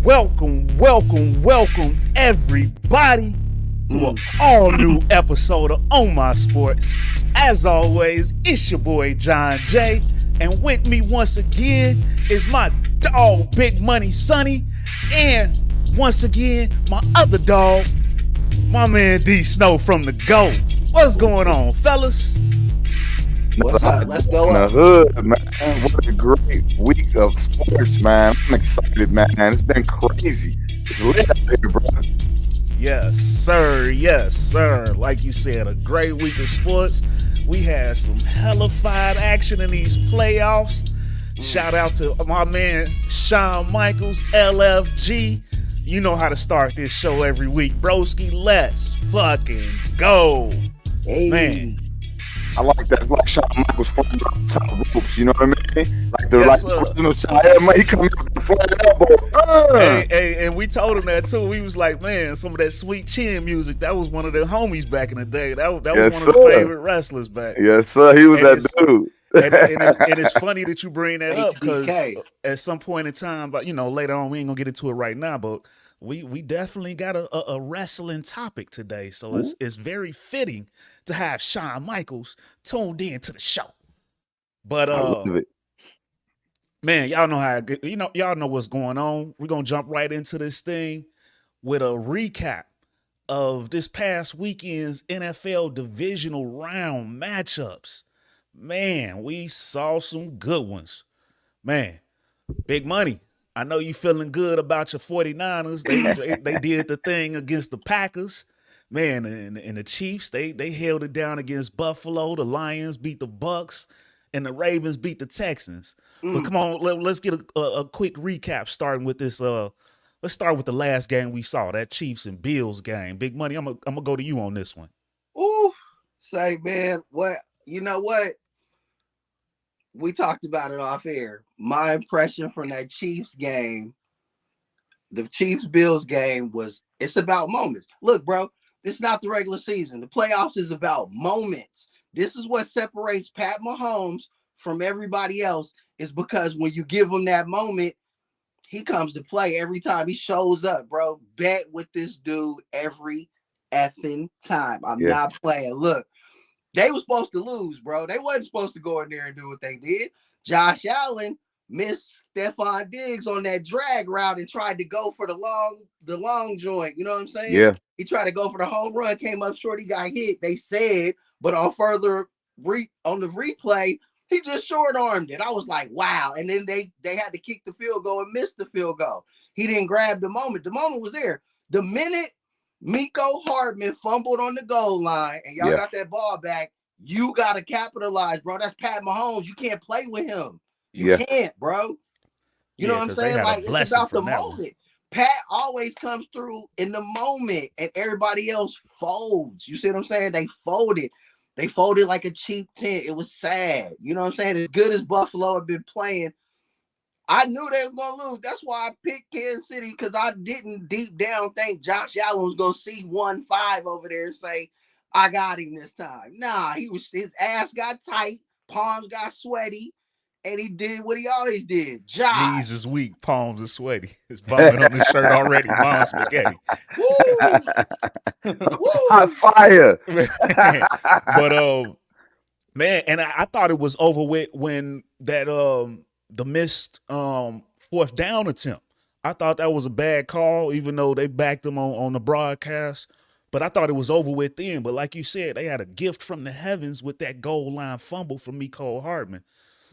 Welcome, everybody, to an all-new episode of On My Sports. As always, it's your boy, John J. And with me once again is my dog, Big Money Sonny. And once again, my other dog, my man D Snow from the GOAT. What's going on, fellas? What's up? Let's go in the up. hood, man. What a great week of sports, man. I'm excited, man. It's been crazy. It's lit up here, bro. Yes, sir. Yes, sir. Like you said, a great week of sports. We had some hellified action in these playoffs. Shout out to my man, Shawn Michaels, LFG. You know how to start this show every week. Broski, let's fucking go. Hey. Man. I like that. Like Shawn Michaels falling off the top ropes, you know what I mean? Like the Yes, original child, he coming up with the flat elbow. Hey, and we told him that too. We was like, man, some of that sweet chin music, that was one of their homies back in the day. That was Yes, one of the sir. favorite wrestlers back. Yes, sir. He was And that dude. And it's funny that you bring that up because HBK. at some point in time, but later on, we ain't gonna get into it right now, but we definitely got a wrestling topic today, so it's very fitting to have Shawn Michaels tuned in to the show. But I love it. man, y'all know how y'all know what's going on. We're gonna jump right into this thing with a recap of this past weekend's NFL divisional round matchups. Man, we saw some good ones. Man, Big Money, I know you feeling good about your 49ers. They did the thing against the Packers. Man, and the Chiefs, they held it down against Buffalo. The Lions beat the Bucks, and the Ravens beat the Texans. But come on, let's get a quick recap starting with this. Let's start with the last game we saw, that Chiefs and Bills game. Big Money, I'm gonna go to you on this one. Ooh, say, man, what? You know what? We talked about it off air. My impression from that Chiefs game, the Chiefs-Bills game, it's about moments. Look, bro, it's not the regular season. The playoffs is about moments. This is what separates Pat Mahomes from everybody else, is because when you give him that moment, he comes to play every time he shows up, bro. Bet with this dude every effing time. I'm not playing. Look, they were supposed to lose, bro. They wasn't supposed to go in there and do what they did. Josh Allen missed Stefon Diggs on that drag route and tried to go for the long joint. You know what I'm saying? Yeah. He tried to go for the home run, came up short, he got hit. They said, but on the replay, he just short-armed it. I was like, wow. And then they had to kick the field goal and miss the field goal. He didn't grab the moment. The moment was there. The minute Mecole Hardman fumbled on the goal line and y'all got that ball back, you got to capitalize, bro. That's Pat Mahomes. You can't play with him. You can't, bro. You know what I'm saying? Like, it's about the moment. Pat always comes through in the moment and everybody else folds. You see what I'm saying? They folded. They folded like a cheap tent. It was sad. You know what I'm saying? As good as Buffalo had been playing, I knew they were going to lose. That's why I picked Kansas City, because I didn't deep down think Josh Allen was going to see 1-5 over there and say, I got him this time. Nah, his ass got tight, palms got sweaty, and he did what he always did. Josh. Knees is weak, palms are sweaty. It's vomit on his shirt already. Mom's spaghetti. Woo! Hot fire. But man, and I thought it was over with when that the missed fourth down attempt. I thought that was a bad call, even though they backed them on the broadcast. But I thought it was over with then. But like you said, they had a gift from the heavens with that goal line fumble from Mecole Hardman.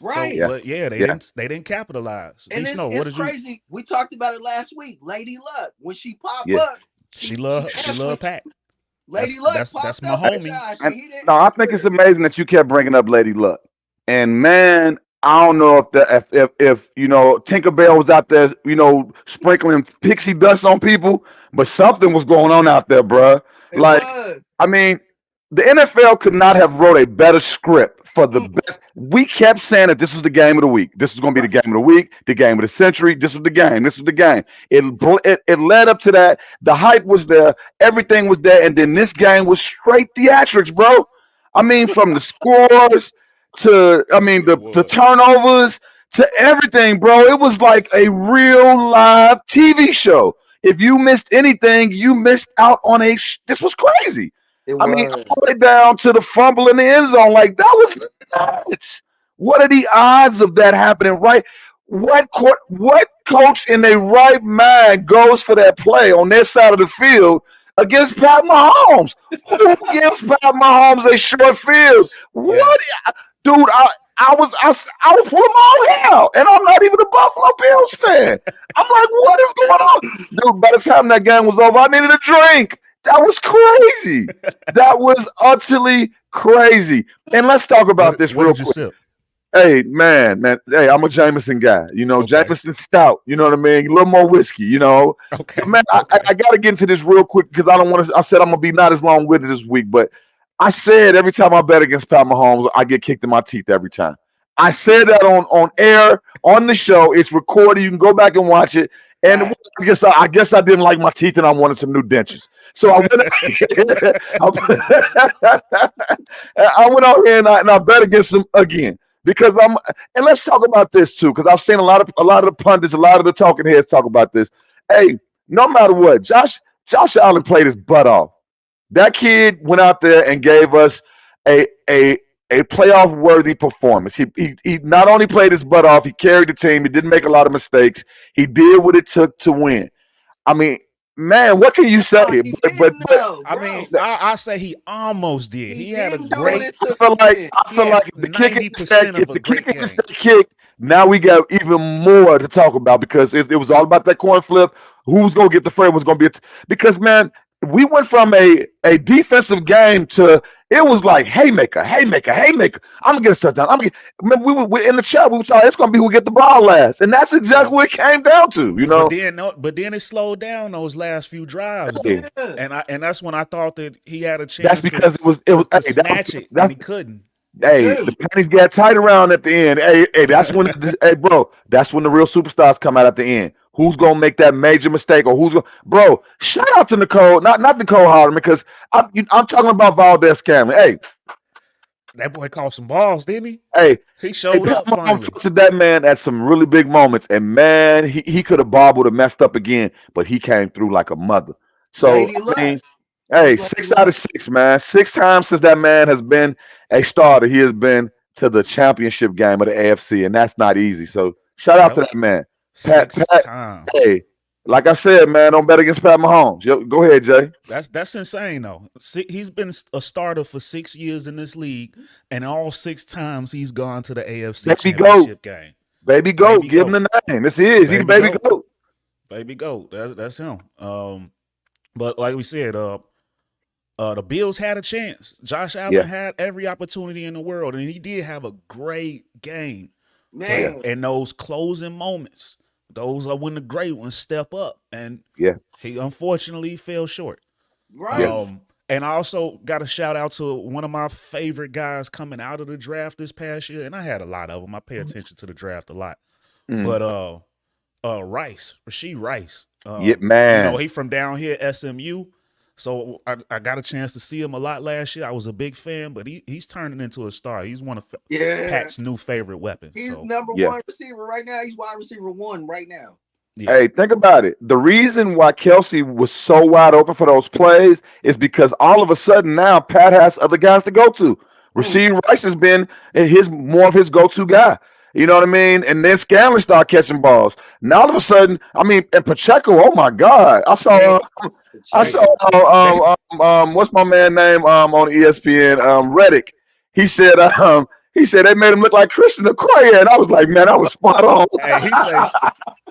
Right. So, but they didn't capitalize. And it's crazy. We talked about it last week. Lady Luck, when she popped up, she loved Pat. Lady Luck, that's my homie. No, I think it's amazing that you kept bringing up Lady Luck. And man, I don't know if Tinkerbell was out there, sprinkling pixie dust on people, but something was going on out there, bruh. I mean, the NFL could not have wrote a better script for the best. We kept saying that this was the game of the week. This was going to be the game of the week, the game of the century. This was the game. This was the game. It led up to that. The hype was there. Everything was there. And then this game was straight theatrics, bro. I mean, from the scores to, the turnovers to everything, bro. It was like a real live TV show. If you missed anything, you missed out on this was crazy. It I mean, was. all the way down to the fumble in the end zone. Like, that was nuts. What are the odds of that happening? Right? What coach in their right mind goes for that play on their side of the field against Pat Mahomes? Who gives Pat Mahomes a short field? What, Yes. dude? I was pulling my own hair, and I'm not even a Buffalo Bills fan. I'm like, what is going on, dude? By the time that game was over, I needed a drink. That was crazy. That was utterly crazy. And let's talk about this What real did you quick. sip? Hey, man. Hey, I'm a Jameson guy. You know, Okay. Jameson Stout. You know what I mean? A little more whiskey. You know, but Okay. man, I, I Okay. I gotta get into this real quick because I don't want to. I said I'm gonna be not as long winded this week, but I said every time I bet against Pat Mahomes, I get kicked in my teeth every time. I said that on air on the show. It's recorded. You can go back and watch it. And Fact. I guess I didn't like my teeth and I wanted some new dentures. So I went. I went out here and I bet against them again because I'm. And let's talk about this too because I've seen a lot of the pundits, a lot of the talking heads talk about this. Hey, no matter what, Josh Allen played his butt off. That kid went out there and gave us a a a playoff worthy performance. He not only played his butt off, he carried the team. He didn't make a lot of mistakes. He did what it took to win. I mean, man, what can you say? No, he But didn't though, I bro. mean, I say he almost did. He He had a didn't do what great. it took feel to like win. I He feel had like if the kicker gets that 90% of if a the great kicker gets game. that kick, now we got even more to talk about because it was all about that coin flip. Who's gonna get the first? Was gonna be because man, we went from a defensive game to it was like haymaker, haymaker, haymaker. I'm gonna get a shutdown. Man, we in the chat. We were talking. It's gonna be who get the ball last, and that's Yeah. exactly what it came down to. You But know, then no, but then it slowed down those last few drives hey, though. Yeah. And that's when I thought that he had a that's chance because it was. to Hey, that was snatch it and that's he couldn't. Hey, Yeah. the panties got tight around at the end. Hey, that's when, hey, bro, that's when the real superstars come out at the end. Who's gonna make that major mistake, or who's gonna, bro? Shout out to Nicole, not Nicole Harden, because I'm talking about Valdez Scantling. That boy caught some balls, didn't he? Hey, He hey, showed Pat up Mahomes finally. trusted that man at some really big moments, and man, he could have bobbled and messed up again, but he came through like a mother. So Lady I Luck. mean, That hey, was Lady 6 out of Luck. 6, man. 6 times since that man has been a starter, he has been to the championship game of the AFC, and that's not easy. So shout out to Yep. that man. Six Pat, times. hey, like I said, man, don't bet against Pat Mahomes. Yo, go ahead, Jay. That's insane though. He's been a starter for 6 years in this league, and all 6 times he's gone to the AFC Baby goat, Championship game. baby goat. Baby Give him goat, the name. This is he the baby baby goat, goat. baby goat. That's him. But like we said, the Bills had a chance. Josh Yeah, Allen had every opportunity in the world, and he did have a great game. But yeah, Man. in those closing moments, those are when the great ones step up, and yeah, he unfortunately fell short. yeah. Right. And I also got a shout out to one of my favorite guys coming out of the draft this past year, and I had a lot of them. I pay attention to the draft a lot, Mm. but Rashid Rice. Yeah, He man. from down here, SMU. So I got a chance to see him a lot last year. I was a big fan, but he's turning into a star. He's one of Yeah. Pat's new favorite weapons. He's So number Yeah. one receiver right now. He's wide receiver one right now. yeah, Hey, think about it. The reason why Kelsey was so wide open for those plays is because all of a sudden now Pat has other guys to go to. Mm. Rasheed Rice has been his more of his go-to guy. You know what I mean? And then Scanlon started catching balls. Now all of a sudden, I mean, and Pacheco, oh my God. Man. I saw Pacheco. they what's my man name on ESPN? Reddick. He said they made him look like Christian Okoye, and I was like, man, I was spot on. hey he say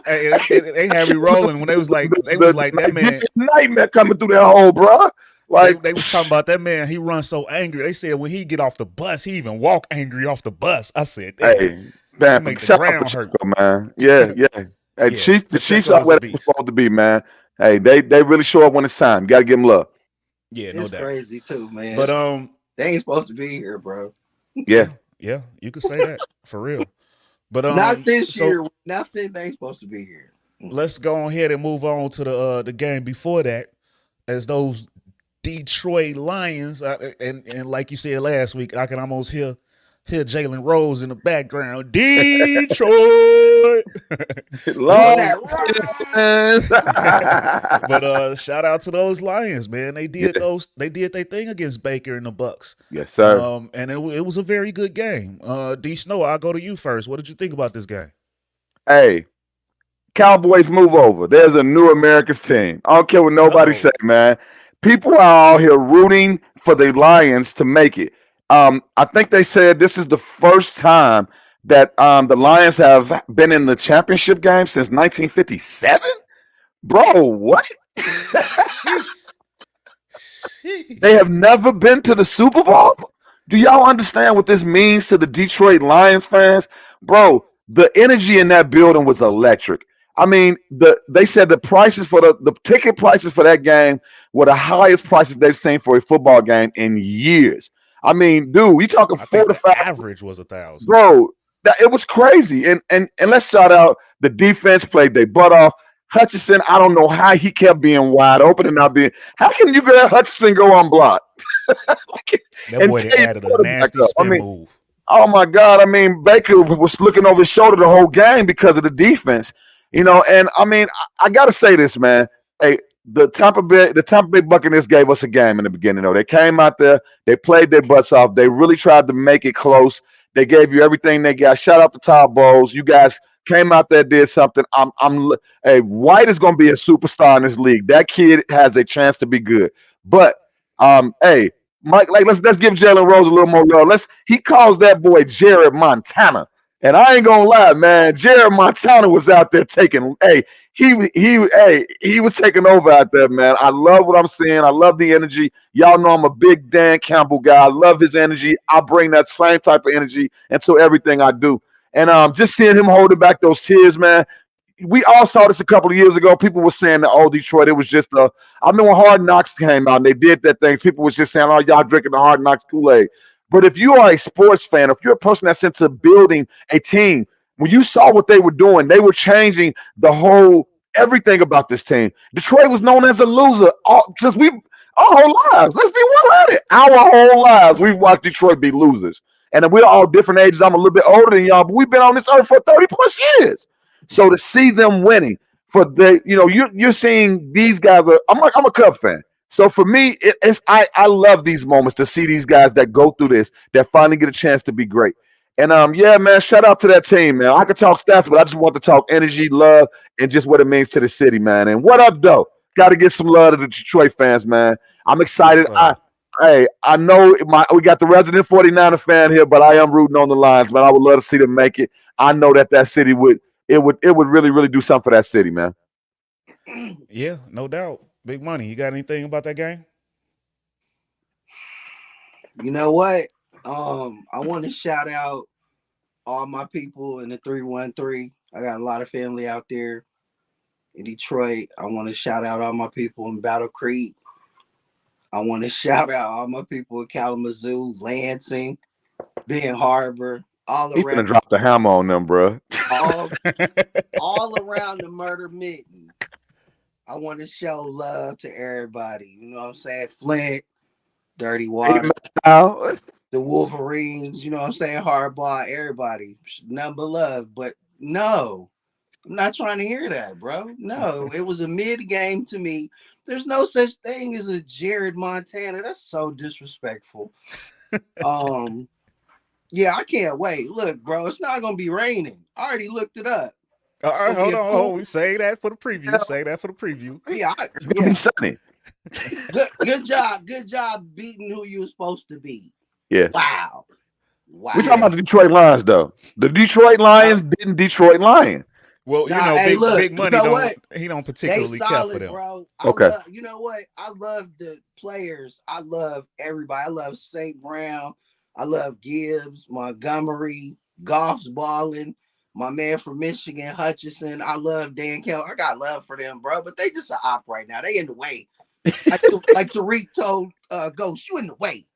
hey they had me rolling when they was like that Like, give me man. a nightmare coming through that hole, bro. They Like, they was talking about that man. He runs so angry. They said when he get off the bus, he even walk angry off the bus. I said, damn, hey, he man, make the shout out ground hurt. Pacheco, man. Yeah, yeah. Hey, Yeah, The Chiefs Pacheco are is a where they're beast. supposed to be, man. Hey, they really show up when it's time. You gotta give them love. Yeah, no It's doubt. crazy too, man. But They ain't supposed to be here, bro. Yeah. yeah, you could say that for real. But Not this so year. Nothing. They ain't supposed to be here. let's go ahead and move on to the game before that, as those Detroit Lions, and like you said last week, I can almost hear Hear Jalen Rose in the background. Detroit. Doing Long that right. But shout out to those Lions, man. They did yeah. their thing against Baker and the Bucks. Yes, sir. And it was a very good game. D Snow, I'll go to you first. What did you think about this game? Hey, Cowboys move over. There's a new America's team. I don't care what nobody say, Uh-oh. man. People are out here rooting for the Lions to make it. I think they said this is the first time that the Lions have been in the championship game since 1957. Bro, what? Sheesh. They Sheesh. have never been to the Super Bowl. Do y'all understand what this means to the Detroit Lions fans? Bro, the energy in that building was electric. I mean, they said the prices for the ticket prices for that game were the highest prices they've seen for a football game in years. I mean, dude, we talking I four think to the five, average was 1,000. bro. It was crazy. And let's shout out the defense played their butt off. Hutchinson, I don't know how he kept being wide open and not being. How can you let Hutchinson go unblocked That and boy that tear your added a quarterback nasty up? I spin mean, move. oh my God! I mean, Baker was looking over his shoulder the whole game because of the defense. And I mean, I got to say this, man. Hey, the Tampa Bay Buccaneers gave us a game in the beginning. Though they came out there, they played their butts off. They really tried to make it close. They gave you everything they got. Shout out to Todd Bowles. You guys came out there, did something. Hey, White is going to be a superstar in this league. That kid has a chance to be good. But hey, Mike, like let's give Jalen Rose a little more love. He calls that boy Jared Montana. And I ain't gonna lie, man. Jared Montana was out there taking. He was taking over out there, man. I love what I'm seeing. I love the energy. Y'all know I'm a big Dan Campbell guy. I love his energy. I bring that same type of energy into everything I do. And just seeing him holding back those tears, man. We all saw this a couple of years ago. People were saying that, oh, Detroit, it was just a. I mean, when Hard Knocks came out and they did that thing, people was just saying, oh, y'all drinking the Hard Knocks Kool-Aid. But if you are a sports fan, if you're a person that's into building a team, when you saw what they were doing, they were changing the whole everything about this team. Detroit was known as a loser since our whole lives. Let's be well at it. Our whole lives, we've watched Detroit be losers. And we're all different ages. I'm a little bit older than y'all, but we've been on this earth for 30 plus years. So to see them winning you're seeing these guys I'm a Cub fan. So for me, I love these moments to see these guys that go through this, that finally get a chance to be great. And yeah, man, shout out to that team, man. I could talk stats, but I just want to talk energy, love, and just what it means to the city, man. And what up, though? Got to get some love to the Detroit fans, man. I'm Yes, excited. sir. I know we got the resident 49er fan here, but I am rooting on the Lions, man. I would love to see them make it. I know that city would really, really do something for that city, man. Yeah, no doubt. Big money. You got anything about that game? You know what? I want to shout out all my people in the 313. I got a lot of family out there in Detroit. I want to shout out all my people in Battle Creek. I want to shout out all my people in Kalamazoo, Lansing, Ben Harbor, all He's around, gonna drop the hammer on them, bro. all all around the murder mitten. I want to show love to everybody. You know what I'm saying? Flint, Dirty Water, Now, the Wolverines, you know what I'm saying? Hardball, everybody. None but love. But no, I'm not trying to hear that, bro. No, it was a mid game to me. There's no such thing as a Jared Montana. That's so disrespectful. Um, yeah, I can't wait. Look, bro, it's not gonna be raining. I already looked it up. All It's right, gonna be hold a on. cool. We say that for the preview. Say that for the preview. Yeah, it's gonna be yeah. sunny. Good job. Good job beating who you were supposed to be. Yeah. Wow. We're talking Yeah. about Wow. the Detroit Lions, though. The Detroit Uh, Lions didn't Detroit Lion. Well, nah, hey, look, big you money know don't what? he don't They particularly care for solid, them. bro. I Okay. love, you know what? I love the players. I love everybody. I love St. Brown. I love Gibbs, Montgomery, Goff's balling. My man from Michigan, Hutchinson. I love Dan Kell. I got love for them, bro. But they just an op right now. They in the way. Like Tariq told Ghost, you in the way.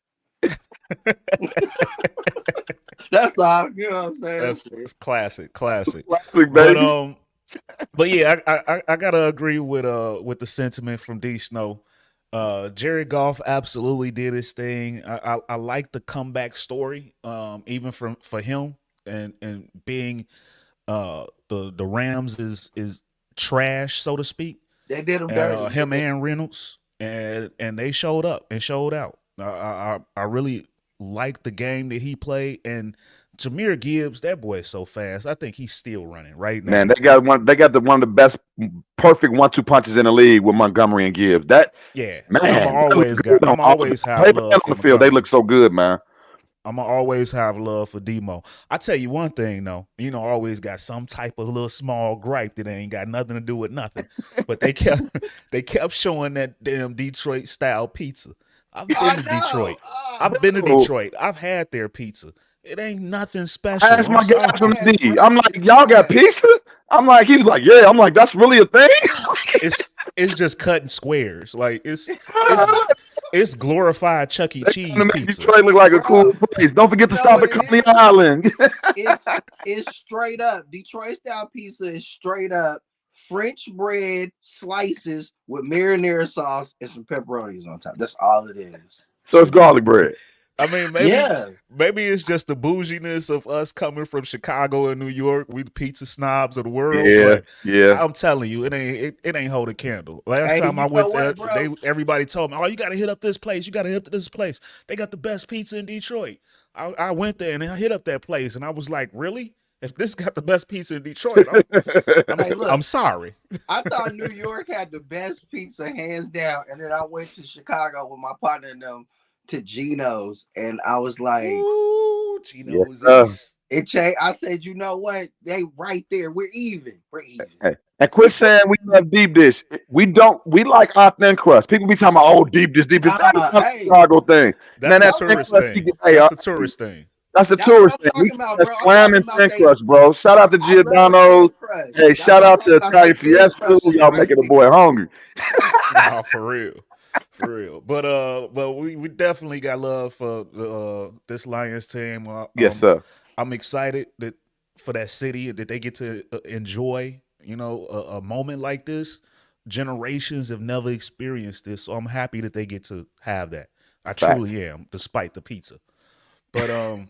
That's all. You know what I'm saying? It's classic, classic. Classic, But baby. but yeah, I gotta agree with the sentiment from D Snow. Jared Goff absolutely did his thing. I like the comeback story, even for him and being the Rams is trash, so to speak. They did him And dirty. him and Reynolds, and they showed up and showed out. I really like the game that he played, and Jahmyr Gibbs, that boy is so fast. I think he's still running right Man, now. they got one. They got one of the best, perfect 1-2 punches in the league with Montgomery and Gibbs. That Yeah, man, they look good on I'm all the always have paper and love on for the field. They look Montgomery. so good, man. I'm gonna always have love for Demo. I tell you one thing though, I always got some type of little small gripe that ain't got nothing to do with nothing. But they kept they kept showing that damn Detroit style pizza. I've been I to know. Detroit. I've been to Bro, Detroit. I've had their pizza. It ain't nothing I special. asked I'm my guy sorry. from Trash, D. bro. I'm like, It's y'all got trash. pizza? I'm like, he was like, yeah. I'm like, that's really a thing. It's just cutting squares. Like it's it's glorified Chuck E. They trying to Cheese make pizza. Detroit look like a cool Bro, place. Don't forget you to know stop what at it Coney is? Island. It's straight up. Detroit style pizza is straight up French bread slices with marinara sauce and some pepperonis on top. That's all it is. So it's garlic bread. I mean, Yeah. maybe it's just the bouginess of us coming from Chicago and New York. We the pizza snobs of the world, Yeah, but yeah. I'm telling you, it ain't hold a candle. Last Hey, time I you know went there, what, bro? everybody told me, "Oh, you got to hit up this place. You got to hit up this place. They got the best pizza in Detroit." I went there and I hit up that place, and I was like, "Really? If this got the best pizza in Detroit, Hey, I'm look, sorry." I thought New York had the best pizza hands down, and then I went to Chicago with my partner and them to Geno's, and I was like, Ooh, Yeah. Geno's East. it changed. I said, you know what? They right there. We're even. We're even. Hey. And quit saying we love deep dish. We don't. We like our thin crust. People be talking about, oh, deep dish, deep dish. That is Nah, not a hey, Chicago thing. That's Man, the that thin tourist crust, you thing. get, hey, That's the tourist thing. that's the that's what tourist I'm thing. We talking keep about, that bro. I'm slam talking and about thin they. crust, bro. Shout out to I love Giordano's. thin crust. Hey, I'm shout out talking to about they Italian thin Fiesta. crust is Y'all right making the boy there. hungry. Nah, for real. For real. But we definitely got love for the this Lions team. Yes, sir. I'm excited that for that city that they get to enjoy, a moment like this. Generations have never experienced this, so I'm happy that they get to have that. I Facts. truly am, despite the pizza. But but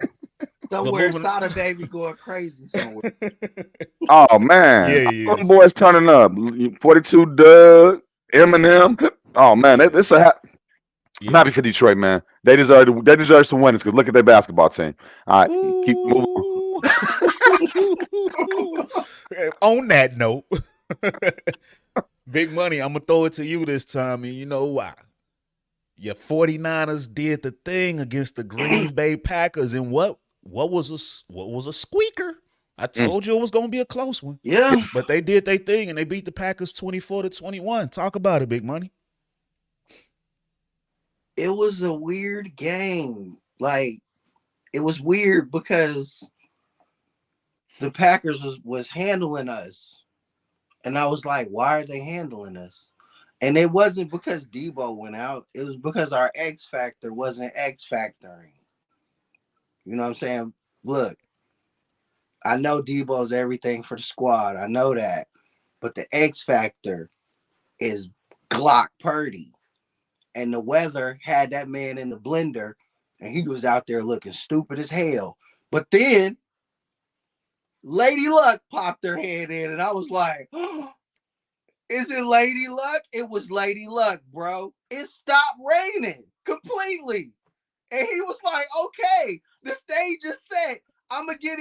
Somewhere, moving. Sada baby going crazy somewhere. Oh man, Yeah, he all them is. boys turning up. 42 Doug, Eminem. Oh man, Yeah, I'm yeah. happy for Detroit, man. They deserve some wins because look at their basketball team. All right, keep moving on. Ooh. On that note, Big Money, I'm gonna throw it to you this time, and you know why? Your 49ers did the thing against the Green Bay Packers, and what was a squeaker? I Mm. told you it was gonna be a close one, Yeah, but they did their thing and they beat the Packers 24-21. Talk about it, Big Money. it was a weird game. Like it was weird because the Packers was handling us, and I was like, why are they handling us? And it wasn't because Debo went out. It was because our X factor wasn't X factoring. You know what I'm saying? Look, I know Debo's everything for the squad. I know that. But the X factor is Glock Purdy. And the weather had that man in the blender, and he was out there looking stupid as hell. But then Lady Luck popped her head in, and I was like, oh, is it Lady Luck? It was Lady Luck, bro. It stopped raining completely. And he was like, okay, the stage is set. I'm going to get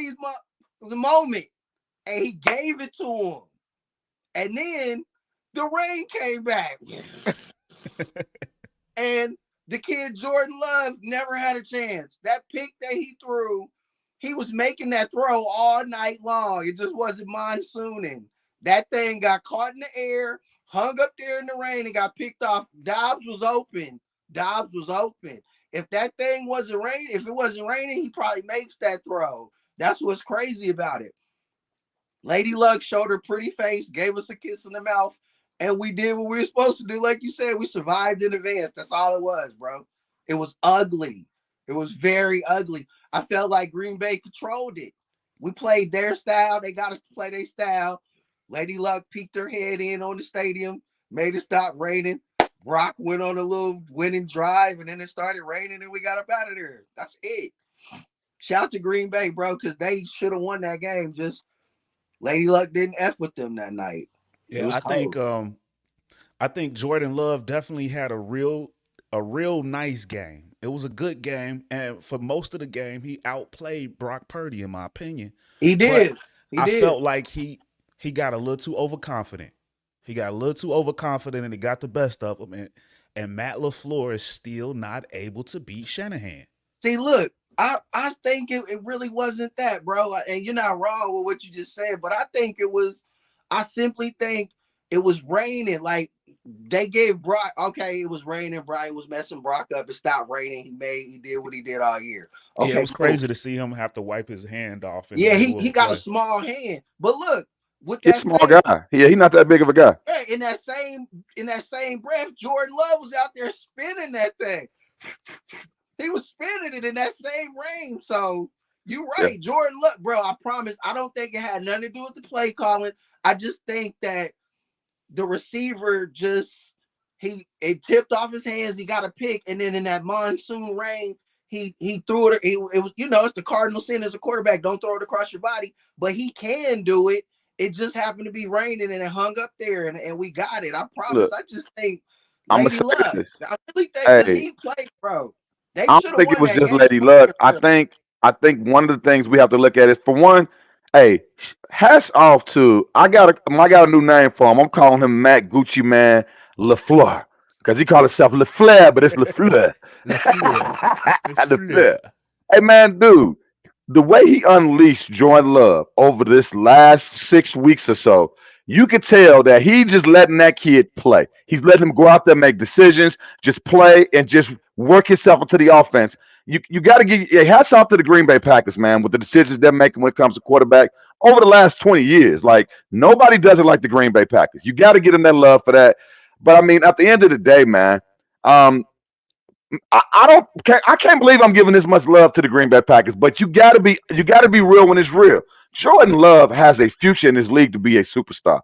the moment. And he gave it to him. And then the rain came back. And the kid Jordan Love never had a chance. That pick that he threw, he was making that throw all night long. It just wasn't monsooning. That thing got caught in the air, hung up there in the rain, and got picked off. Dobbs was open. Dobbs was open. If that thing wasn't raining, if it wasn't raining, he probably makes that throw. That's what's crazy about it. Lady Luck showed her pretty face, gave us a kiss in the mouth, and we did what we were supposed to do. Like you said, we survived in advance. That's all it was, bro. It was ugly. It was very ugly. I felt like Green Bay controlled it. We played their style. They got us to play their style. Lady Luck peeked her head in on the stadium, made it stop raining. Brock went on a little winning drive, and then it started raining, and we got up out of there. That's it. Shout out to Green Bay, bro, because they should have won that game. Just Lady Luck didn't F with them that night. It Yeah, was cold. I think Jordan Love definitely had a real nice game. It was a good game, and for most of the game, he outplayed Brock Purdy, in my opinion. He But did. He I did. felt like he got a little too overconfident. He got a little too overconfident, and it got the best of him. And Matt LaFleur is still not able to beat Shanahan. See, look, I think it really wasn't that, bro. And you're not wrong with what you just said, but I think it was. I simply think it was raining. Like they gave Brock. Okay, it was raining. Brian was messing Brock up. It stopped raining. He did what he did all year. Yeah, it Okay, was cool. crazy to see him have to wipe his hand off in the Yeah, middle of he a got a play. small hand, but look, with He's a that small same guy. Yeah, he's not that big of a guy. in that same breath, Jordan Love was out there spinning that thing. He was spinning it in that same range. So you're Yeah. right, Jordan Love, bro. I promise. I don't think it had nothing to do with the play calling. I just think that the receiver just it tipped off his hands. He got a pick, and then in that monsoon rain, he threw it. It was it's the cardinal sin as a quarterback. Don't throw it across your body, but he can do it. It just happened to be raining and it hung up there, and we got it. I promise. Look, I just think I'm gonna Lady say Luck. this. I really think because Hey, he played, bro. They I should don't have think it won was that just game Lady 20 Luck. to I 7. think one of the things we have to look at is, for one, hey, hats off to I got a new name for him. I'm calling him Matt Gucci Man LaFleur because he called himself LaFleur, but it's LaFleur. LaFleur. LaFleur. LaFleur. Hey man, dude, the way he unleashed Jordan Love over this last 6 weeks or so, you could tell that he just letting that kid play. He's letting him go out there, make decisions, just play, and just work himself into the offense. You got to give hats off to the Green Bay Packers, man, with the decisions they're making when it comes to quarterback over the last 20 years. Like nobody does it like the Green Bay Packers. You got to give them that love for that. But I mean, at the end of the day, man, um, I can't believe I'm giving this much love to the Green Bay Packers, but you gotta be real when it's real. Jordan Love has a future in this league to be a superstar.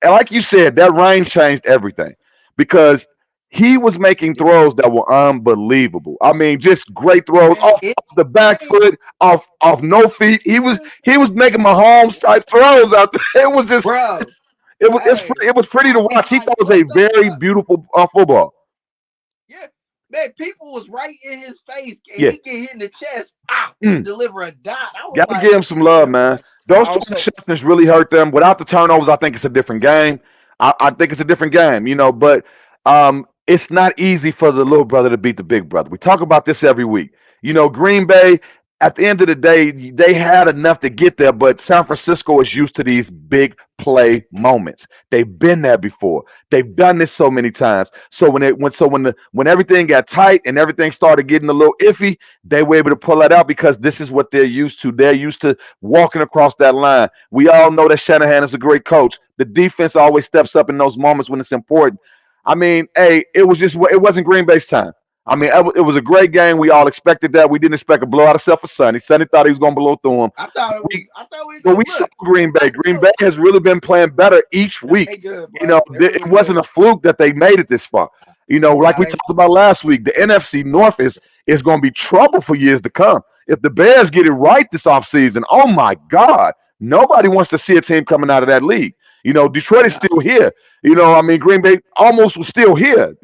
And like you said, that rain changed everything because he was making Yeah, throws that were unbelievable. I mean, just great throws man, off the back rained. foot, off no feet. He was making Mahomes type throws out there. It was just Bro. Hey, it was pretty I to was watch. He like, throws what a the very fuck? beautiful football. Yeah, man, people was right in his face, and Yeah. he get hit in the chest, ah, Mm. deliver a dot. I was Got to give like, him some love, damn, man. like, I Those two also interceptions really hurt them. Without the turnovers, I think it's a different game. I think it's a different game, but it's not easy for the little brother to beat the big brother. We talk about this every week. Green Bay, at the end of the day, they had enough to get there, but San Francisco is used to these big play moments. They've been there before. They've done this so many times. So when everything got tight and everything started getting a little iffy, they were able to pull that out because this is what they're used to. They're used to walking across that line. We all know that Shanahan is a great coach. The defense always steps up in those moments when it's important. I mean, hey, it wasn't Green Bay's time. I mean, it was a great game. We all expected that. We didn't expect a blowout except for Sonny. Sonny thought he was going to blow through him. I thought we But go we saw look. Green I Bay. Green still, Bay has really been playing better each nah, they week. good, bro. They It really wasn't a good. fluke that they made it this far. Like Nah, we they talked about last week, the NFC North is going to be trouble for years to come. If the Bears get it right this offseason, oh my God, nobody wants to see a team coming out of that league. Detroit is nah. still here. I mean, Green Bay almost was still here.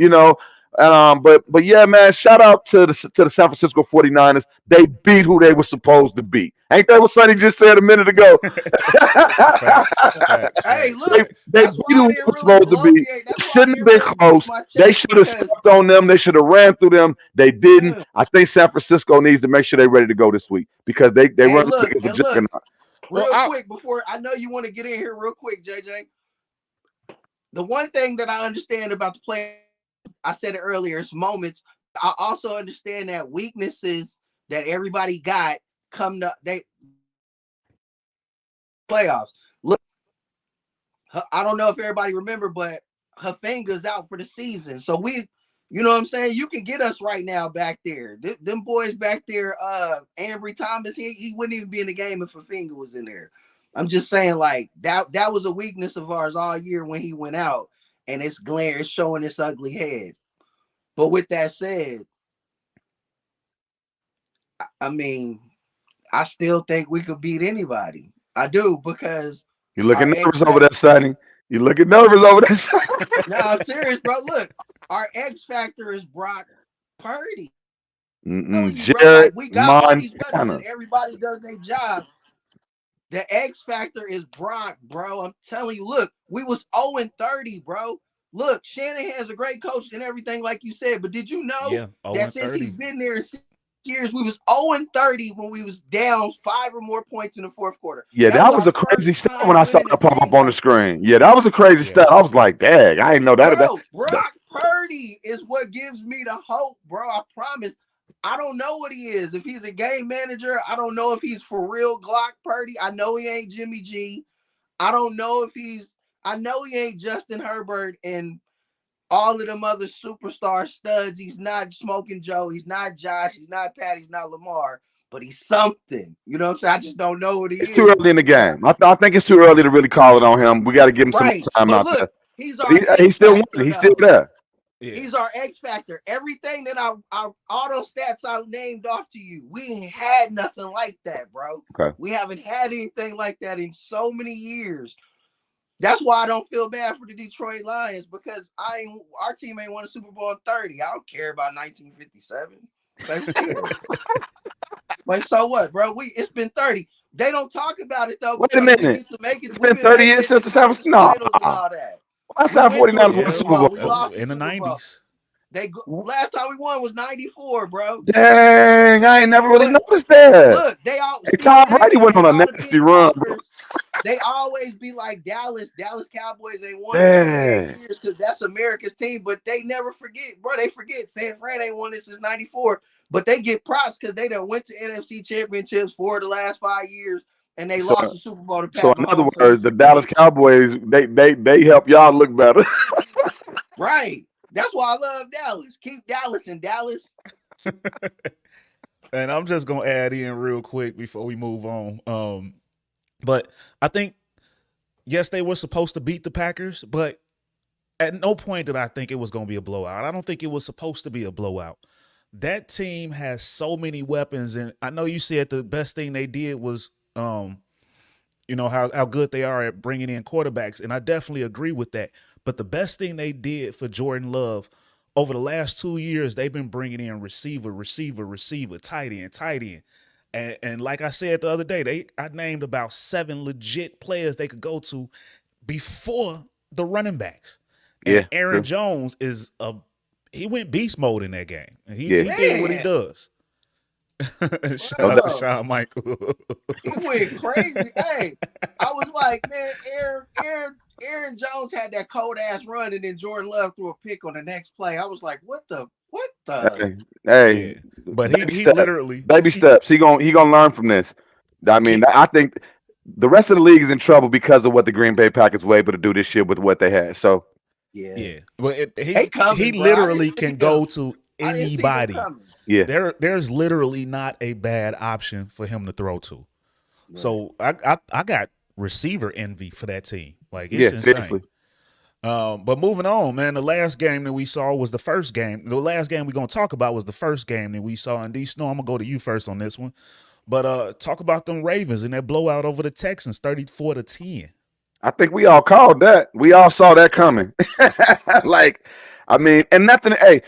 But yeah, man, shout out to the San Francisco 49ers. They beat who they were supposed to beat. Ain't that what Sonny just said a minute ago? facts, facts, Hey, facts, they look, facts. they that's beat why I who they didn't were really supposed to beat. bloviate. That's It why I shouldn't have didn't been really beat close. my They chest should have because stepped on them. They should have ran through them. They didn't. yeah. I think San Francisco needs to make sure they're ready to go this week because they And run look, as a and look, juggernaut. Well, real quick before I know you want to get in here real quick, JJ. The one thing that I understand about the play, I said it earlier, it's moments. I also understand that weaknesses that everybody got come to they playoffs. Look, I don't know if everybody remember, but her finger's out for the season. So you know what I'm saying? You can get us right now back there. Them boys back there, Ambry Thomas, he wouldn't even be in the game if her finger was in there. I'm just saying, like, that was a weakness of ours all year when he went out. and it's showing its ugly head. But with that said, I mean, I still think we could beat anybody. I do, because You our looking X nervous over factor. there, Sonny. You looking nervous over there, Sonny. No, I'm serious, bro. Look, our X factor is Brock Purdy. Telling you, bro, Jared like we got all these weapons and Montana. everybody does their job. The X factor is Brock, bro. I'm telling you, look, we was 0-30, bro. Look, Shanahan's a great coach and everything, like you said, but did you know Yeah, 0 that and since he's 30. been there in 6 years, we was 0-30 when we was down 5 or more points in the fourth quarter? Yeah, That was that our was a first crazy stat when time I saw winning a that pop up game on the like this. screen. Yeah, that was a crazy Yeah. stat. I was like, dang, I didn't know that. Bro, That Brock Purdy is what gives me the hope, bro. I promise. I don't know what he is. If he's a game manager, I don't know if he's for real Glock Purdy. I know he ain't Jimmy G. I don't know if I know he ain't Justin Herbert and all of them other superstar studs. He's not Smoking Joe. He's not Josh. He's not Pat. He's not Lamar. But he's something. You know what I'm saying? I just don't know what he it's too is. early in the But game. I think it's too early to really call it on him. We got to give him some right. more time But out look, there. he's But our he's X still winning. factor He's still though. there. Yeah. He's our X factor. Everything that our auto stats I named off to you, we ain't had nothing like that, bro. Okay. We haven't had anything like that in so many years. That's why I don't feel bad for the Detroit Lions, because our team ain't won a Super Bowl in 30. I don't care about 1957. Like, who cares? Like, so what, bro? It's been 30. They don't talk about it though, Wait a because we minute. get to make it. It's We've been been 30 making years it to since the San conference Francisco. finals and Nah. all that. Last We time went to a 49ers won the Super Yeah, it Super was Bowl. We Bowl. lost the in the Super Bowl. 90s. Last time we won was 94, bro. Dang, I ain't never really But noticed that. look, they all Hey, Tom Stephen Brady A. went on and a all the nasty big run, bro. talkers, they always be like Dallas Cowboys ain't won in 28 Dang. years because that's America's team, but they never forget, bro. They forget San Fran ain't won this since 94, but they get props because they done went to NFC championships for the last 5 years and they So, lost the Super Bowl to so Pat in other Mahomes for words, his the Dallas sake. Cowboys, they help y'all look better. Right. That's why I love Dallas. Keep Dallas in Dallas. And I'm just gonna add in real quick before we move on. But I think yes, they were supposed to beat the Packers, but at no point did I think it was gonna be a blowout. I don't think it was supposed to be a blowout. That team has so many weapons, and I know you said the best thing they did was how good they are at bringing in quarterbacks, and I definitely agree with that. But the best thing they did for Jordan Love over the last 2 years, they've been bringing in receiver, tight end. And like I said the other day, I named about 7 legit players they could go to before the running backs. And Yeah, Aaron true. Jones he went beast mode in that game. And he Yeah. did what he Man, does. No Shout out doubt. to bro. Shawn Michael. He went crazy. Hey, I was like, man, Aaron Jones had that cold ass run, and then Jordan Love threw a pick on the next play. I was like, what the? Hey, hey, Yeah. But he baby he steps. literally Baby he steps. He gonna learn from this. I mean, he I think the rest of the league is in trouble because of what the Green Bay Packers were able to do this year with what they had. So Yeah, yeah. But they he coming, bro. I didn't literally see can them. go to I didn't see them anybody. coming. yeah, There's literally not a bad option for him to throw to. Right. So I got receiver envy for that team. Like it's yeah, insane. seriously. But moving on, man, the last game that we saw was the first game. The last game we're gonna talk about was the first game that we saw. And D Snow, I'm gonna go to you first on this one. But talk about them Ravens and that blowout over the Texans, 34-10. I think we all called that. We all saw that coming. Like, I mean, and nothing. Hey,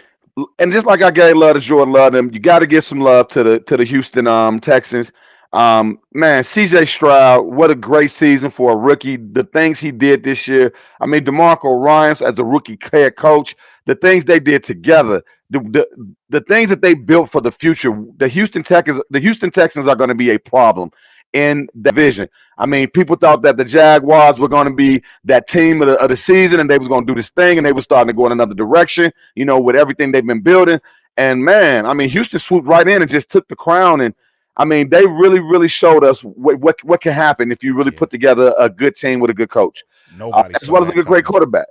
and just like I gave love to Jordan Love, them you got to give some love to the Houston Texans. Man, C.J. Stroud, what a great season for a rookie. The things he did this year. I mean, DeMarco Ryans as a rookie head coach, the things they did together, the things that they built for the future. The Houston Texans are going to be a problem in that division. I mean, people thought that the Jaguars were going to be that team of the season and they was going to do this thing and they were starting to go in another direction, with everything they've been building. And man, I mean, Houston swooped right in and just took the crown. And I mean, they really, really showed us what can happen if you really Yeah. put together a good team with a good coach, Nobody as saw well as a that great coming. quarterback.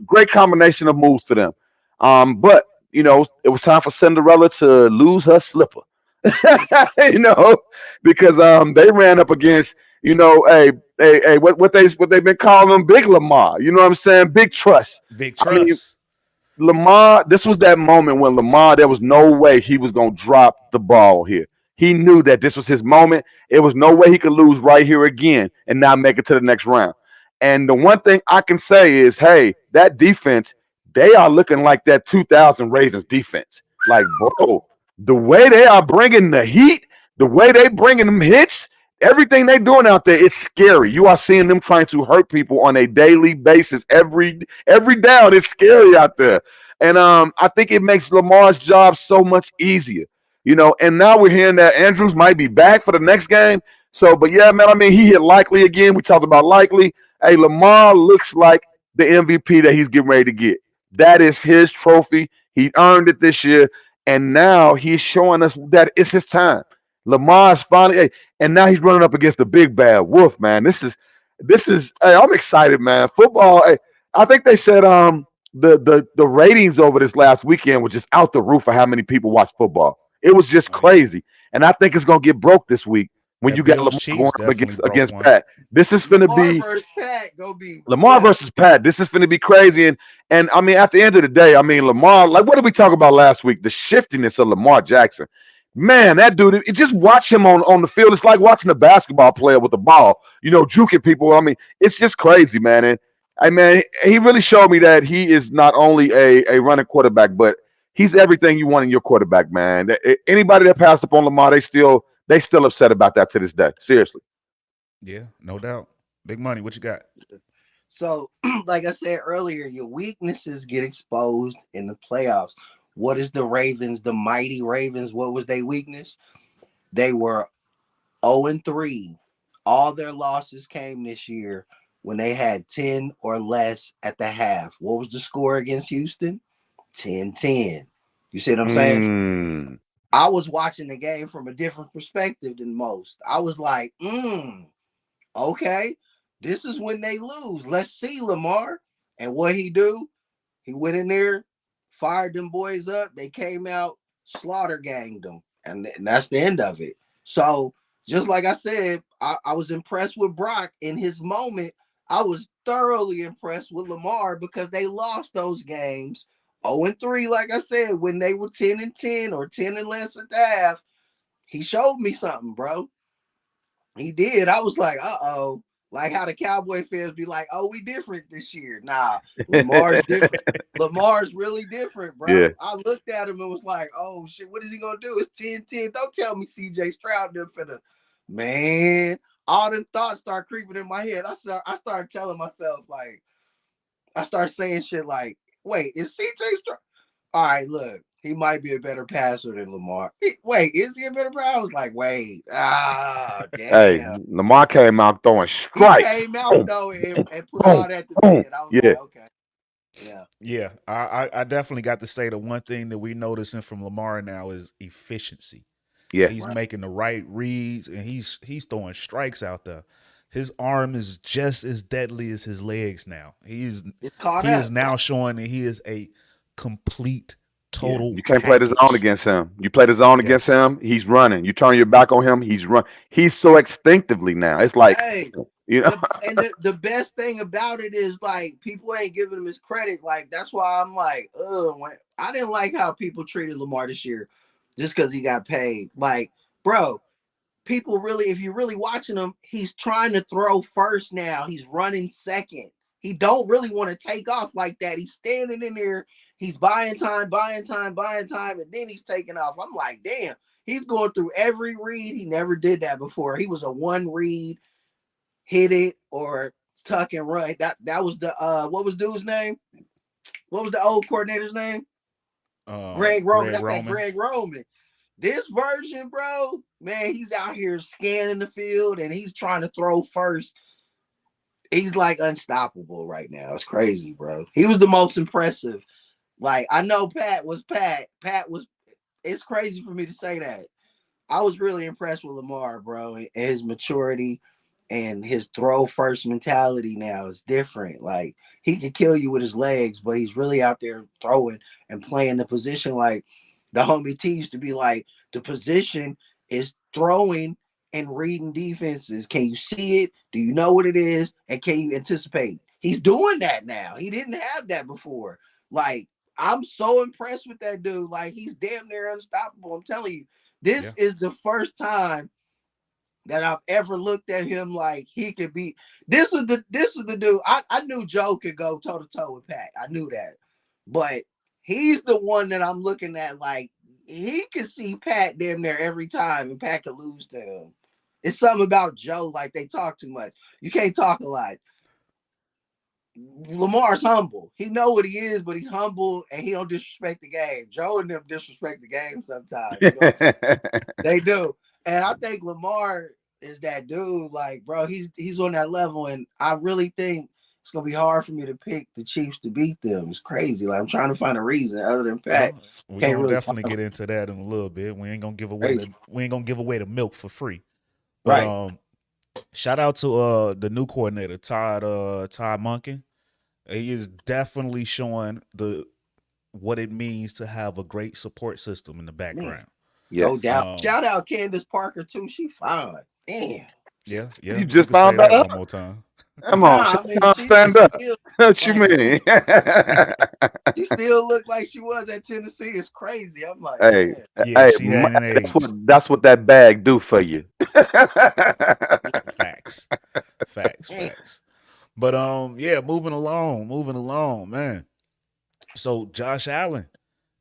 Great combination of moves for them. But it was time for Cinderella to lose her slipper. you know, because they ran up against What they've been calling him, Big Lamar. You know what I'm saying? Big trust. Big I mean, trust. Lamar, this was that moment when Lamar, there was no way he was going to drop the ball here. He knew that this was his moment. It was no way he could lose right here again and not make it to the next round. And the one thing I can say is, hey, that defense, they are looking like that 2000 Ravens defense. Like, bro, the way they are bringing the heat, the way they bringing them hits, everything they doing out there, it's scary. You are seeing them trying to hurt people on a daily basis. Every down, it's scary out there. And I think it makes Lamar's job so much easier. And now we're hearing that Andrews might be back for the next game. So, but yeah, man, I mean, he hit Likely again. We talked about Likely. Hey, Lamar looks like the MVP that he's getting ready to get. That is his trophy. He earned it this year. And now he's showing us that it's his time. Lamar's finally, hey, and now he's running up against the big bad wolf, man. This is hey, I'm excited, man. Football, hey, I think they said the ratings over this last weekend was just out the roof for how many people watch football. It was just Oh yeah. crazy. And I think it's gonna get broke this week when That you got Bills Lamar going Chiefs up definitely broke against one. Pat. This is gonna Lamar be versus Pat go be Lamar yeah. versus Pat. This is gonna be crazy. And I mean, at the end of the day, I mean, Lamar, like what did we talk about last week? The shiftiness of Lamar Jackson. Man, that dude, just watch him on the field. It's like watching a basketball player with the ball, juking people. I mean, it's just crazy, man. And I mean, he really showed me that he is not only a running quarterback, but he's everything you want in your quarterback, man. Anybody that passed up on Lamar, they still upset about that to this day. Seriously. Yeah, no doubt. Big money. What you got? So, like I said earlier, your weaknesses get exposed in the playoffs. What is the Ravens, the mighty Ravens? What was their weakness? They were 0-3. All their losses came this year when they had 10 or less at the half. What was the score against Houston? 10-10. You see what I'm saying? Mm. I was watching the game from a different perspective than most. I was like, okay, this is when they lose. Let's see Lamar. And what he do? He went in there, fired them boys up. They came out, slaughter ganged them. And that's the end of it. So just like I said, I was impressed with Brock in his moment. I was thoroughly impressed with Lamar because they lost those games 0-3, like I said, when they were 10-10 or 10 and less at the half. He showed me something, bro. He did. I was like, uh-oh. Like how the Cowboy fans be like, oh, we different this year. Nah, Lamar's different. Lamar's really different, Yeah. bro. I looked at him and was like, oh, shit, what is he going to do? It's 10-10. Don't tell me CJ Stroud done finna. Man, all them thoughts start creeping in my head. I started telling myself, like, I started saying shit like, wait, is CJ Stroud? All right, look, he might be a better passer than Lamar. Wait, is he a better passer? I was like, wait, Hey, damn. Lamar came out throwing He strikes. came out Boom, though and put boom, all that to boom. bed. I was Yeah, like, okay, yeah, Yeah, I definitely got to say the one thing that we noticing from Lamar now is efficiency. yeah. He's right. making the right reads and he's throwing strikes out there. His arm is just as deadly as his legs now. It's caught He is up. now showing that he is a complete Yeah, total you can't play the zone package. against him. You play the zone against Yes. him, he's running. You turn your back on him, he's run. He's so instinctively now. It's like, Hey, you know, the best thing about it is like people ain't giving him his credit. Like that's why I'm like, when I didn't like how people treated Lamar this year, just because he got paid. Like, bro, people really, if you're really watching him, he's trying to throw first now. He's running second. He don't really want to take off like that. He's standing in there. He's buying time, buying time, buying time, and then he's taking off. I'm like, damn, he's going through every read. He never did that before. He was a one read, hit it or tuck and run. That was the what was dude's name? What was the old coordinator's name? Greg Roman. Greg That's that Roman. Greg Roman. This version, bro, man, he's out here scanning the field and he's trying to throw first. He's like unstoppable right now. It's crazy, bro. He was the most impressive. Like, I know Pat was Pat. Pat was, it's crazy for me to say that. I was really impressed with Lamar, bro, and his maturity and his throw first mentality now is different. Like, he can kill you with his legs, but he's really out there throwing and playing the position like the homie T used to be like, the position is throwing and reading defenses. Can you see it? Do you know what it is? And can you anticipate? He's doing that now. He didn't have that before. Like, I'm so impressed with that dude. Like, he's damn near unstoppable. I'm telling you, this is the first time that I've ever looked at him like he could be. This is the dude. I knew Joe could go toe to toe with Pat. I knew that, but he's the one that I'm looking at like he could see Pat damn near every time, and Pat could lose to him. It's something about Joe, like they talk too much. You can't talk a lot. Lamar's humble. He know what he is, but he's humble and he don't disrespect the game. Joe and them disrespect the game sometimes. You know what I'm saying? They do. And I think Lamar is that dude. Like, bro, he's on that level. And I really think it's gonna be hard for me to pick the Chiefs to beat them. It's crazy. Like, I'm trying to find a reason other than Pat. We're Can't gonna really definitely get into that in a little bit. We ain't gonna give away the milk for free. But right. Shout out to the new coordinator, Todd Monken. He is definitely showing what it means to have a great support system in the background. Yes. No doubt. Shout out Candace Parker too. She fine. Damn. Yeah. You just found that out? one more time. Come on, I mean, stand up. What you like, mean? She still looked like she was at Tennessee. It's crazy. I'm like, Hey, man. Yeah, hey, she hadn't aged. that's what that bag do for you. Facts. But yeah, moving along, man. So Josh Allen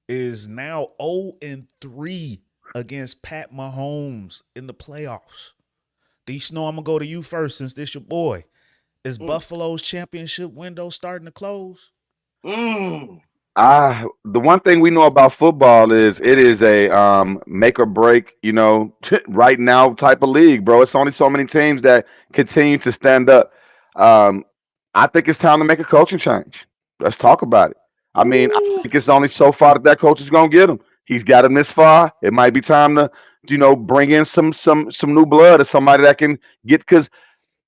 is now 0-3 against Pat Mahomes in the playoffs. D Snow, I'm gonna go to you first since this your boy. Is Buffalo's championship window starting to close? The one thing we know about football is it is a make or break, right now type of league, bro. It's only so many teams that continue to stand up. Um, I think it's time to make a coaching change. Let's talk about it. I mean, I think it's only so far that coach is gonna get him. He's got him this far. It might be time to, bring in some new blood or somebody that can get because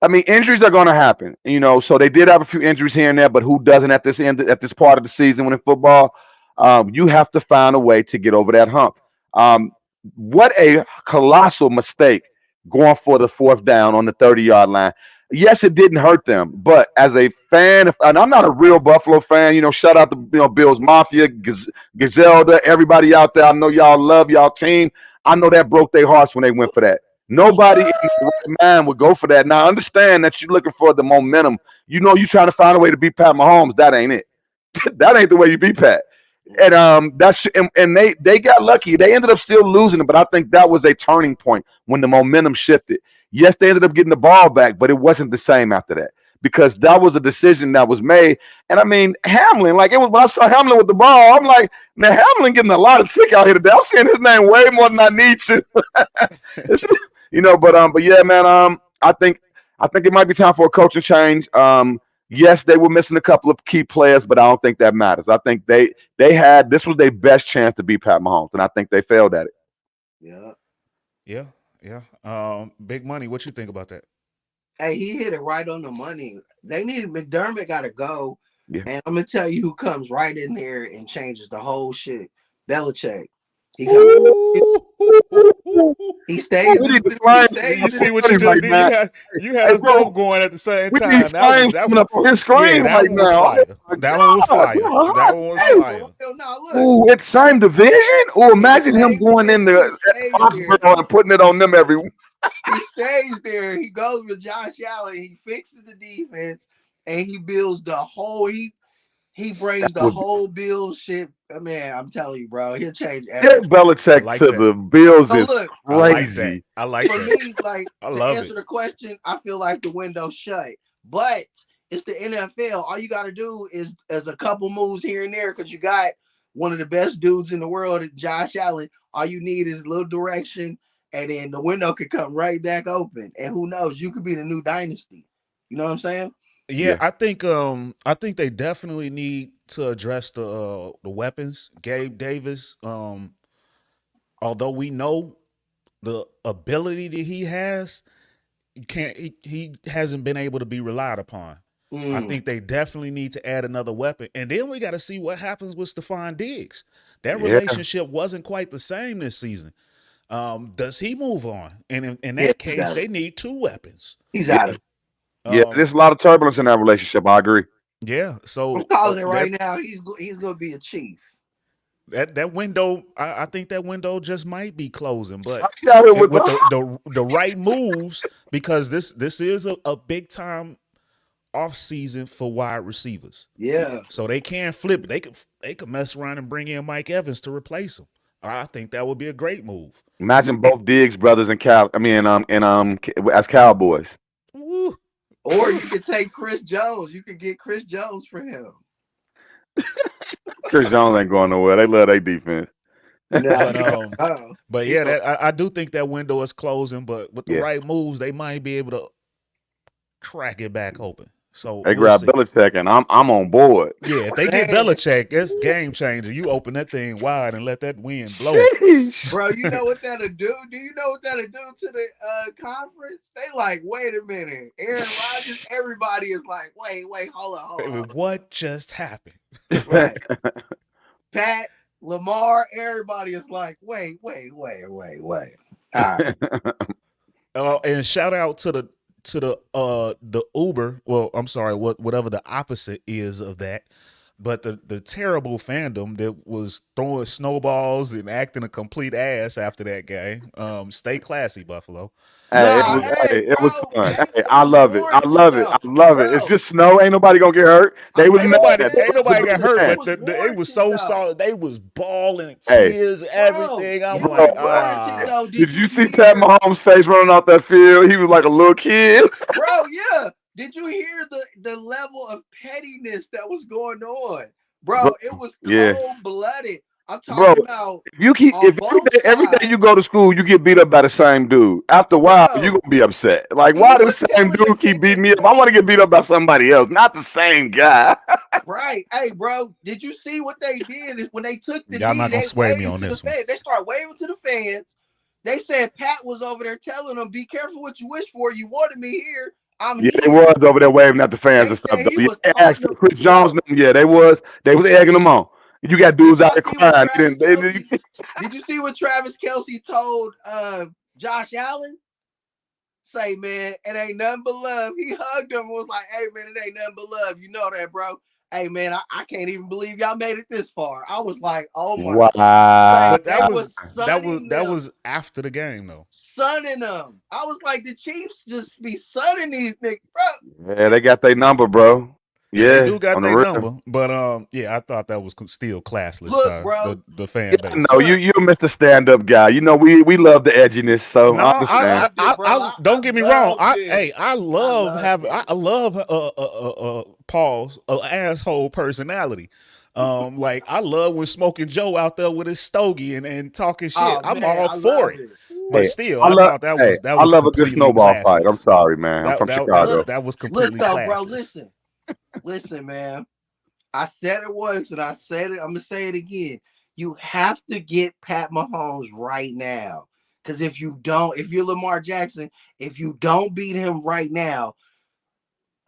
I mean, injuries are going to happen, So they did have a few injuries here and there, but who doesn't at this part of the season when in football? You have to find a way to get over that hump. Um, what a colossal mistake going for the fourth down on the 30-yard line. Yes, it didn't hurt them, but as a fan, and I'm not a real Buffalo fan, shout out to Bills Mafia, Gazelda, everybody out there. I know y'all love y'all team. I know that broke their hearts when they went for that. Nobody in their right mind would go for that. Now, understand that you're looking for the momentum. You're trying to find a way to beat Pat Mahomes. That ain't it. That ain't the way you beat Pat. And they got lucky. They ended up still losing it, but I think that was a turning point when the momentum shifted. Yes, they ended up getting the ball back, but it wasn't the same after that because that was a decision that was made. And I mean, Hamlin, like it was when I saw Hamlin with the ball, I'm like, man, Hamlin getting a lot of tick out here today. I'm seeing his name way more than I need to. But yeah, man, I think it might be time for a coaching change. Yes, they were missing a couple of key players, but I don't think that matters. I think they had this was their best chance to beat Pat Mahomes, and I think they failed at it. Yeah. Big Money, what you think about that? Hey, he hit it right on the money. They needed McDermott got to go, Yeah. and I'm gonna tell you who comes right in there and changes the whole shit. Belichick. He comes. He stays. We In, need the he flames stays You see in. what you just right did? now. You had Hey, us bro, both going at the same we need time. flames That coming was up on his yeah, screen that right one was now. Oh fire. my That one was God, fire. you're hot. That one was Hey, fire. hell no, look. Ooh, it's same division. Oh, He imagine him stays going in there. there He at stays there. Foxborough and putting it on them every week. He stays there. He goes with Josh Allen. He fixes the defense, and he builds the whole. He brings the whole Bills shit. Man, I'm telling you, bro, he'll change Get everything. I Belichick like to that. the Bills So is look, I like that. crazy. I like for that. me, like I to love answer it. the question, I feel like the window's shut. But it's the NFL. All you got to do is a couple moves here and there because you got one of the best dudes in the world, Josh Allen. All you need is a little direction, and then the window could come right back open. And who knows, you could be the new dynasty. You know what I'm saying? Yeah, Yeah. I think they definitely need to address the weapons. Gabe Davis, although we know the ability that he has, he hasn't been able to be relied upon. I think they definitely need to add another weapon. And then we got to see what happens with Stephon Diggs. That Yeah. relationship wasn't quite the same this season. Does he move on? And in Yeah, that he's case, out. they need 2 weapons. He's Yeah, out of. yeah. Um, There's a lot of turbulence in that relationship. I agree. yeah. I'm So calling it right now. He's gonna be a Chief. that window, I think that window just might be closing, but He out here with with the the right moves, because this is a big time off season for wide receivers. Yeah. So they can flip it. They could mess around and bring in Mike Evans to replace him. I think that would be a great move. imagine both Diggs brothers and as Cowboys. Woo, Or woo. you could take Chris Jones. You could get Chris Jones for him. Chris Jones ain't going nowhere. They love their defense. No. But but He's yeah, gonna, I do think that window is closing. But with the Yeah, right moves, they might be able to crack it back open. So they we'll grab see. Belichick, and I'm on board. Yeah, if they get man, Belichick, it's game changer. You open that thing wide and let that wind blow. Sheesh. bro, you know what that'll do? Do you know what that'll do to the conference? They like, wait a minute. Aaron Rodgers, everybody is like, wait, hold on. What just happened? Right. Pat, Lamar, everybody is like, wait. All right. And shout out to the Uber. Well, I'm sorry, whatever the opposite is of that. But the terrible fandom that was throwing snowballs and acting a complete ass after that game. Stay classy, Buffalo. Hey, Nah, hey, it was bro, fun. Hey, it I was love it. I warranted love it. I though. love it. It's Bro, just snow. Ain't nobody gonna get hurt. They was I'm mad. saying, Ain't nobody got hurt, mad. but it was it was warranted so though. solid. They was bawling, Hey, tears, Bro, everything. I'm it like, was warranted though. did you see Pat hear, Mahomes' face running off that field? He was like a little kid. bro? Yeah. Did you hear the level of pettiness that was going on, Bro, bro? It was yeah. cold blooded. I'm Bro, talking about if on both every day sides, you go to school, you get beat up by the same dude. After a while, you bro. gonna be upset. Like, He why the was same telling the dude keep beating me fans, up? I want to get beat up by somebody else, not the same guy. right? Hey, bro, did you see what they did? Is when they took the y'all knee, not gonna they sway me waved on to the this one. fans. They started waving to the fans. They said Pat was over there telling them, "Be careful what you wish for. You wanted me here. I'm Yeah, they here." was over there waving at the fans They and stuff said though. he Yeah, was taunting actually, them, Chris Jones, bro. them, yeah, they was egging them on. You got Did dudes out y'all there see what crying. Travis Kelce? Did you see what Travis Kelce told Josh Allen? Say, man, it ain't nothing but love. He hugged him and was like, hey, man, it ain't nothing but love. You know that, bro. Hey, man, I can't even believe y'all made it this far. I was like, oh my. Wow. Like, But they was sunning that them. was after the game though. Sunning them. I was like, the Chiefs just be sunning these niggas, bro. Yeah, they got their number, bro. Yeah, they Yeah, do got on the their real. number, but yeah, I thought that was still classless Look, by bro. the fan Yeah, base. no, you're Mr. Stand Up guy. You know we love the edginess, so No, I I understand. loved it, bro. don't I get me wrong. loved it. I I love loved having, it. I love Paul's asshole personality. Like I love when Smoking Joe out there with his stogie and talking shit. Oh, I'm man, all I for love it. it. But Hey, still, I thought that I was love a good completely snowball fight. I'm classless. sorry, man. I'm from Chicago. That was Look completely though, bro. classless. Listen, man. I said it once and I said it. I'm gonna say it again. You have to get Pat Mahomes right now. Because if you don't, if you're Lamar Jackson, if you don't beat him right now,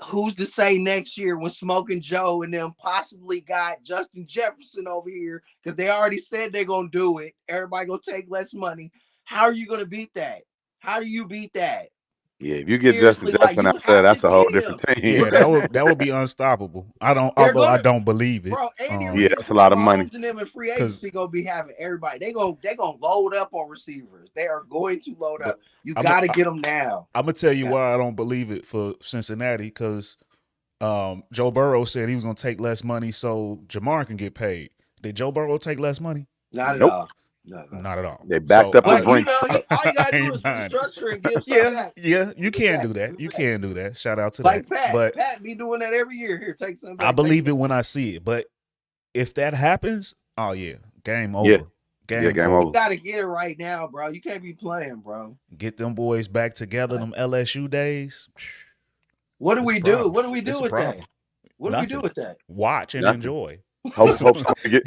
who's to say next year when Smoking Joe and them possibly got Justin Jefferson over here? Because they already said they're gonna do it. Everybody gonna take less money. How are you gonna beat that? How do you beat that? Yeah, if you get Justin Seriously, like Jefferson you out there, have to that's a whole get him different team. Yeah, because that would be unstoppable. they're Although I gonna. don't believe it. Bro, Andy Yeah, Reid that's a said lot of money. Mahomes and them in free Because agency gonna be having everybody. They gonna load up on receivers. They are going to load but up. You I'm got to get them now. I'm gonna tell you why I don't believe it for Cincinnati. Because Joe Burrow said he was gonna take less money so Jamar can get paid. Did Joe Burrow take less money? Not at Nope. all. No. Not at all. They backed So up the But you brink. know, all you gotta do ain't is buying it. restructure and give some Yeah, back. yeah, you Give it can back. do that. Give You it back. can do that. Shout out to Like that. But Pat be doing that every year. Here, take some back. I believe it when I see it. But if that happens, oh yeah, game Yeah, over. yeah, Game game over. You over. gotta get it right now, bro. You can't be playing, bro. Get them boys back together. Them LSU days. What do It's a we do? problem. What do we do It's a with that? problem. What do we do Nothing. with that? Watch and Nothing. enjoy. Hope somebody get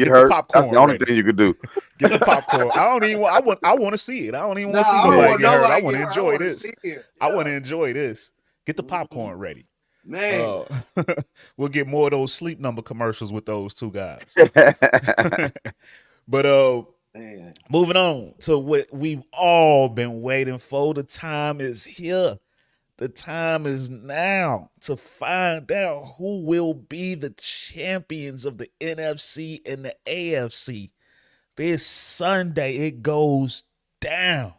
Get the hurt. That's the popcorn only ready. thing you could do. Get the popcorn. I don't even. I want to see it. I don't even No, want to see I don't Yeah. nobody want get hurt. I nobody want get to hurt. I enjoy want to this. see it. I want to Yeah. enjoy this. Get the Mhm. popcorn ready. Man. We'll get more of those sleep number commercials with those two guys. But Man. Moving on to what we've all been waiting for. The time is here. The time is now to find out who will be the champions of the NFC and the AFC. This Sunday, it goes down.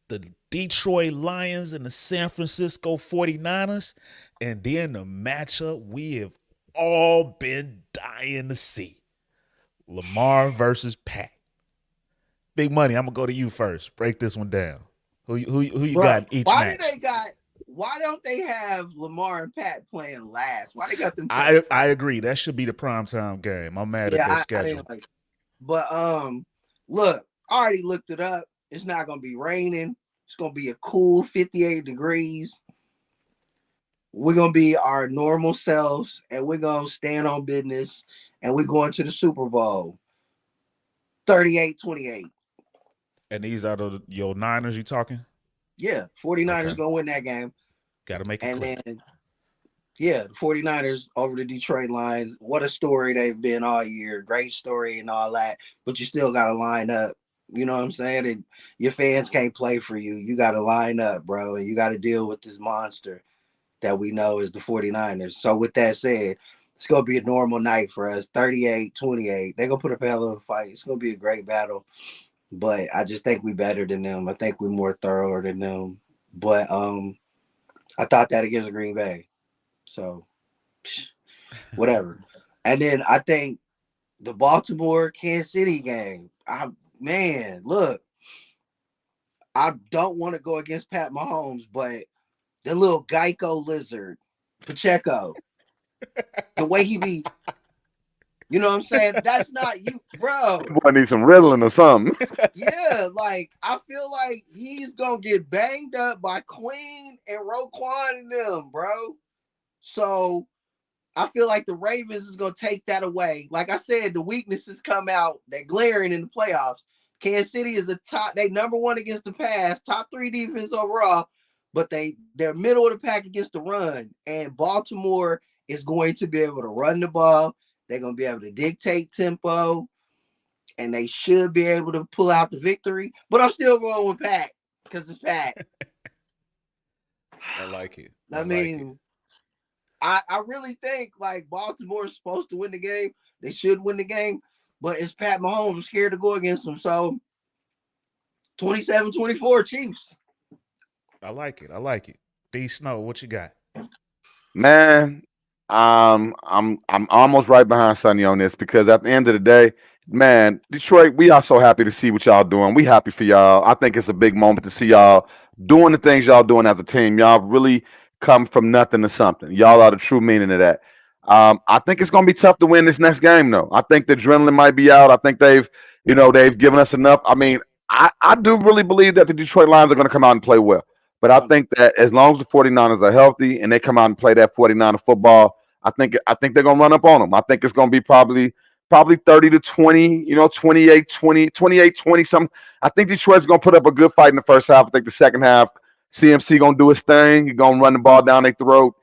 The Detroit Lions and the San Francisco 49ers, and then the matchup we have all been dying to see. Lamar versus Pat. Big Money, I'm gonna go to you first. Break this one down. Who you Bro, got in each match? why don't they have Lamar and Pat playing last? Why they got them playing I first? agree. That should be the primetime game. I'm mad at Yeah, their I schedule. didn't like it. But look, I already looked it up. It's not gonna be raining. It's gonna be a cool 58 degrees. We're gonna be our normal selves and we're gonna stand on business and we're going to the Super Bowl. 38-28. And these are your Niners you talking? Yeah, 49ers Okay. gonna win that game. Gotta make it And clear. then yeah, the 49ers over the Detroit Lions. What a story they've been all year. Great story and all that. But you still got to line up. You know what I'm saying? And your fans can't play for you. You got to line up, bro. And you got to deal with this monster that we know is the 49ers. So with that said, it's going to be a normal night for us. 38-28. They're going to put up a hell of a fight. It's going to be a great battle. But I just think we better than them. I think we're more thorough than them. But I thought that against Green Bay. So whatever. And then I think the Baltimore Kansas City game. Look, I don't want to go against Pat Mahomes, but the little Geico lizard, Pacheco, the way he be, you know what I'm saying? That's not you, bro. Boy, need some riddling or something. Yeah, like I feel like he's gonna get banged up by Queen and Roquan and them, bro. So I feel like the Ravens is going to take that away. Like I said, the weaknesses come out. They're glaring in the playoffs. Kansas City is they number one against the pass, top 3 defense overall, but they're middle of the pack against the run. And Baltimore is going to be able to run the ball. They're going to be able to dictate tempo, and they should be able to pull out the victory. But I'm still going with Pat because it's Pat. I like it. I I like it. mean, I really think like Baltimore is supposed to win the game. They should win the game, but it's Pat Mahomes. I'm scared to go against them. So 27-24 Chiefs. I like it. I like it. D Snow, what you got? Man, I'm almost right behind Sonny on this because at the end of the day, man, Detroit, we are so happy to see what y'all doing. We happy for y'all. I think it's a big moment to see y'all doing the things y'all doing as a team. Y'all really come from nothing to something. Y'all are the true meaning of that. I think it's gonna be tough to win this next game though. I think the adrenaline might be out. I think they've given us enough. I mean, I do really believe that the Detroit Lions are gonna come out and play well. But I think that as long as the 49ers are healthy and they come out and play that 49er football, I think they're gonna run up on them. I think it's gonna be probably 30-20, 28-20, 28-20 something. I think Detroit's gonna put up a good fight in the first half. I think the second half, CMC gonna do his thing. He's gonna run the ball down their throat.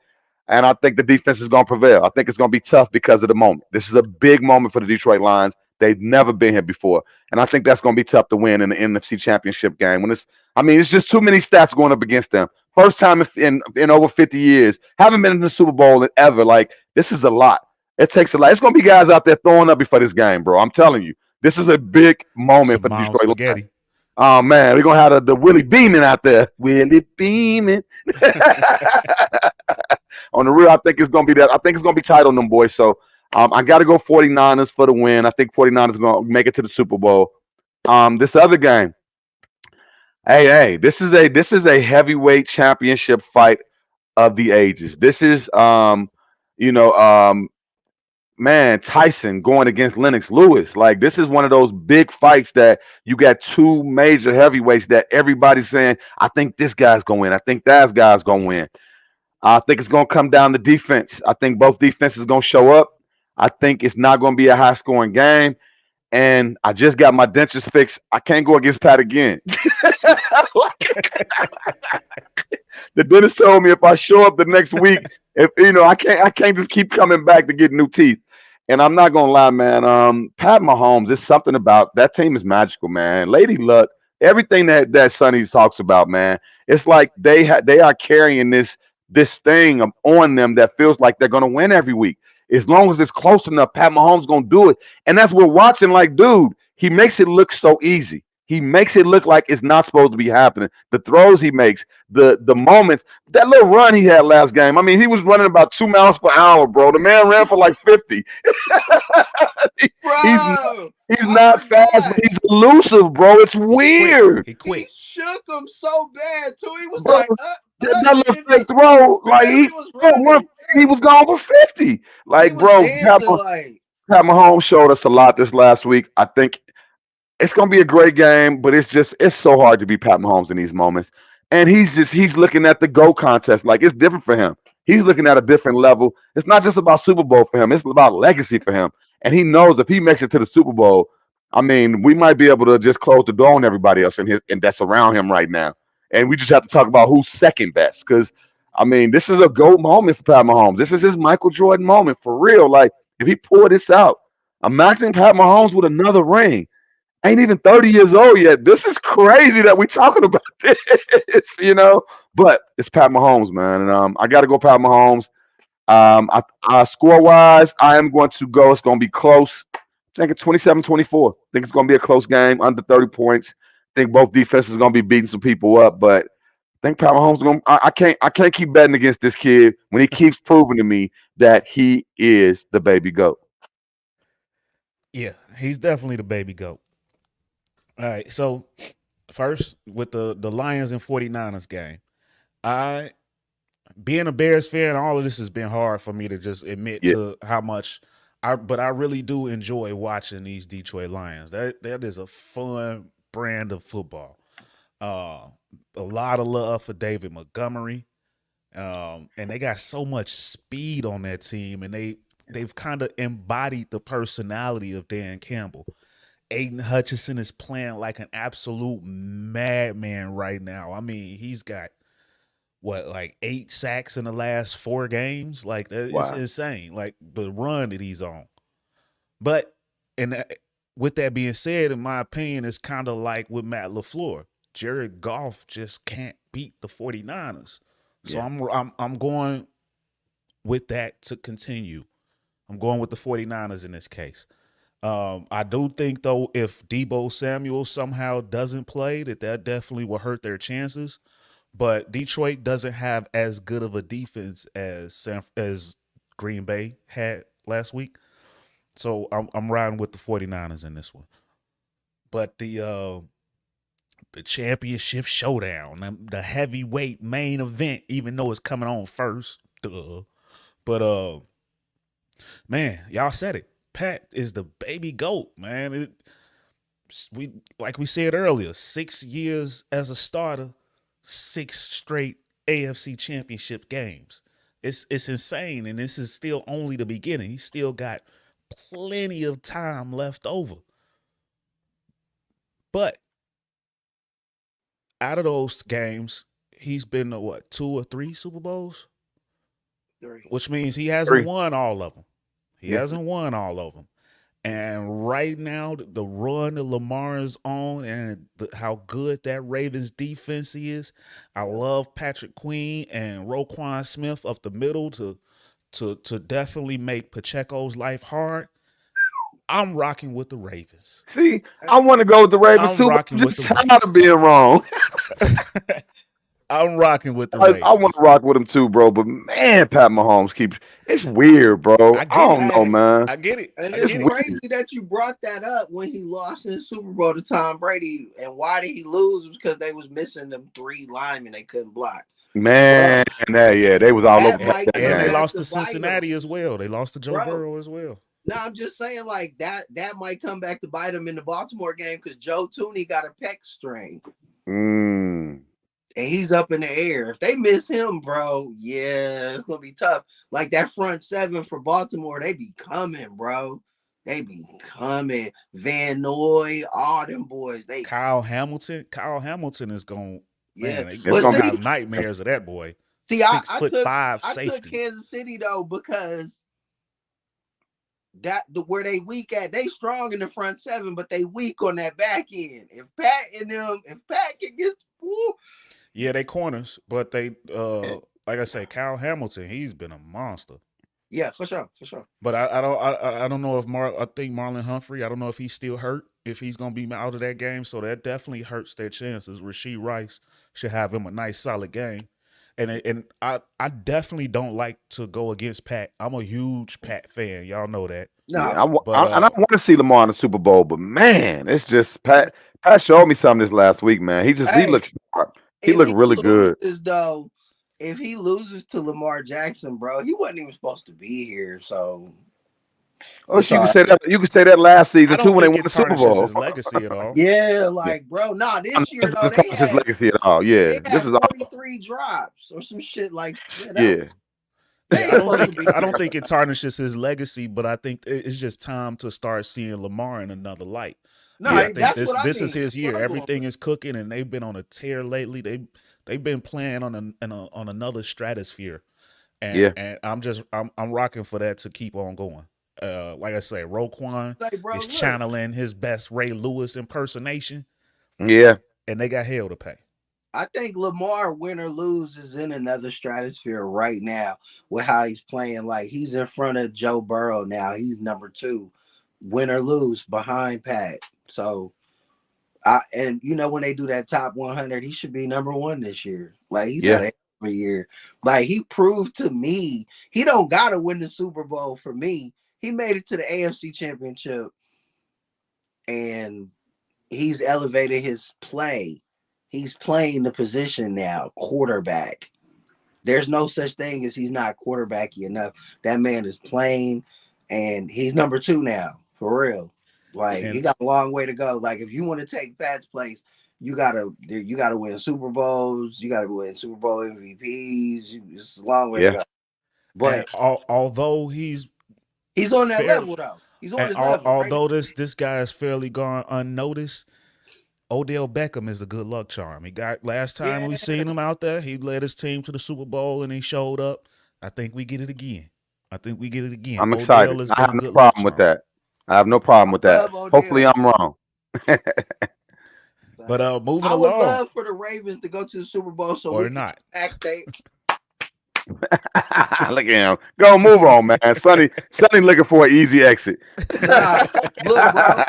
And I think the defense is going to prevail. I think it's going to be tough because of the moment. This is a big moment for the Detroit Lions. They've never been here before, and I think that's going to be tough to win in the NFC Championship game. It's just too many stats going up against them. First time in over 50 years, haven't been in the Super Bowl ever. Like this is a lot. It takes a lot. It's going to be guys out there throwing up before this game, bro. I'm telling you, this is a big moment Some for the mom Detroit Lions. spaghetti. Oh man, we're gonna have the Willie beaming out there. Willie beaming. On the real, I think it's gonna be that. I think it's gonna be tight on them boys. So I gotta go 49ers for the win. I think 49ers gonna make it to the Super Bowl. This other game, hey, this is a heavyweight championship fight of the ages. This is you know, man, Tyson going against Lennox Lewis. Like this is one of those big fights that you got two major heavyweights that everybody's saying, I think this guy's gonna win. I think that guy's gonna win. I think it's going to come down to defense. I think both defenses going to show up. I think it's not going to be a high scoring game. And I just got my dentures fixed. I can't go against Pat again. The dentist told me if I show up the next week, if I can't just keep coming back to get new teeth. And I'm not gonna lie, man. Pat Mahomes, there's something about that team is magical, man. Lady Luck, everything that Sonny talks about, man. It's like they are carrying this thing on them that feels like they're gonna win every week. As long as it's close enough, Pat Mahomes gonna do it. And that's what we're watching. Like, dude, he makes it look so easy. He makes it look like it's not supposed to be happening. The throws he makes, the moments, that little run he had last game. I mean, he was running about 2 miles per hour, bro. The man ran for like 50. he's not, Bro, he's I not fast, but forgot. he's elusive, bro. It's He quick. weird, He He quick. shook him so bad too. He was bro. like, That and little then fake just throw, like barely he was one, running. he Yeah. was gone for 50. He Like, was bro, dancing like Pat Mahomes showed us a lot this last week. I think it's gonna be a great game, but it's so hard to be Pat Mahomes in these moments. And he's looking at the GO contest like it's different for him. He's looking at a different level. It's not just about Super Bowl for him, it's about legacy for him. And he knows if he makes it to the Super Bowl, I mean, we might be able to just close the door on everybody else in his and that's around him right now. And we just have to talk about who's second best. Cause I mean, this is a GOAT moment for Pat Mahomes. This is his Michael Jordan moment for real. Like, if he pulled this out, imagine Pat Mahomes with another ring ain't even 30 years old yet. This is crazy that we talking about this. But it's Pat Mahomes, man. And I got to go Pat Mahomes. Score wise, I am going to go. It's going to be close. I think it's 27-24. I think it's going to be a close game, under 30 points. I think both defenses are going to be beating some people up, but I think Pat Mahomes is going. I can't keep betting against this kid when he keeps proving to me that he is the baby goat. Yeah, he's definitely the baby goat. All right, so first with the Lions and 49ers game. I being a Bears fan, all of this has been hard for me to just admit Yeah. to how much but I really do enjoy watching these Detroit Lions. That is a fun brand of football. Uh, a lot of love for David Montgomery. And they got so much speed on that team, and they've kind of embodied the personality of Dan Campbell. Aiden Hutchinson is playing like an absolute madman right now. I mean, he's got what, like 8 sacks in the last 4 games. Like, it's Wow. insane. Like the run that he's on. But with that being said, in my opinion, it's kind of like with Matt LaFleur. Jared Goff just can't beat the 49ers. So Yeah. I'm going with that to continue. I'm going with the 49ers in this case. I do think though, if Deebo Samuel somehow doesn't play, that definitely will hurt their chances. But Detroit doesn't have as good of a defense as Green Bay had last week. So I'm riding with the 49ers in this one. But the championship showdown, the heavyweight main event, even though it's coming on first. Duh. But man, y'all said it. Pat is the baby goat, man. We like we said earlier, 6 years as a starter, 6 straight AFC championship games. It's insane, and this is still only the beginning. He's still got plenty of time left over. But out of those games, he's been to what, 2 or 3 Super Bowls? three. Which means he hasn't 3. won all of them. He Yeah. hasn't won all of them. And right now, the run that Lamar is on and how good that Ravens defense is, I love Patrick Queen and Roquan Smith up the middle to definitely make Pacheco's life hard. I'm rocking with the Ravens. See, I want to go with the Ravens I'm too, but rocking I'm with just the tired of Ravens. being wrong. I'm rocking with the I want Ravens. to rock with him too, bro. But man, Pat Mahomes keeps it's weird, bro. I I get it. don't know, Hey, man. I get it. and I it's It's get it. weird. crazy that you brought that up when he lost in the Super Bowl to Tom Brady. And why did he lose? It was because they was missing them 3 linemen they couldn't block. Man, But yeah, they was all over that And, might that and come they game. back lost to to bite him, Cincinnati as well. They lost to Joe bro. Burrow as well. No, I'm just saying like that might come back to bite him in the Baltimore game because Joe Tooney got a pec strain Mm. and he's up in the air. If they miss him, bro, yeah, it's gonna be tough. Like that front seven for Baltimore, they be coming, bro. They be coming. Van Noy, all them boys. They Kyle Hamilton is going, yeah. man, It's But they're gonna gonna be see, have nightmares of that boy. see, Six foot five I took safety. Kansas City though because where they weak at, they strong in the front seven, but they weak on that back end. If Pat can get, woo, Yeah, they corners, but they like I say, Kyle Hamilton, he's been a monster. yeah, for sure. But I don't know if I think Marlon Humphrey, I don't know if he's still hurt, if he's gonna be out of that game. So that definitely hurts their chances. Rasheed Rice should have him a nice solid game. And I definitely don't like to go against Pat. I'm a huge Pat fan. Y'all know that. No, Yeah, But and I want to see Lamar in the Super Bowl, but man, it's just Pat. Pat showed me something this last week, man. He hey, looked sharp. He if looked he really good. loses though, if he loses to Lamar Jackson, bro, he wasn't even supposed to be here. So Oh, it's so you all could right. say that. You could say that last I season too don't when they think won it the Super tarnishes Bowl. his legacy at all. Yeah, Yeah, like bro, nah, I'm this year not though tarnish his legacy at all. Yeah, they this had is all. 43 drops or some shit like yeah, that Yeah, was they Yeah, ain't supposed to be I don't here. think it tarnishes his legacy, but I think it's just time to start seeing Lamar in another light. No, And I yeah, think that's this what I this is mean. his That's what year. I'm going Everything with. is cooking, and they've been on a tear lately. They've been playing on on another stratosphere, and yeah, I'm rocking for that to keep on going. Like I say, Roquan Say, bro, is look, channeling his best Ray Lewis impersonation, yeah. and they got hell to pay. I think Lamar, win or lose, is in another stratosphere right now with how he's playing. Like he's in front of Joe Burrow now. He's number 2, win or lose, behind Pat. So and you know when they do that top 100, he should be number 1 this year. Like he's Yeah. had every year. Like he proved to me he don't gotta win the Super Bowl for me. He made it to the AFC Championship and he's elevated his play. He's playing the position now, quarterback. There's no such thing as he's not quarterbacky enough. That man is playing, and he's number 2 now, for real. Like he And got a long way to go. Like if you want to take Pat's place, you gotta win Super Bowls. You gotta win Super Bowl MVPs. It's a long way to Yeah. go. and But although he's on that fair, level though. He's on and his level right now. although this guy is fairly gone unnoticed, Odell Beckham is a good luck charm. He got last time we Yeah, seen him out there, he led his team to the Super Bowl and he showed up. I think we get it again. I'm Odell excited. has I been have a no good luck problem with charm. that. I have no problem I with that. love Hopefully, Odell. I'm wrong. But moving I would along love for the Ravens to go to the Super Bowl so we or can not. back they Look at him. Go move on, man. Sonny looking for an easy exit. nah. Look, bro.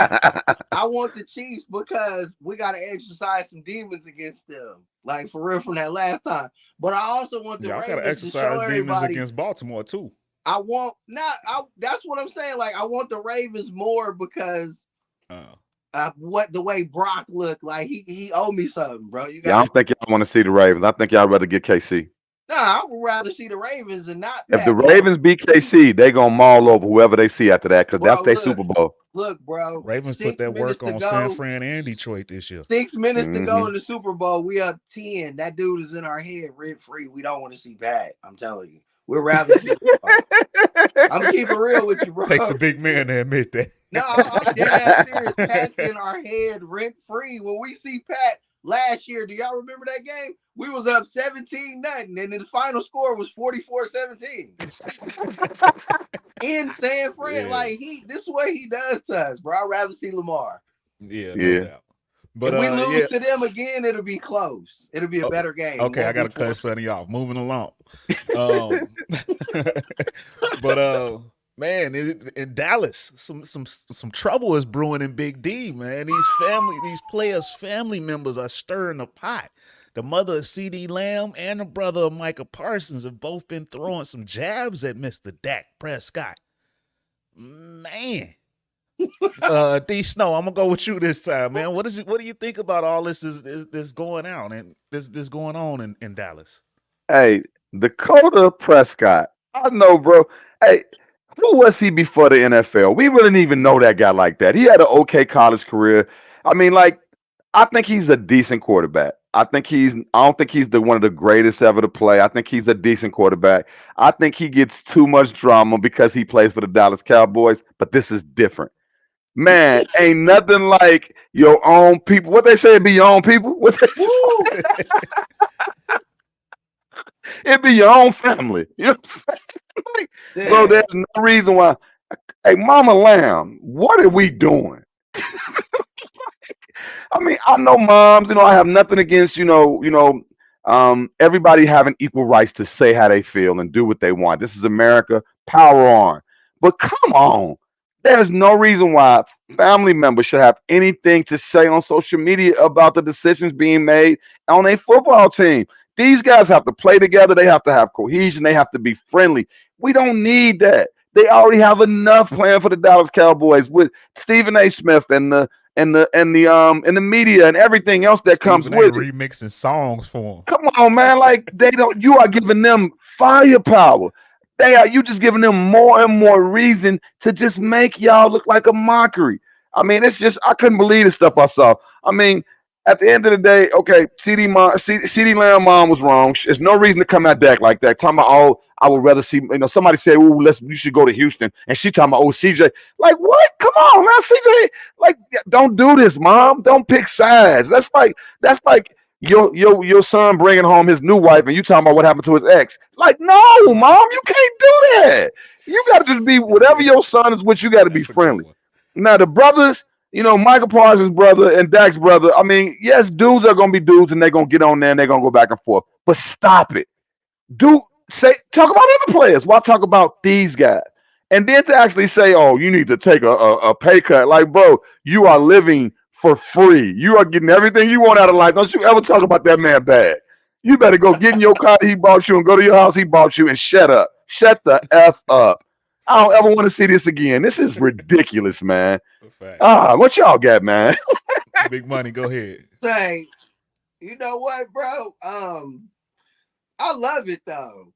I want the Chiefs because we got to exercise some demons against them, like for real from that last time. But I also want the Y'all gotta Ravens to show exercise demons everybody. against Baltimore too. I want not. That's what I'm saying. Like I want the Ravens more because Uh, what the way Brock looked like he owed me something, bro. You Yeah, I got to. don't think y'all want to see the Ravens. I think y'all rather get KC. Nah, I would rather see the Ravens and not If the Pat Mahomes, Ravens beat KC, they gonna maul over whoever they see after that because that's bro. their Super Bowl. Look, bro. Ravens put Six that minutes work to on San go. Fran and Detroit this year. 6 minutes to go Hmm. in the Super Bowl. We up 10. That dude is in our head rent free. We don't want to see Pat. I'm telling you. We'd rather see Lamar. I'm gonna keep it real with you, bro. Takes a big man to admit that. No, I'm dead ass serious. Pat's in our head rent free. When we see Pat last year, do y'all remember that game? We was up 17-0, and then the final score was 44-17. In San Fran, Yeah, like this is what he does to us, bro. I'd rather see Lamar. yeah, no Yeah. doubt. But If we lose yeah. to them again, it'll be close. It'll be a better game. It Okay, I won't be gotta cut close. Sonny off. Moving along. But man, in Dallas, some trouble is brewing in Big D, man. These players' family members are stirring the pot. The mother of 𝑶𝒏 𝓚 and the brother of Micah Parsons have both been throwing some jabs at Mr. Dak Prescott. Man. D Snow, I'm gonna go with you this time, man. What do you think about all this is going on and this going on in Dallas? Hey, Dakota Prescott. I know, bro. Hey, who was he before the NFL? We really didn't even know that guy like that. He had an okay college career. I mean, like, I think he's a decent quarterback. I don't think he's the one of the greatest ever to play. I think he's a decent quarterback. I think he gets too much drama because he plays for the Dallas Cowboys, but this is different. Man, ain't nothing like your own people. What they say, it be your own people. What they say? Woo! It be your own family. You know what I'm saying? Like, bro, Yeah. there's no reason why. Hey, Mama Lamb, what are we doing? I mean, I know moms, I have nothing against, everybody having equal rights to say how they feel and do what they want. This is America, power on. But come on, there's no reason why family members should have anything to say on social media about the decisions being made on a football team. These guys have to play together. They have to have cohesion. They have to be friendly. We don't need that. They already have enough planned for the Dallas Cowboys with Stephen A. Smith and the media and everything else that comes Stephen A. with it. remixing songs for him. Come on, man. Like you are giving them firepower. You just giving them more and more reason to just make y'all look like a mockery. I mean, it's just I couldn't believe the stuff I saw. I mean, at the end of the day, okay, CD Lamb mom was wrong. There's no reason to come at Dak like that. Talking about, oh, I would rather see, somebody said, oh, you should go to Houston, and she talking about, oh, CJ, like what? Come on, man, CJ, like don't do this, mom. Don't pick sides. That's like your son bringing home his new wife, and you talking about what happened to his ex. Like, no, mom, you can't do that. You got to just be whatever Yeah, your son is with. You got to be that's a good friendly. one. Now the brothers, Michael Parsons' brother and Dak's brother. I mean, yes, dudes are gonna be dudes, and they're gonna get on there and they're gonna go back and forth. But stop it. Talk about other players. Why talk about these guys? And then to actually say, oh, you need to take a pay cut. Like, bro, you are living for free. You are getting everything you want out of life. Don't you ever talk about that man bad. You better go get in your car he bought you and go to your house he bought you and shut up. Shut the F up. I don't ever want to see this again. This is ridiculous, man. Facts. What y'all got, man? Big money, go ahead. Say, you know what, bro? I love it though.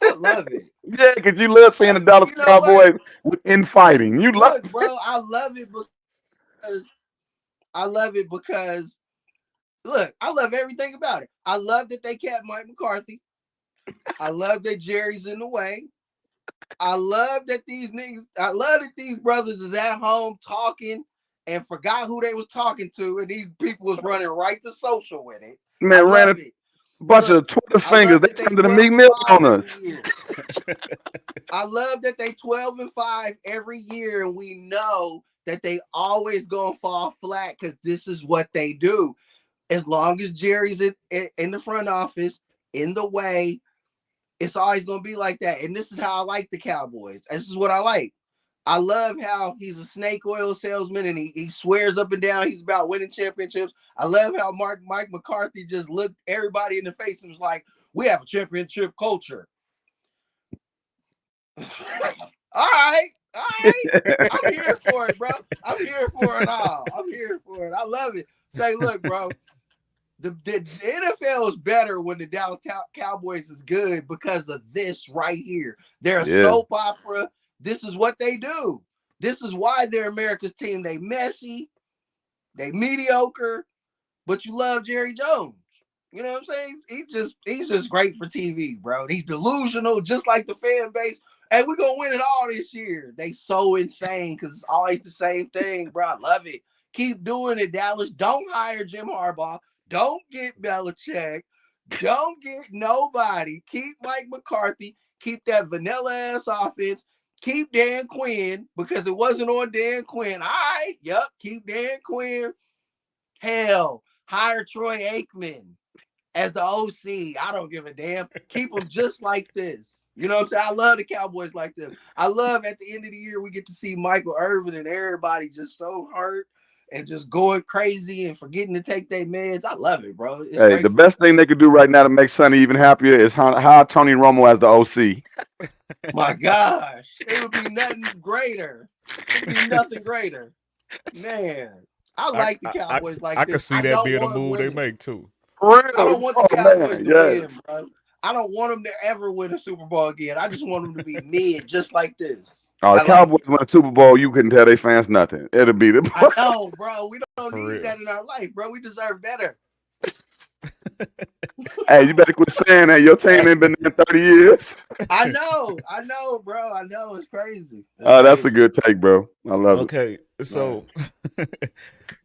I love it. Yeah, because you love seeing the Dallas You know what? Cowboys in fighting. You love Look, bro, I love it because look, I love everything about it. I love that they kept Mike McCarthy. I love that Jerry's in the way. I love that these brothers is at home talking and forgot who they was talking to, and these people was running right to social with it. I man ran a love it. bunch Look, of Twitter I love fingers. They that they come to the 12 Meek and Mill 5 on every us. year. I love that they 12 and 5 every year, and we know that they always gonna fall flat because this is what they do. As long as Jerry's in the front office, in the way, it's always gonna be like that. And this is how I like the Cowboys. This is what I like. I love how he's a snake oil salesman and he swears up and down he's about winning championships. I love how Mike McCarthy just looked everybody in the face and was like, we have a championship culture. All right. I'm here for it, bro. I'm here for it all. I'm here for it. I love it. Say, look, bro, the NFL is better when the Dallas Cowboys is good because of this right here. They're a Yeah, soap opera. This is what they do. This is why they're America's team. They messy, they mediocre, but you love Jerry Jones. You know what I'm saying? He's just great for TV, bro. He's delusional, just like the fan base. Hey, we're gonna win it all this year. They so insane because it's always the same thing, bro. I love it. Keep doing it, Dallas. Don't hire Jim Harbaugh. Don't get Belichick. Don't get nobody. Keep Mike McCarthy. Keep that vanilla ass offense. Keep Dan Quinn because it wasn't on Dan Quinn. All right, yep. Keep Dan Quinn. Hell, hire Troy Aikman as the OC. I don't give a damn. Keep them just like this. You know what I'm saying? I love the Cowboys like this. I love at the end of the year we get to see Michael Irvin and everybody just so hurt and just going crazy and forgetting to take their meds. I love it, bro. It's hey, great the for me. best thing they could do right now to make Sonny even happier is hire Tony Romo as the OC. My gosh, it would be nothing greater. It'd be nothing greater, man. I I like the I I, Cowboys like I could this. see I that don't being a want them move they winning. make too. For I real? don't want the Oh Cowboys man, to win, yes. bro. I don't want them to ever win a Super Bowl again. I just want them to be mid, just like this. Oh, the I like Cowboys it. win a Super Bowl. You couldn't tell their fans nothing. It'll be the. I know, bro. We don't For need real. that in our life, bro. We deserve better. Hey, you better quit saying that. Your team ain't been there in 30 years. I know, bro. I know it's crazy. It's Oh, that's a crazy. good take, bro. I love it. Okay, Man. so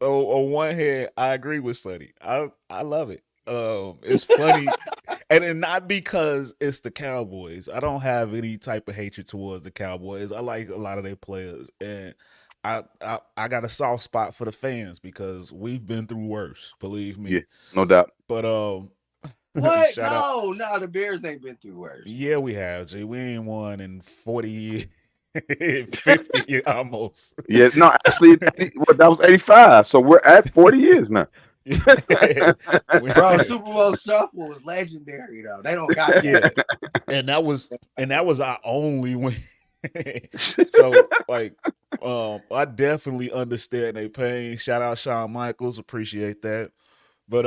on one hand, I agree with Sonny. I love it. It's funny. And then not because it's the Cowboys. I don't have any type of hatred towards the Cowboys. I like a lot of their players, and I got a soft spot for the fans because we've been through worse. Believe Yeah, me. no doubt. But What? shout out. No, no, the Bears ain't been through worse. Yeah, we have. G. We ain't won in 40 years, 50 years almost. Yeah, no, actually, that was 85. So we're at 40 years now. Bro, Super Bowl shuffle was legendary though. They don't got that. Yeah, and that was our only win. So like, I definitely understand their pain. Shout out Shawn Michaels, appreciate that. But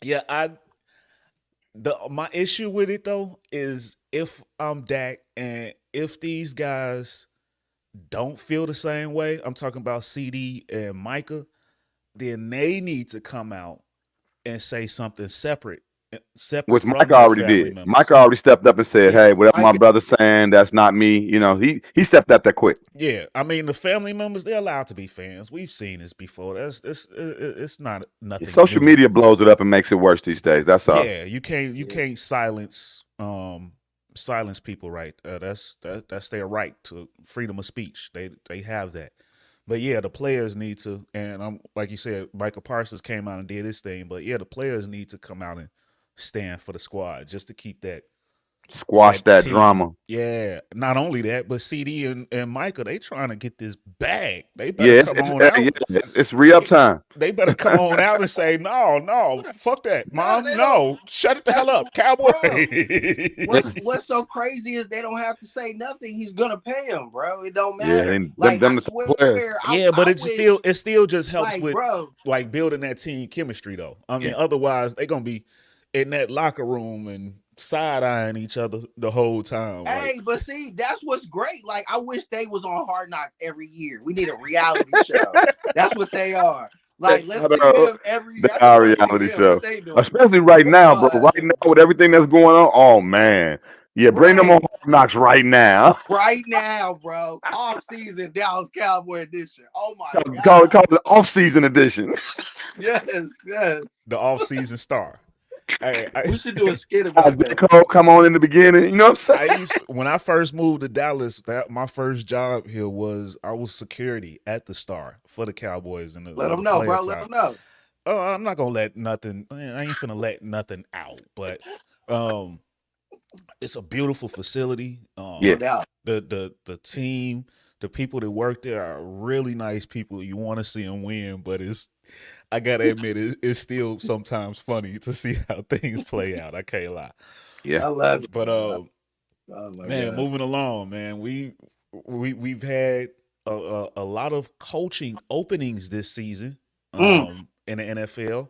yeah, my issue with it though is if I'm Dak and if these guys don't feel the same way, I'm talking about CD and Micah, then they need to come out and say something separate Which from Mike their already family did. Mike members. already stepped up and said, Yeah, "Hey, whatever my Mike, brother's saying, that's not me." You know, he stepped up that quick. Yeah, I mean the family members, they're allowed to be fans. We've seen this before. It's not nothing Social new. media blows it up and makes it worse these days. That's all. Yeah, you yeah. can't silence people, right? That's their right to freedom of speech. They have that. But yeah, the players need to, and I'm like you said, Michael Parsons came out and did his thing. But yeah, the players need to come out and stand for the squad just to keep Squash that that team. drama. Yeah, not only that, but CD and Micah, they trying to get this bag. They better Yeah, come on out. it's re-up time. They better come on out and say, no, no, fuck that, No, mom, they don't. no, shut it the hell That's up, Cowboy. bro. What's so crazy is they don't have to say nothing. He's gonna pay him, bro. It don't Yeah, matter. them Like I the top swear, players. Yeah, but I wish, it still just helps like, with bro. like building that team chemistry though. I mean, Yeah, otherwise they gonna be in that locker room and side eyeing each other the whole time. Like, Hey, but see, that's what's great. Like, I wish they was on Hard Knocks every year. We need a reality show. That's what they are. they Like, let's are, see them every. they I just are a want to see reality them what show, they doing. especially right Come now, bro. on, Right now with everything that's going on. Oh man, yeah, bring them on right, Hard Knocks right now. right now, bro. Off season Dallas Cowboy edition. Oh my Call god. it the off-season edition. Yes, yes. the off-season star. I, I We should do a skit J. about that. Cole come on in the beginning. You know what I'm I saying? used when I first moved to Dallas. That my first job here was I was security at the Star for the Cowboys in Let the them know, player bro. Let time. them know. Oh, I'm not gonna let nothing. I ain't finna let nothing out. But um, it's a beautiful facility. No Yeah, doubt. The team, the people that work there are really nice people. You want to see them win, but it's I gotta admit it's still sometimes funny to see how things play out. I can't lie. yeah. I love it. But Oh my man, god. moving along, man. We've had a lot of coaching openings this season Mm, in the NFL.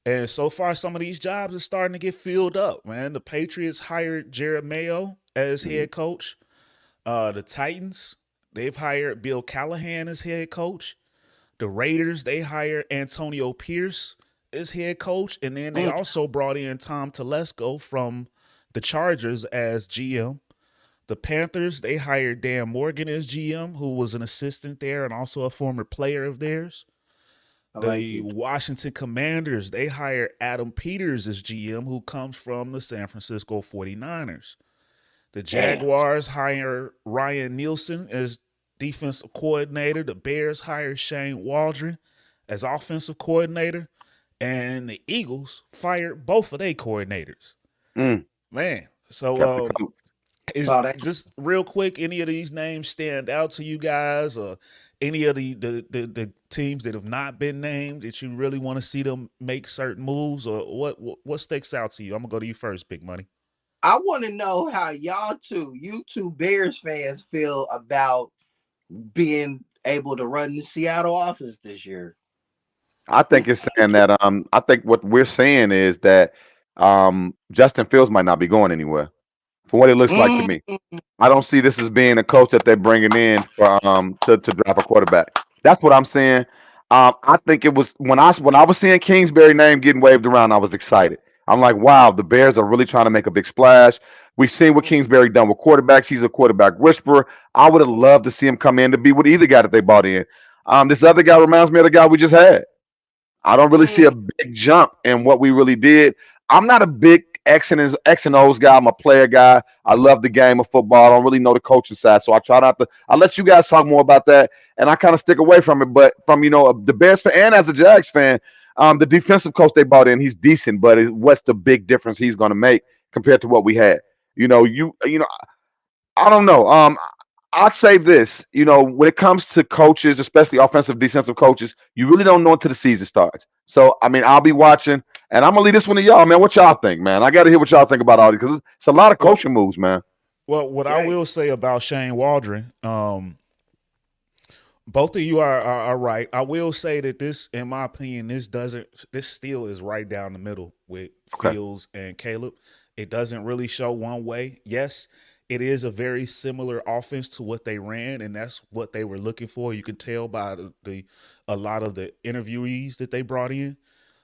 And so far, some of these jobs are starting to get filled up, man. The Patriots hired Jared Mayo as Mhm. head coach. The Titans, they've hired Bill Callahan as head coach. The Raiders, they hired Antonio Pierce as head coach. And then they mm. also brought in Tom Telesco from the Chargers as GM. The Panthers, they hired Dan Morgan as GM, who was an assistant there and also a former player of theirs. I like The it. Washington Commanders, they hired Adam Peters as GM, who comes from the San Francisco 49ers. The Damn. Jaguars hire Ryan Nielsen as defensive coordinator. The Bears hire Shane Waldron as offensive coordinator. And the Eagles fired both of their coordinators. Mm. Man, Kept the so coach. is Oh, that, just real quick, any of these names stand out to you guys, or any of the teams that have not been named that you really want to see them make certain moves, or what sticks out to you? I'm gonna go to you first, Big Money. I want to know how you two Bears fans, feel about being able to run the Seattle offense this year. I think it's saying that I think what we're saying is that Justin Fields might not be going anywhere from what it looks like to Mm, me. I don't see this as being a coach that they're bringing in for to draft a quarterback. That's what I'm saying. I think it was when I was seeing Kingsbury name getting waved around, I was excited. I'm like, wow, the Bears are really trying to make a big splash. We've seen what Kingsbury done with quarterbacks. He's a quarterback whisperer. I would have loved to see him come in to be with either guy that they bought in. This other guy reminds me of the guy we just had. I don't really see mm, a big jump in what we really did. I'm not a big X and O's guy. I'm a player guy. I love the game of football. I don't really know the coaching side, so I try not to. I'll let you guys talk more about that, and I kind of stick away from it. But from the Bears fan and as a Jags fan, the defensive coach they brought in, he's decent, but what's the big difference he's going to make compared to what we had? I don't know. I'd say this, when it comes to coaches, especially offensive, defensive coaches, you really don't know until the season starts. So, I mean, I'll be watching, and I'm gonna leave this one to y'all, man. What y'all think, man? I got to hear what y'all think about all this because it's a lot of Well, coaching moves, man. what I Right. will say about Shane Waldron, both of you are right. I will say that this, in my opinion, this still is right down the middle with Okay, Fields and Caleb. It doesn't really show one way. Yes, it is a very similar offense to what they ran, and that's what they were looking for. You can tell by the a lot of the interviewees that they brought in.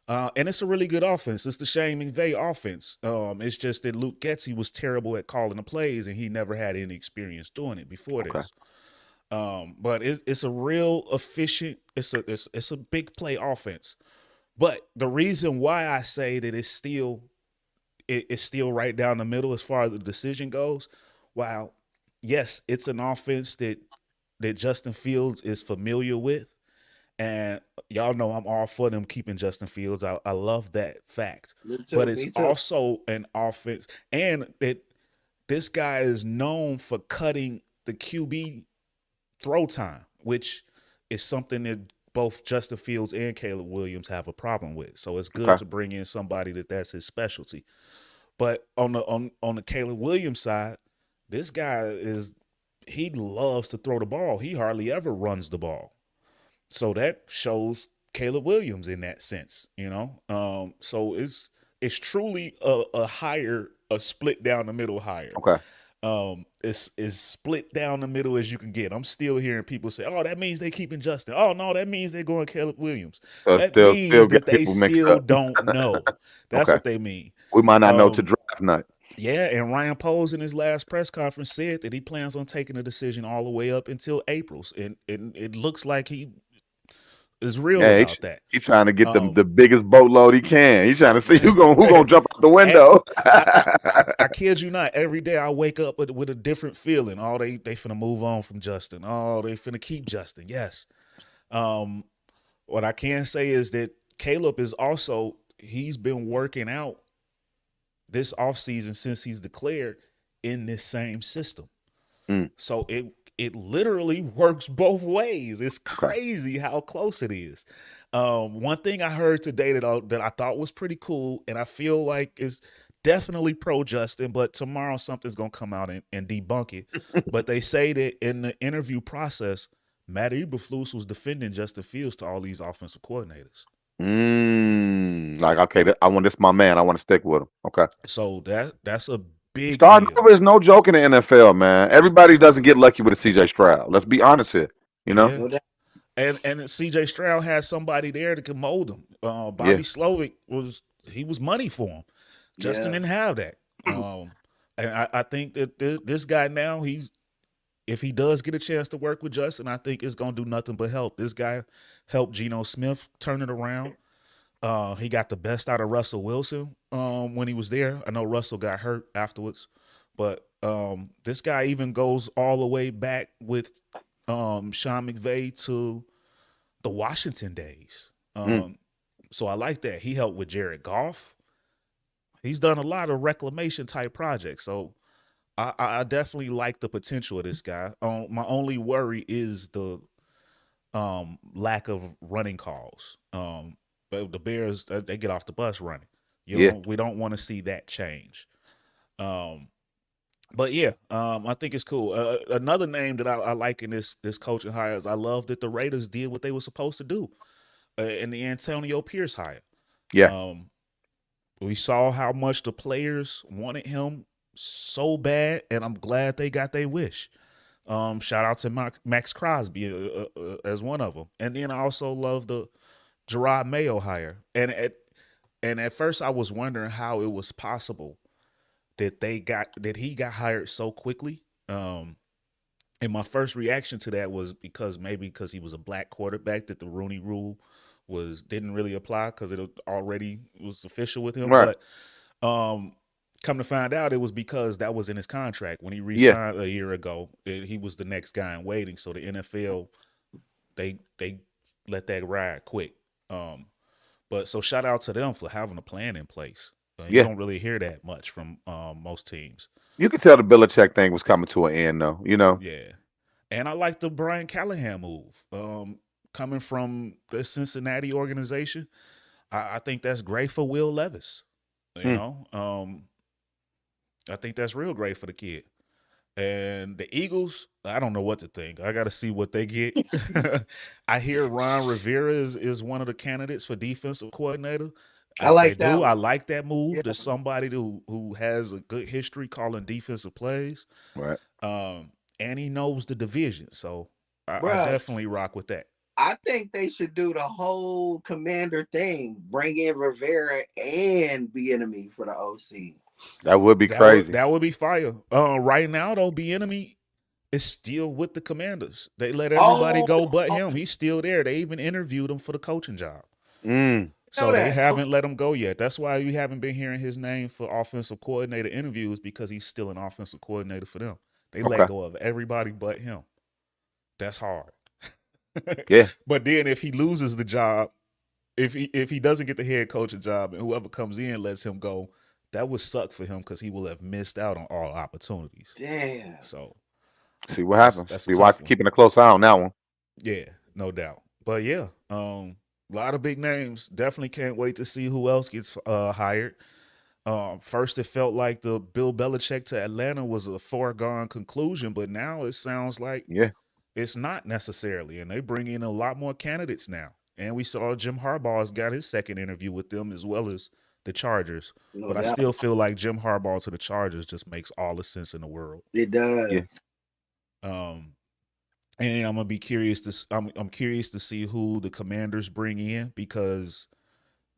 And it's a really good offense. It's the Shane McVay offense. It's just that Luke Getsy was terrible at calling the plays, and he never had any experience doing it before okay, this. But it's a real efficient. It's a big play offense. But the reason why I say that it's still right down the middle as far as the decision goes. While yes, it's an offense that Justin Fields is familiar with, and y'all know I'm all for them keeping Justin Fields. I love that fact. Me But too. it's Me too. also an offense, and that this guy is known for cutting the QB throw time, which is something that both Justin Fields and Caleb Williams have a problem with. So it's good okay, to bring in somebody that's his specialty. But on the Caleb Williams side, this guy he loves to throw the ball. He hardly ever runs the ball. So that shows Caleb Williams in that sense. So it's truly a split down the middle hire. okay. It's as split down the middle as you can get. I'm still hearing people say, "Oh, that means they keeping Justin." Oh no, that means they're going Caleb Williams. So That still means get that they people mixed still up. don't know. That's Okay, what they mean. we might not know to Um, draft night. yeah, and Ryan Poles in his last press conference said that he plans on taking the decision all the way up until April's, and it looks like he is real Yeah, about that. he trying to get Um, the biggest boatload he can. He's trying to see who gonna jump out the and window. I kid you not. Every day I wake up with a different feeling. Oh, they finna move on from Justin. Oh, they finna keep Justin. Yes. Um, what I can say is that Caleb is also he's been working out this offseason since he's declared in this same system. Mm, So it literally works both ways. It's okay. crazy how close it is. One thing I heard today that I thought was pretty cool, and I feel like is definitely pro Justin, but tomorrow something's gonna come out and debunk it. But they say that in the interview process, Matt Eberflus was defending Justin Fields to all these offensive coordinators. Like okay, I want this my man. I want to stick with him. Okay. So that's a big Starting deal. over is no joke in the NFL, man. Everybody doesn't get lucky with a CJ Stroud. Let's be honest here. You know? Yeah. No doubt. And CJ Stroud has somebody there that can mold him. Yeah. Bobby Slovic was money for him. Justin Yeah. didn't have that. And I think that this guy now if he does get a chance to work with Justin, I think it's gonna do nothing but help. This guy helped Geno Smith turn it around. He got the best out of Russell Wilson when he was there. I know Russell got hurt afterwards, but this guy even goes all the way back with Sean McVay to the Washington days. Mm, So I like that. He helped with Jared Goff. He's done a lot of reclamation type projects. So I definitely like the potential of this guy. My only worry is the lack of running calls. But the Bears they get off the bus running. yeah. We don't want to see that change. Um, but yeah, I think it's cool. Another name that I like in this coaching hire is I love that the Raiders did what they were supposed to do in the Antonio Pierce hire. Yeah. Um, we saw how much the players wanted him so bad, and I'm glad they got their wish. Shout out to Max Crosby as one of them, and then I also love the Gerard Mayo hire. And at first I was wondering how it was possible that he got hired so quickly. And my first reaction to that was because he was a black quarterback that the Rooney Rule didn't really apply because it already was official with him. Right. But Come to find out, it was because that was in his contract when he Yeah. re-signed a year ago. He was the next guy in waiting. So the NFL, they let that ride quick. But so shout out to them for having a plan in place. You Yeah. don't really hear that much from most teams. You could tell the Belichick thing was coming to an end, though. Yeah, and I like the Brian Callahan move. Coming from the Cincinnati organization, I think that's great for Will Levis. You Hmm. know, I think that's real great for the kid. And the Eagles, I don't know what to think. I got to see what they get. I hear Ron Rivera is one of the candidates for defensive coordinator. I If they like that do, I one. like that move. Yeah. There's somebody who has a good history calling defensive plays, Right. and he knows the division. So I Bruh, definitely rock with that. I think they should do the whole Commander thing. Bring in Rivera and Bieniemy for the OC. That would be crazy. That would be fire. Right now though, Bieniemy is still with the Commanders. They let everybody Oh, go but him. He's still there. They even interviewed him for the coaching job. Mm. So they that. haven't let him go yet. That's why you haven't been hearing his name for offensive coordinator interviews, because he's still an offensive coordinator for them. They let Okay. go of everybody but him. That's hard. Yeah. But then if he loses the job, if he doesn't get the head coaching job and whoever comes in lets him go, that would suck for him because he will have missed out on all opportunities. Damn. So See what happens. that's a Be tough one. keeping a close eye on that one. Yeah, no doubt. But yeah, a lot of big names. Definitely can't wait to see who else gets hired. First, it felt like the Bill Belichick to Atlanta was a foregone conclusion, but now it sounds like Yeah. it's not necessarily, and they bring in a lot more candidates now. And we saw Jim Harbaugh's got his second interview with them as well as the Chargers. No But I doubt. still feel like Jim Harbaugh to the Chargers just makes all the sense in the world. It does. Yeah. And I'm gonna be curious to I'm curious to see who the Commanders bring in, because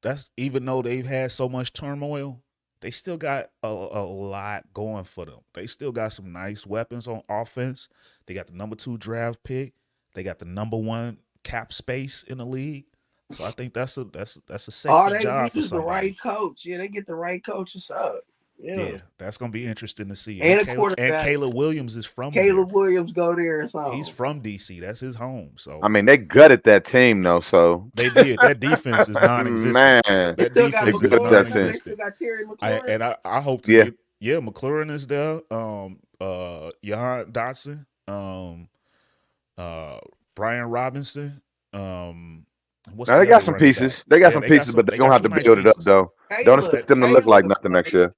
that's, even though they've had so much turmoil, they still got a lot going for them. They still got some nice weapons on offense. They got the number 2 draft pick. They got the number 1 cap space in the league. So I think that's a sexy All they job need for is the somebody. right coach. Yeah, they get the right coaches up. Yeah, that's gonna be interesting to see. And a And quarterback. Caleb Williams is from Caleb there. Williams go there or something. He's from DC. That's his home. So I mean, they gutted that team though. So they did. That defense is non-existent. man, They That still got they defense is gutted that McLaurin. team. They still non-existent. got Terry McLaurin. And I hope to Yeah. get McLaurin is there. Jan Dotson, Brian Robinson. What's Now the they got other some running pieces. back? They got Yeah, some pieces, but they're they gonna got have some to nice build it up pieces. though. Don't expect them to look like nothing next year.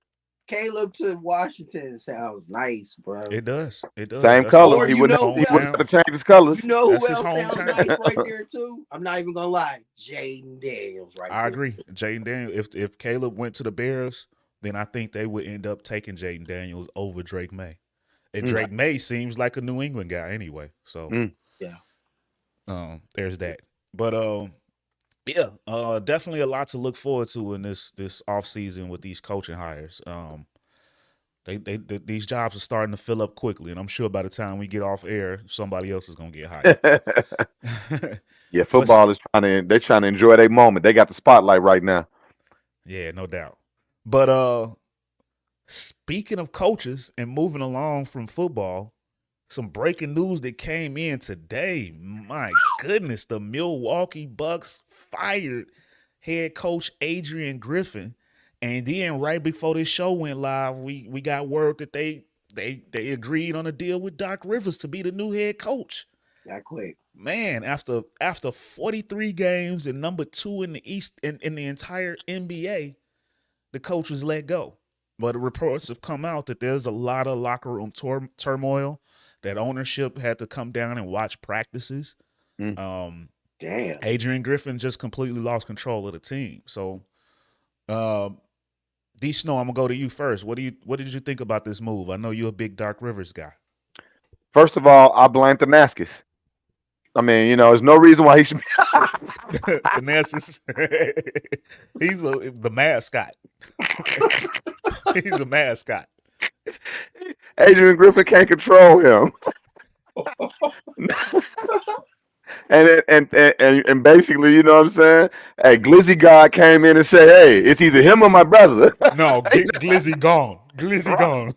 Caleb to Washington sounds nice, bro. It does. It does. Same That's colors. Or He you wouldn't know have, he who wouldn't hometown. have to change his colors. You know That's who his else sounds hometown. nice right there too? I'm not even gonna lie. Jaden Daniels right I there. agree. Jaden Daniels. If Caleb went to the Bears, then I think they would end up taking Jaden Daniels over Drake May. And Drake May seems like a New England guy anyway. So Yeah. There's that. But yeah, definitely a lot to look forward to in this offseason with these coaching hires. These jobs are starting to fill up quickly, and I'm sure by the time we get off air, somebody else is gonna get hired. Yeah, football is they're trying to enjoy their moment. They got the spotlight right now. Yeah, no doubt. But speaking of coaches and moving along from football, some breaking news that came in today. My goodness, the Milwaukee Bucks fired head coach Adrian Griffin. And then right before this show went live, we got word that they agreed on a deal with Doc Rivers to be the new head coach. That quick. Man, after 43 games and number 2 in the East in the entire NBA, the coach was let go. But reports have come out that there's a lot of locker room turmoil, that ownership had to come down and watch practices. Damn. Adrian Griffin just completely lost control of the team. So, D Snow, I'm gonna go to you first. What did you think about this move? I know you're a big Doc Rivers guy. First of all, I blame Thanaskis. I mean, there's no reason why he should be. Thanasis, he's the mascot. He's a mascot. Adrian Griffin can't control him. and basically, you know what I'm saying? Hey, Glizzy God came in and said, "Hey, it's either him or my brother." No, Glizzy gone. Glizzy gone.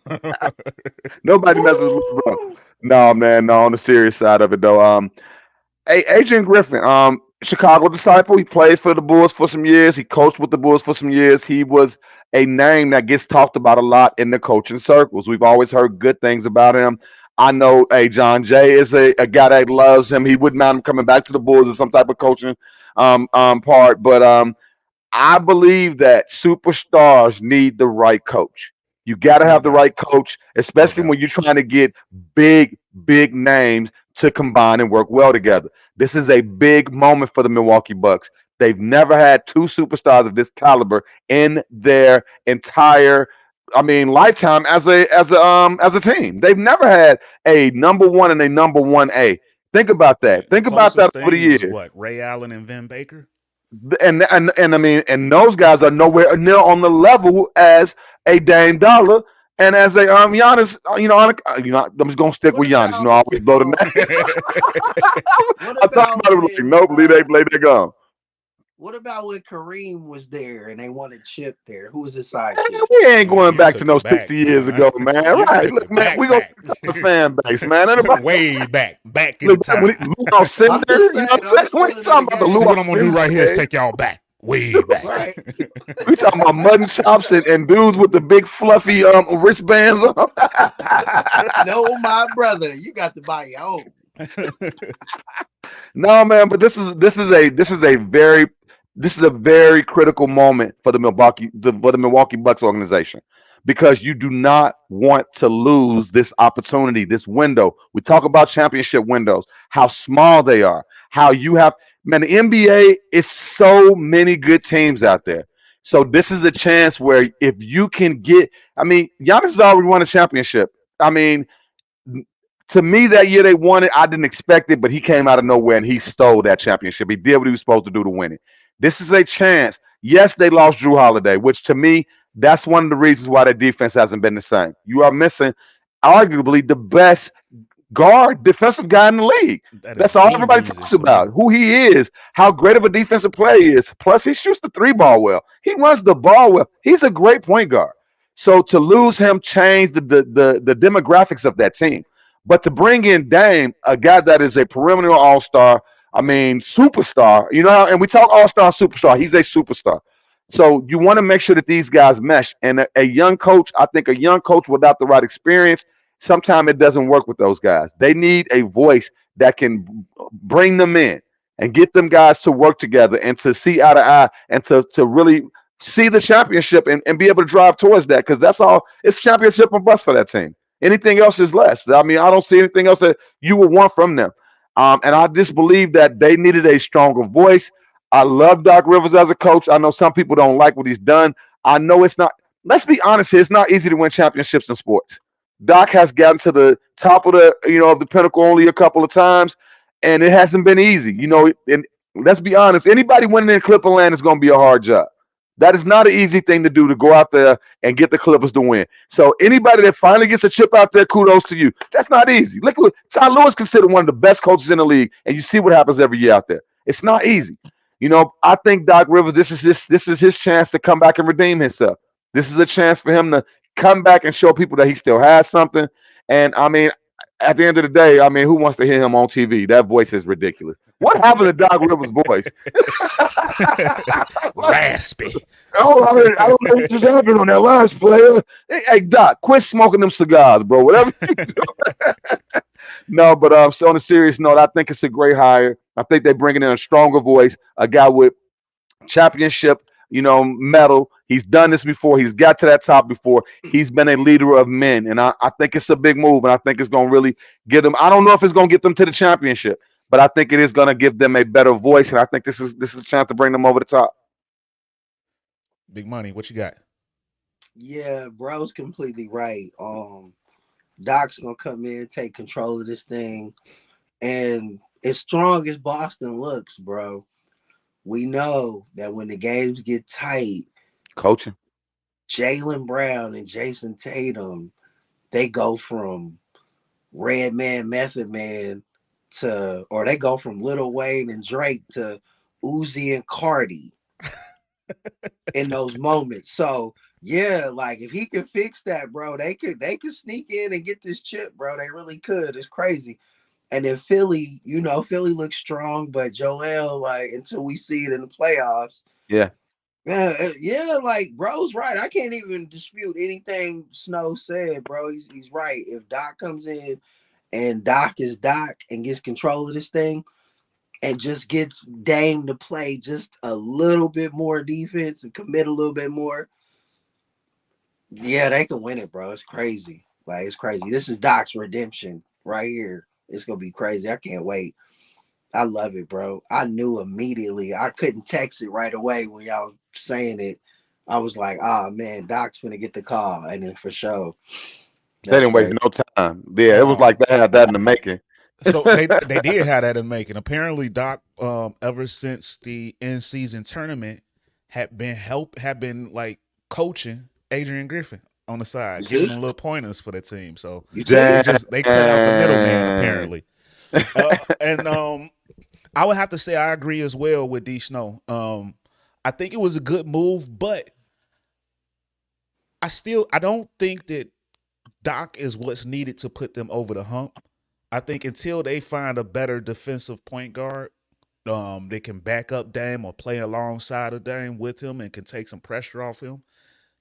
Nobody messes with Lil Bro. Woo! No, man. No, on the serious side of it, though. Hey, Adrian Griffin, Chicago disciple. He played for the Bulls for some years. He coached with the Bulls for some years. He was a name that gets talked about a lot in the coaching circles. We've always heard good things about him. I know, hey, John Jay is a guy that loves him. He wouldn't mind him coming back to the Bulls as some type of coaching part. But I believe that superstars need the right coach. You got to No have the doubt. right coach, No especially doubt. when you're trying to get big, big names to combine and work well together. This is a big moment for the Milwaukee Bucks. They've never had two superstars of this caliber in their entire, I mean, lifetime as a team. They've never had a number one and a number one A. Think about that. The Think about that closest over the thing was years. what? Ray Allen and Vin Baker? And I mean, and those guys are nowhere near on the level as a Dame Dollar and as a Giannis. I'm just gonna stick What with Giannis. You know, about I always blow the name. what I thought about about it really. when Nope, leave they gone. what about when Kareem was there and they wanted Chip there? Who was his Man, sidekick? we ain't Man, going you back to took no it back, 60 years man. ago, man. You Right? took Look, it man, back, we gonna back. stick up the fan base, man. Anybody, Way back in look, time. Lou Alcindor, I'm just you know saying, what I'm I'm saying? We ain't spilling of the talking about the See, Lou game. what I'm gonna do right Alcindor here is days. take y'all back, way back. Right. We talking about mutton chops and dudes with the big fluffy wristbands on. No, my brother, you got to buy your own. No, man, but this is a very critical moment for the Milwaukee Bucks organization because you do not want to lose this opportunity, this window. We talk about championship windows, how small they are, how you have man, the NBA is so many good teams out there. So this is a chance where if you can get, I mean, Giannis has already won a championship. I mean, to me that year they won it. I didn't expect it, but he came out of nowhere and he stole that championship. He did what he was supposed to do to win it. This is a chance. Yes, they lost Drew Holiday, which to me, that's one of the reasons why their defense hasn't been the same. You are missing arguably the best guard defensive guy in the league. That is That's all the everybody reason talks to me. about. Who he is, how great of a defensive player he is. Plus, he shoots the three ball well. He runs the ball well. He's a great point guard. So to lose him changed the demographics of that team. But to bring in Dame, a guy that is a perennial all star, I mean superstar, you know, and we talk all star superstar. He's a superstar. So you want to make sure that these guys mesh. And a young coach, I think a young coach without the right experience sometimes it doesn't work with those guys. They need a voice that can bring them in and get them guys to work together and to see eye to eye and to really see the championship and be able to drive towards that because that's all it's championship and bust for that team. Anything else is less. I mean, I don't see anything else that you would want from them. And I just believe that they needed a stronger voice. I love Doc Rivers as a coach. I know some people don't like what he's done. I know it's not. Let's be honest here. It's not easy to win championships in sports. Doc has gotten to the top of the pinnacle only a couple of times, and it hasn't been easy. And let's be honest, anybody winning in Clipperland is going to be a hard job. That is not an easy thing to do to go out there and get the Clippers to win. So anybody that finally gets a chip out there, kudos to you. That's not easy. Look what Ty Lue considered one of the best coaches in the league, and you see what happens every year out there. It's not easy. I think Doc Rivers, this is his chance to come back and redeem himself. This is a chance for him to come back and show people that he still has something. And I mean, at the end of the day, I mean, who wants to hear him on TV? That voice is ridiculous. What happened to Doc Rivers' voice? Raspy. Oh, I don't know what just happened on that last play. Hey, Doc, quit smoking them cigars, bro. Whatever. No, but so on a serious note, I think it's a great hire. I think they're bringing in a stronger voice, a guy with championship, medal. He's done this before. He's got to that top before. He's been a leader of men, and I think it's a big move, and I think it's going to really get them. I don't know if it's going to get them to the championship, but I think it is going to give them a better voice, and I think this is a chance to bring them over the top. Big money. What you got? Yeah, bro's completely right. Doc's gonna come in, take control of this thing, and as strong as Boston looks, bro, we know that when the games get tight, Coaching. Jaylen Brown and Jason Tatum, they go from Red Man, Method Man or they go from Lil Wayne and Drake to Uzi and Cardi in those moments. So yeah, like if he could fix that, bro, they could sneak in and get this chip, bro. They really could. It's crazy. And then Philly, Philly looks strong, but Joel, like, until we see it in the playoffs, Yeah. yeah, like bro's right. I can't even dispute anything Snow said, bro. He's right. If Doc comes in and Doc is Doc and gets control of this thing and just gets Dame to play just a little bit more defense and commit a little bit more, yeah, they can win it, bro. It's crazy. Like, it's crazy. This is Doc's redemption right here. It's gonna be crazy. I can't wait. I love it, bro. I knew immediately. I couldn't text it right away when y'all was saying it. I was like, oh man, Doc's finna get the call. And then for sure. They That's didn't waste crazy. no time. Yeah, it was like they had that in the making. So they did have that in making. Apparently, Doc, ever since the end season tournament, had been like coaching Adrian Griffin on the side, giving him little pointers for the team. So You they see? they cut out the middleman apparently. And I would have to say I agree as well with D Snow. I think it was a good move, but I don't think that Doc is what's needed to put them over the hump. I think until they find a better defensive point guard, they can back up Dame or play alongside of Dame with him and can take some pressure off him,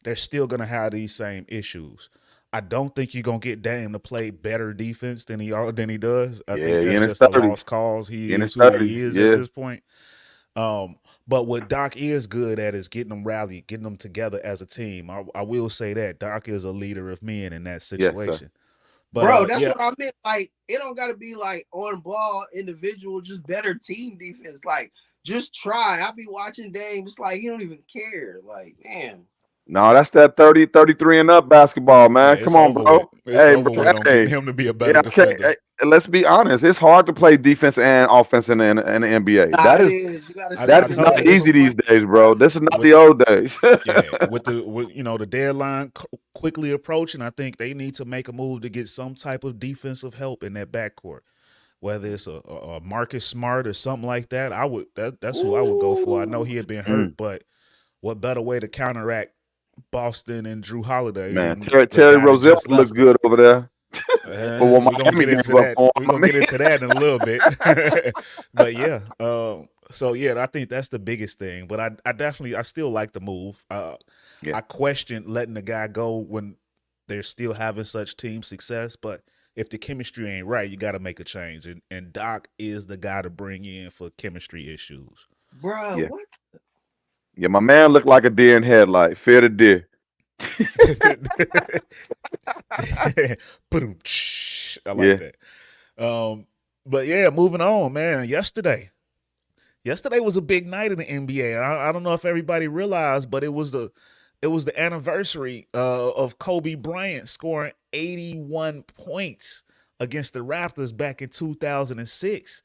they're still going to have these same issues. I don't think you're going to get Dame to play better defense than he does. I Yeah, think he that's in his just a 30s. lost cause. He He in his is who 30s. he is at Yeah. this point. But what Doc is good at is getting them rallied, getting them together as a team. I will say that Doc is a leader of men in that Yes, sir. situation. But Bro, that's yeah, what I meant. Like, it don't gotta be like on ball individual, just better team defense. Like, just try. I be watching Dame. It's like he don't even care. Like, man. No, that's that 30, 33 and up basketball, yeah, man. Come it's on, over with. bro. It's Hey, over bro. with on getting Hey, him to be a better yeah, okay. defender. Hey, let's be honest. It's hard to play defense and offense in the NBA. Nah, it is. You gotta I That step is it not told up. you You easy this these days, bro. gotta This is not with the old days. yeah with the deadline quickly approaching. I think they need to make a move to get some type of defensive help in that backcourt. Whether it's a Marcus Smart or something like that, that's who I would go for. I know Ooh. he had been Mm, hurt, but what better way to counteract Boston and Drew Holiday man, than the Terry guy that Rozier just look left them? good over there for what We're gonna Miami get gave into up that. for We're him. I gonna get mean, into that in a little bit. But yeah, so yeah, I think that's the biggest thing. But I still like the move. yeah, I question letting the guy go when they're still having such team success. But if the chemistry ain't right, you got to make a change. And Doc is the guy to bring in for chemistry issues. Bro, yeah, what? yeah. My man looked like a deer in headlight. Fear the deer. Put him. I like Yeah, that. But yeah, moving on, man. Yesterday was a big night in the NBA. I don't know if everybody realized, but it was the anniversary of Kobe Bryant scoring 81 points against the Raptors back in 2006.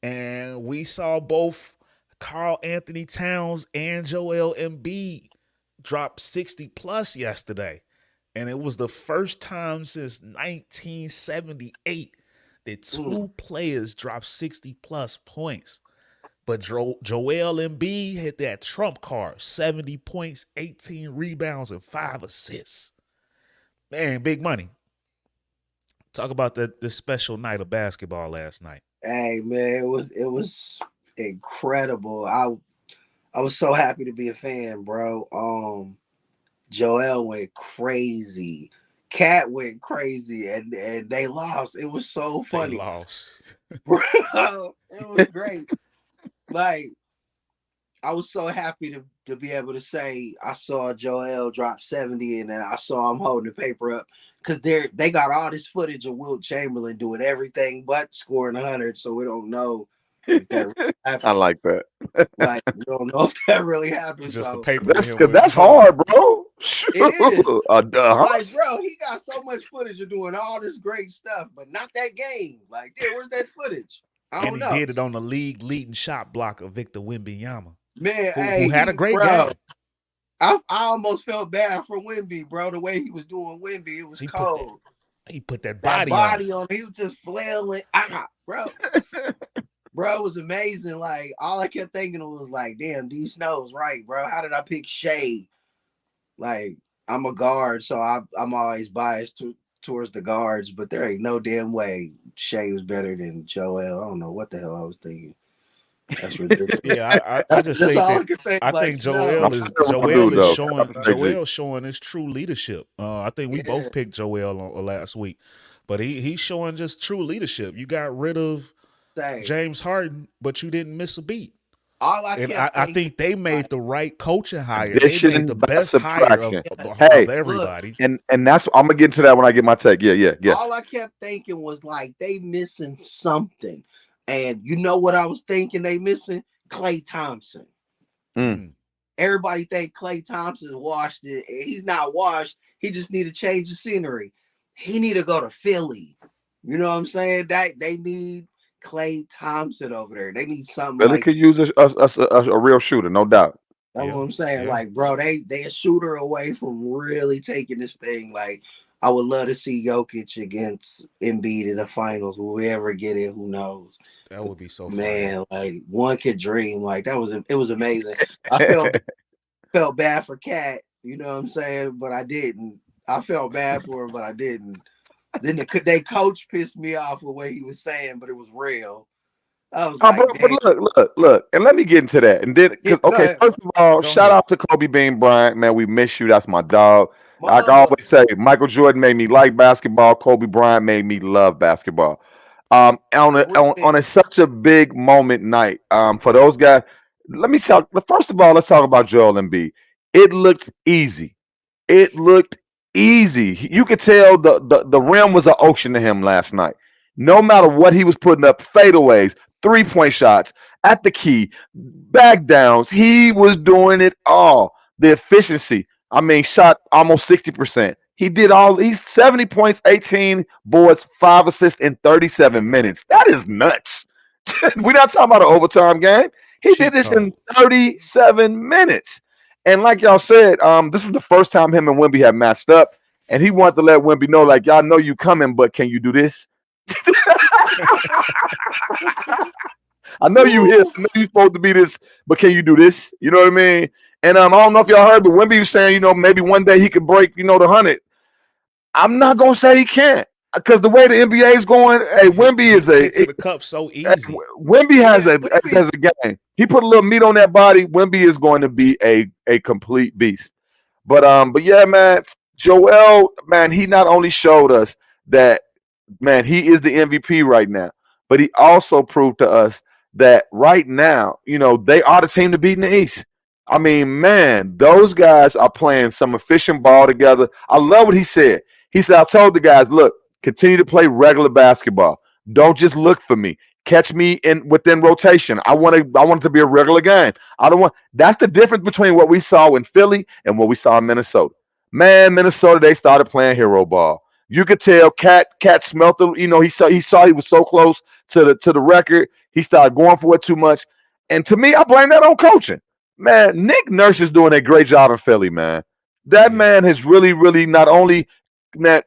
And we saw both Karl Anthony Towns and Joel Embiid drop 60 plus yesterday. And it was the first time since 1978 that Mm. two players dropped 60 plus points. But Joel Embiid hit that trump card, 70 points, 18 rebounds, and 5 assists. Man, big money. Talk about this special night of basketball last night. Hey man, it was incredible. I was so happy to be a fan, bro. Joel went crazy. Cat went crazy and they lost. It was so They funny. lost. Bro, it was great. Like, I was so happy to be able to say I saw Joel drop 70 and then I saw him holding the paper up because they got all this footage of Wilt Chamberlain doing everything but scoring 100, so we don't know if that really I happened. like that. Like, we don't know if that really happened. Just the So paper with That's him because with the that's ball. hard, bro. Shoot. it is. Huh? Like, bro, he got so much footage of doing all this great stuff, but not that game. Like, yeah, where's that footage? I And don't he know. did it on the league leading shot block of Victor Wembanyama, Man, who had a great bro, game. I almost felt bad for Wimby, bro. The way he was doing Wimby, it was He put that cold. He put that That body on him. body on him, he was just flailing. Bro. Bro, it was amazing. Like, all I kept thinking was like, damn, D Snow's right, bro. How did I pick Shea? Like, I'm a guard, so I'm always biased towards the guards, but there ain't no damn way Shea was better than Joel. I don't know what the hell I was thinking. That's ridiculous. Yeah, I just That's think all I that can think. I Like, think Snow. Dude, though. Joel showing his true leadership. I think we Yeah, both picked Joel last week, but he's showing just true leadership. You got rid of same. James Harden, but you didn't miss a beat. All I And kept I thinking, think they made like, the right coaching hire. They made the Addition by best hire subtraction. of Hey, look, everybody. and that's I'm gonna get into that when I get my take. Yeah. Yes. all I kept thinking was like they missing something. And you know what I was thinking they missing? Klay Thompson. Mm. Everybody think Klay Thompson washed it. He's not washed. He just need to change the scenery. He need to go to Philly. You know what I'm saying? That they need Klay Thompson over there. They need something Billy like could use a real shooter, no doubt. that's Yeah, what I'm saying. yeah. Like, bro, they a shooter away from really taking this thing. Like, I would love to see Jokic against Embiid in the finals. Will we ever get it? Who knows? That would be so fire. Man, like one could dream. Like it was amazing. I felt bad for Cat, you know what I'm saying? But I didn't. I felt bad for him, but I didn't. Then they coach pissed me off with what he was saying, but it was real. I was Oh, like, damn. but look, and let me get into that. And then, Yeah, because go okay, ahead, bro. first of all, Go shout ahead. out to Kobe Bean Bryant, man. We miss you. That's my dog. Like I Motherfucker. always say, Michael Jordan made me like basketball. Kobe Bryant made me love basketball. On a such a big moment night. For those guys, let me talk. First of all, let's talk about Joel Embiid. It looked easy. It looked easy. You could tell the rim was an ocean to him last night. No matter what he was putting up, fadeaways, 3-point shots at the key, back downs, he was doing it all. The efficiency, I mean, shot almost 60%. He did all. He's 70 points, 18 boards, 5 assists in 37 minutes. That is nuts. We're not talking about an overtime game. He did Cheat this in code. 37 minutes. And like y'all said, this was the first time him and Wemby had matched up, and he wanted to let Wemby know, like, y'all know you coming, but can you do this? I know you here. I know you supposed to be this, but can you do this? You know what I mean? And I don't know if y'all heard, but Wemby was saying, maybe one day he could break, the 100. I'm not gonna say he can't, because the way the NBA is going, hey, Wemby He is can get to the cup so easy. Wemby has Yeah, a what do you has a game. He put a little meat on that body. Wemby is going to be a complete beast. But yeah, man, Joel, man, he not only showed us that, man, he is the MVP right now, but he also proved to us that right now, they are the team to beat in the East. I mean, man, those guys are playing some efficient ball together. I love what he said. He said, I told the guys, look, continue to play regular basketball. Don't just look for me. Catch me within rotation. I want it to be a regular game. I don't want That's the difference between what we saw in Philly and what we saw in Minnesota. Man, Minnesota, they started playing hero ball. You could tell Cat smelt the, he saw he was so close to the record. He started going for it too much. And to me, I blame that on coaching. Man, Nick Nurse is doing a great job in Philly, man. That Yeah. man has really, really not only that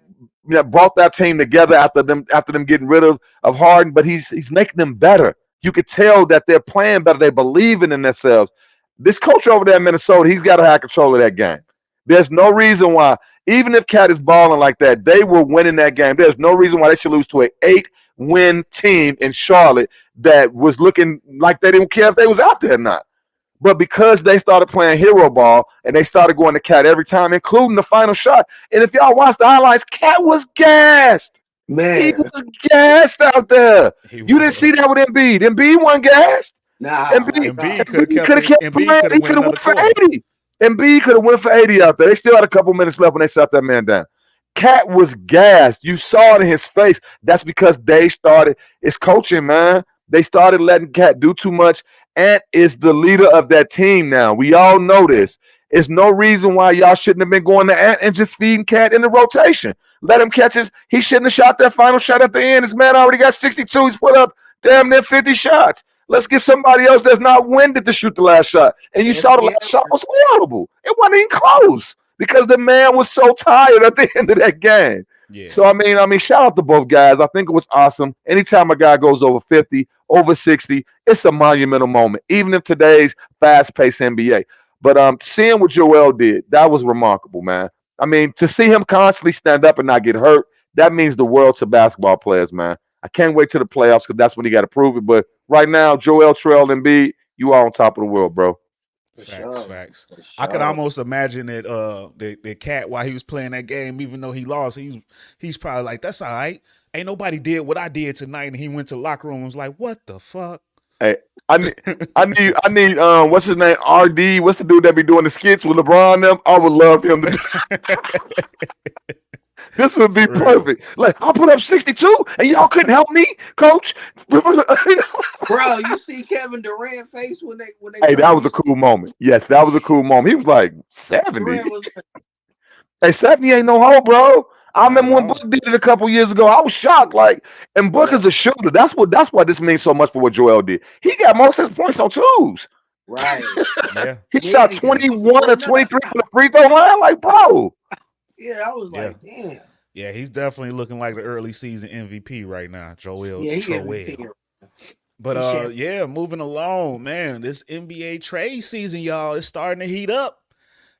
brought that team together after them getting rid of Harden, but he's making them better. You could tell that they're playing better. They believing in themselves. This coach over there in Minnesota, he's got to have control of that game. There's no reason why, even if Cat is balling like that, they were winning that game. There's no reason why they should lose to an 8-win team in Charlotte that was looking like they didn't care if they was out there or not. But because they started playing hero ball and they started going to Cat every time, including the final shot. And if y'all watch the highlights, Cat was gassed. He man? was gassed out there. He You didn't see that was. with Embiid. Embiid wasn't gassed. Nah, not Embiid, at all. Embiid could have Embiid kept could have it. kept Embiid playing. could He have went could have another went for quarter. 80. Embiid could have went for 80 out there. They still had a couple minutes left when they sat that man down. Cat was gassed. You saw it in his face. That's because they started. It's coaching, man. They started letting Cat do too much. Ant is the leader of that team now. We all know this. There's no reason why y'all shouldn't have been going to Ant and just feeding Cat in the rotation. Let him catch his. He shouldn't have shot that final shot at the end. This man already got 62. He's put up damn near 50 shots. Let's get somebody else that's not winded to shoot the last shot. And you If saw the he last shot ever, was horrible. It wasn't even close because the man was so tired at the end of that game. Yeah. So I mean, shout out to both guys. I think it was awesome. Anytime a guy goes over 50, over 60, it's a monumental moment, even in today's fast-paced NBA. But seeing what Joel did, that was remarkable, man. I mean, to see him constantly stand up and not get hurt, that means the world to basketball players, man. I can't wait to the playoffs because that's when he got to prove it. But right now, Joel, Trail, and B, you are on top of the world, bro. For Facts, sure. facts. For I could sure. almost imagine that the cat while he was playing that game, even though he lost, he's probably like, that's all right. Ain't nobody did what I did tonight. And he went to the locker room and was like, what the fuck? Hey, I need what's his name? RD. What's the dude that be doing the skits with LeBron? Them. I would love him to do. This would be For real. perfect. Like I put up 62, and y'all couldn't help me, coach. Bro, you see Kevin Durant face when they Hey, that told was him a cool moment. Yes, that was a cool moment. He was like 70. Durant was like, Hey, 70 ain't no hoe, bro. I Not at remember when Book all. did it a couple years ago. I was shocked. Like, and Book yeah, is a shooter. That's why this means so much for what Joel did. He got most of his points on twos. right. Yeah. He Yeah, shot he kept 21 or pulling up. 23 from the free throw line. Like, bro. Yeah, I was Yeah. like, damn. Yeah. He's definitely looking like the early season MVP right now, Joel Yeah, he Troel. MVP. But He champ. yeah, moving along, man. This NBA trade season, y'all, is starting to heat up.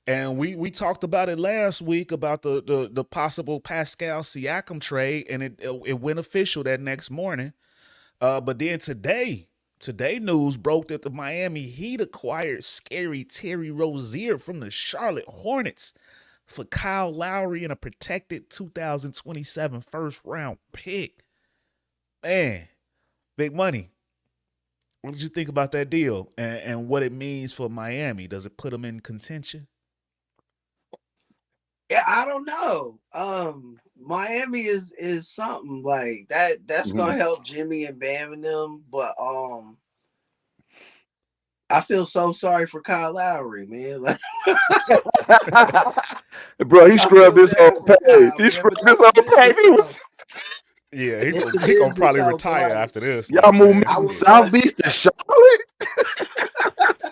And we talked about it last week about the possible Pascal Siakam trade, and it went official that next morning. But then today news broke that the Miami Heat acquired scary Terry Rozier from the Charlotte Hornets for Kyle Lowry and a protected 2027 first round pick. Man, big money. What did you think about that deal and what it means for Miami? Does it put them in contention? Yeah, I don't know. Miami is something like that. That's Mhm. gonna help Jimmy and Bam and them. But I feel so sorry for Kyle Lowry, man. Like Bro, he I scrubbed feel his whole bad for page. Kyle, He man. But scrubbed his that's the whole page. business He though. was Yeah, It's the he gonna business probably though. But retire like after this. y'all Like, moved me man, I from was South Beach to Charlotte.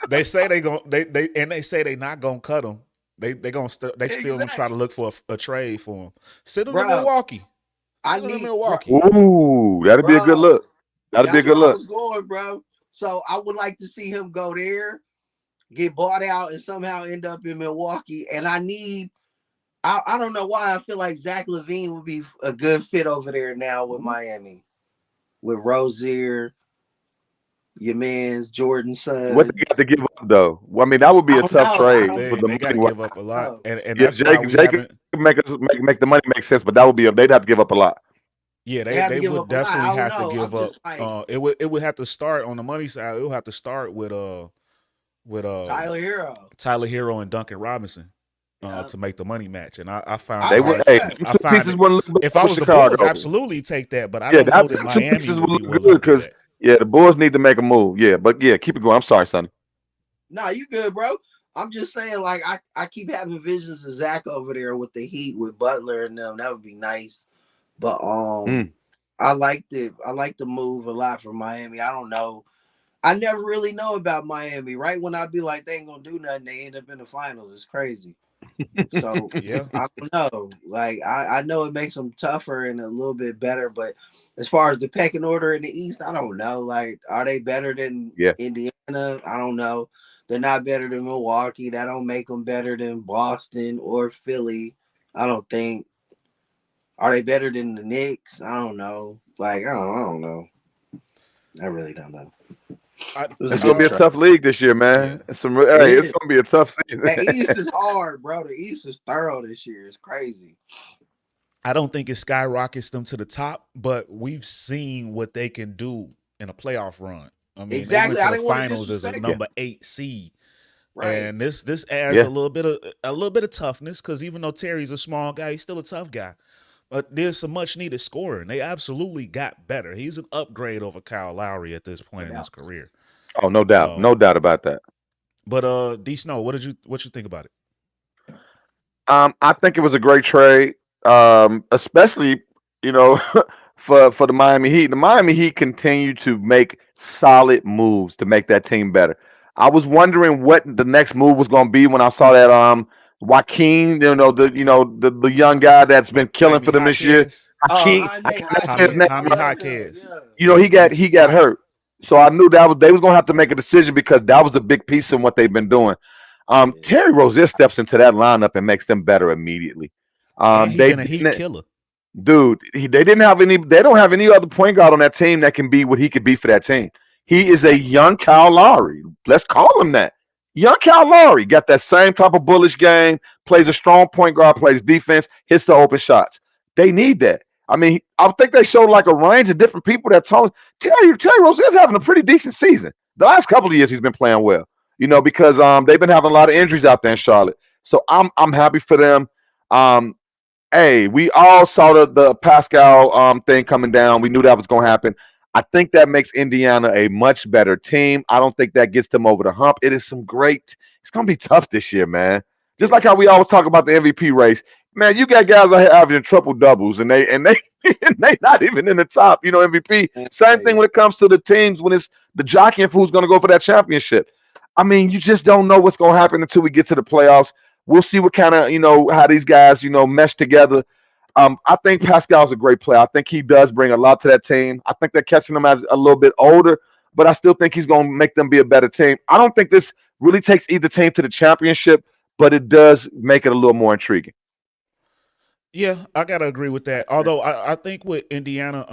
they say they say they not gonna cut him. They still gonna try exactly, to look for a trade for him. Send him to bro. Milwaukee. I Send him to need, bro, Milwaukee. Ooh, that'd be a good bro. look. That'd be a That's good where I look. was going, bro. So I would like to see him go there, get bought out, and somehow end up in Milwaukee. And I don't know why I feel like Zach LaVine would be a good fit over there now with Miami, with Rozier, your man's Jordan's What son. they got to give up though? Well, I mean, that would be I a don't tough know. That's I the trade don't for thing. the They got to money. give up a lot, know. and Yeah, that's why Jake, we Jake haven't. can make the money make sense, but that would be they'd have to give up a lot. Yeah, They have to they give would up a lot. I definitely don't have to know. give I'm up. just like It would have to start on the money side. It would have to start with Tyler Hero. Tyler Hero and Duncan Robinson Yeah, to make the money match. And I find I'll it They would. hard take Hey, to. that. them I two find pieces it. wouldn't look If bad I for was the Bulls, Chicago. absolutely take that. But I Yeah, don't know that them two Miami pieces would would be look willing good to do because that. yeah, the Bulls need to make a move. Yeah, but yeah, keep it going. I'm sorry, Sonny. Nah, you good, bro. I'm just saying, like, I keep having visions of Zach over there with the Heat with Butler and them. That would be nice. But Mm. I like the move a lot from Miami. I don't know. I never really know about Miami. Right when I be like, they ain't gonna do nothing, they end up in the finals. It's crazy. So Yeah, I don't know. Like I know it makes them tougher and a little bit better, but as far as the pecking order in the East, I don't know. Like, are they better than Yeah, Indiana? I don't know. They're not better than Milwaukee. That don't make them better than Boston or Philly. I don't think. Are they better than the Knicks? I don't know. Like I don't know. I really don't know. I It was a it's gonna good be a try. tough league this year, yeah. man. It Hey, it's is. gonna be a tough season. The East is hard, bro. The East is thorough this year. It's crazy. I don't think it skyrockets them to the top, but we've seen what they can do in a playoff run. I mean, they went Exactly. to I the didn't want to finals as a disrespect Yeah, them. number 8 seed. Right. And this adds yeah. a little bit of toughness because even though Terry's a small guy, he's still a tough guy. But there's some much needed scoring. They absolutely got better. He's an upgrade over Kyle Lowry at this No point in his doubt. career. Oh, no doubt, no Um, doubt about that. but D Snow, what you think about it? I think it was a great trade, especially you know for the Miami Heat. The Miami Heat continue to make solid moves to make that team better. I was wondering what the next move was going to be when I saw that Joaquin, the young guy that's been killing Jaime for them this year. Jaquez, Hakeem, Jaime I can't say his Hotchkiss. name. Jaime Jaquez. He Yeah, got he's he got fire. hurt, so I knew they was gonna have to make a decision because that was a big piece of what they've been doing. Yeah. Terry Rozier steps into that lineup and makes them better immediately. And he They been a heat didn't, killer. dude. They didn't have any. They don't have any other point guard on that team that can be what he could be for that team. He is a young Kyle Lowry. Let's call him that. Young Kyle Lowry got that same type of bullish game. Plays a strong point guard. Plays defense. Hits the open shots. They need that. I mean, I think they showed like a range of different people that told Terry Rozier's having a pretty decent season. The last couple of years he's been playing well. Because they've been having a lot of injuries out there in Charlotte. So I'm happy for them. Um, Hey, we all saw the Pascal thing coming down. We knew that was going to happen. I think that makes Indiana a much better team. I don't think that gets them over the hump. It is some great. It's going to be tough this year, man. Just like how we always talk about the MVP race, man. You got guys out here averaging triple doubles, and they and they not even in the top. MVP. That's Same thing crazy. when it comes to the teams when it's the jockeying for who's going to go for that championship. I mean, you just don't know what's going to happen until we get to the playoffs. We'll see what kind of how these guys mesh together. I think Pascal's a great player. I think he does bring a lot to that team. I think they're catching him as a little bit older, but I still think he's going to make them be a better team. I don't think this really takes either team to the championship, but it does make it a little more intriguing. Yeah, I gotta agree with that. Although I think with Indiana,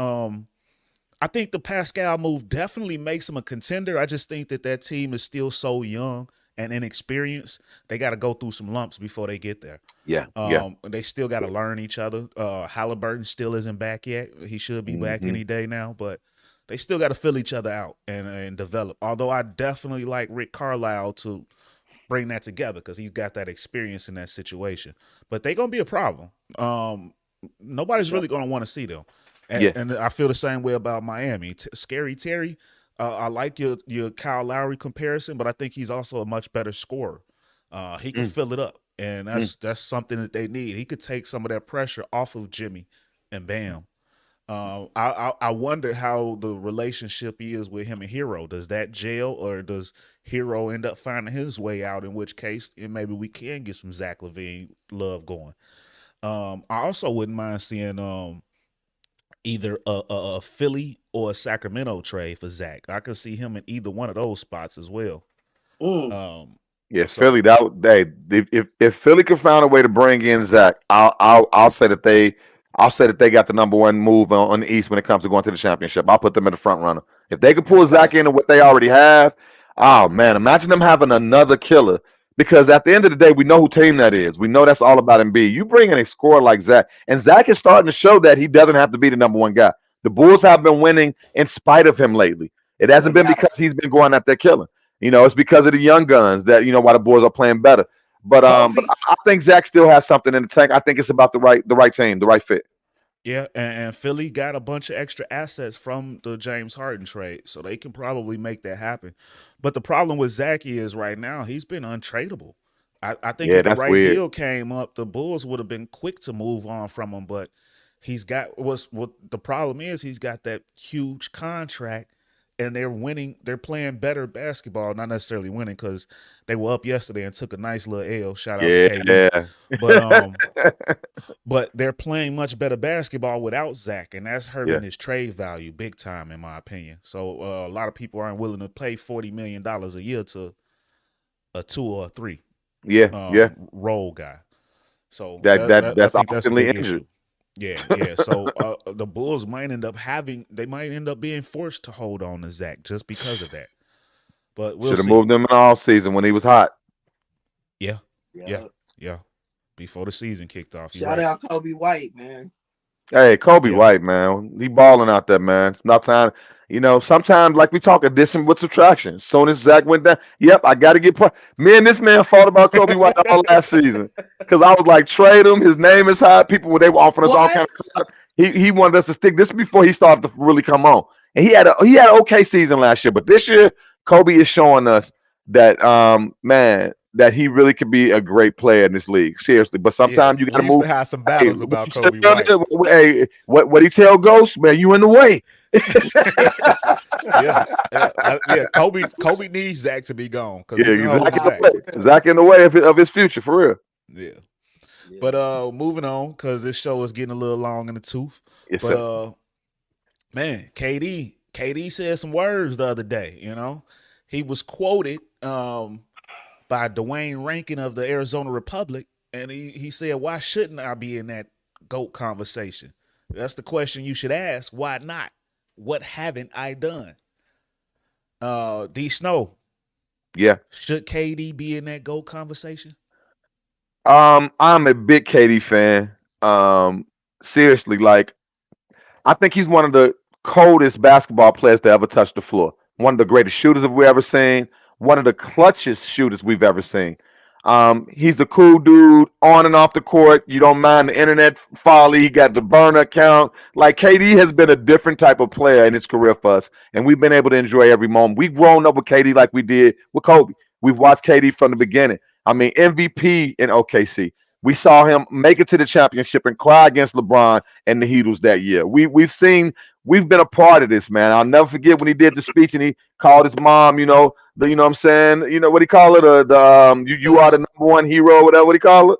I think the Pascal move definitely makes them a contender. I just think that team is still so young and inexperienced. They got to go through some lumps before they get there. Yeah, yeah. They still got to learn each other. Halliburton still isn't back yet. He should be back Hmm. any day now, but they still got to fill each other out and develop. Although I definitely like Rick Carlisle to bring that together because he's got that experience in that situation. But they're gonna be a problem. Nobody's really gonna want to see them. Yeah. And I feel the same way about Miami. Scary Terry. I like your Kyle Lowry comparison, but I think he's also a much better scorer. He can Mm, fill it up, and mm. that's something that they need. He could take some of that pressure off of Jimmy, and bam. I wonder how the relationship is with him and Hero. Does that gel, or does Hero end up finding his way out? In which case, and maybe we can get some Zach LaVine love going. I also wouldn't mind seeing either a Philly or a Sacramento trade for Zach. I could see him in either one of those spots as well. Mm. Um, Yeah, Philly. so If Philly could find a way to bring in Zach, I'll say that they got the number one move on the East when it comes to going to the championship. I'll put them in the front runner. If they could pull Zach into what they already have, oh man, imagine them having another killer. Because at the end of the day, we know who team that is. We know that's all about Embiid. You bring in a scorer like Zach, and Zach is starting to show that he doesn't have to be the number one guy. The Bulls have been winning in spite of him lately. It hasn't No been doubt. because he's been going out there killing. It's because of the young guns that why the boys are playing better. But Kobe. I think Zach still has something in the tank. I think it's about the right team, the right fit. yeah, and Philly got a bunch of extra assets from the James Harden trade, so they can probably make that happen. But the problem with Zach is right now he's been untradeable. I think Yeah, if the that's right weird. deal came up, the Bulls would have been quick to move on from him. But he's got what the problem is. He's got that huge contract, and they're winning. They're playing better basketball, not necessarily winning because they were up yesterday and took a nice little L. Shout out to KD. Yeah. But but they're playing much better basketball without Zach, and that's Yeah. hurting his trade value big time, in my opinion. So a lot of people aren't willing to pay $40 million a year to a two or a three Yeah. Yeah. role guy. So I That's think that's a oftenly big injured. issue. Yeah, yeah. So the Bulls might end up being forced to hold on to Zach just because of that. But we'll Should have see. moved him in all season when he was hot. Yeah, yeah, Yeah. yeah. Before the season kicked off, you're Shout right. out Kobe White, man. Hey, Kobe Yeah, White, man. He balling out there, man. It's not time. Sometimes like we talk addition with subtraction. Soon as Zach went down, yep, I got to get. Me and this man fought about Kobe White all last season because I was like, trade him. His name is high. They were offering us all What? kind of. He wanted us to stick. This is before he started to really come on, and he had an okay season last year, but this year Kobe is showing us that man that he really could be a great player in this league. Seriously, but yeah. sometimes you got to We used move. to have some Hey, battles what about you said Kobe White. earlier, hey, what he tell Ghost, man, you in the way. Yeah, yeah. Kobe needs Zach to be gone because Yeah, he can hold Zach you in the back. way. Zach in the way of his future, for real. Yeah. Yeah. But moving on, because this show is getting a little long in the tooth. Yes, But sir. man, KD said some words the other day, you know. He was quoted by 𝓒𝓮𝓮 of the Arizona Republic, and he said, "Why shouldn't I be in that GOAT conversation?" That's the question you should ask. Why not? What haven't I done? D Snow, Yeah. should KD be in that GOAT conversation? I'm a big KD fan. Seriously, like I think he's one of the coldest basketball players to ever touch the floor. One of the greatest shooters that we've ever seen. One of the clutchest shooters we've ever seen. He's the cool dude on and off the court. You don't mind the internet folly. He got the burner account. Like KD has been a different type of player in his career for us, and we've been able to enjoy every moment. We've grown up with KD like we did with Kobe. We've watched KD from the beginning. I mean, MVP in OKC. We saw him make it to the championship and cry against LeBron and the Heatles that year. We've been a part of this, man. I'll never forget when he did the speech and he called his mom, you know what I'm saying, what he call it, you are the number one hero, whatever what he call it,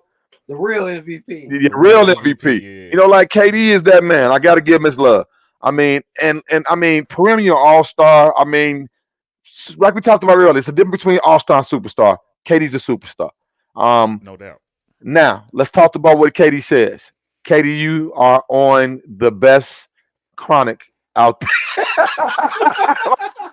The real MVP. the The real real MVP, MVP. yeah. Like KD is that man. I got to give him his love. I mean, and I mean, perennial All Star. I mean, like we talked about earlier, it's a difference between All Star and superstar. KD's a superstar. Um, No doubt. Now, let's talk about what Katie says. Katie, you are on the best chronic out there.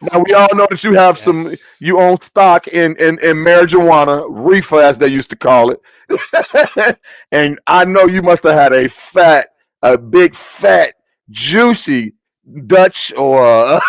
Now we all know that you have Yes. you own stock in marijuana, reefer as they used to call it. And I know you must have had a big fat, juicy Dutch or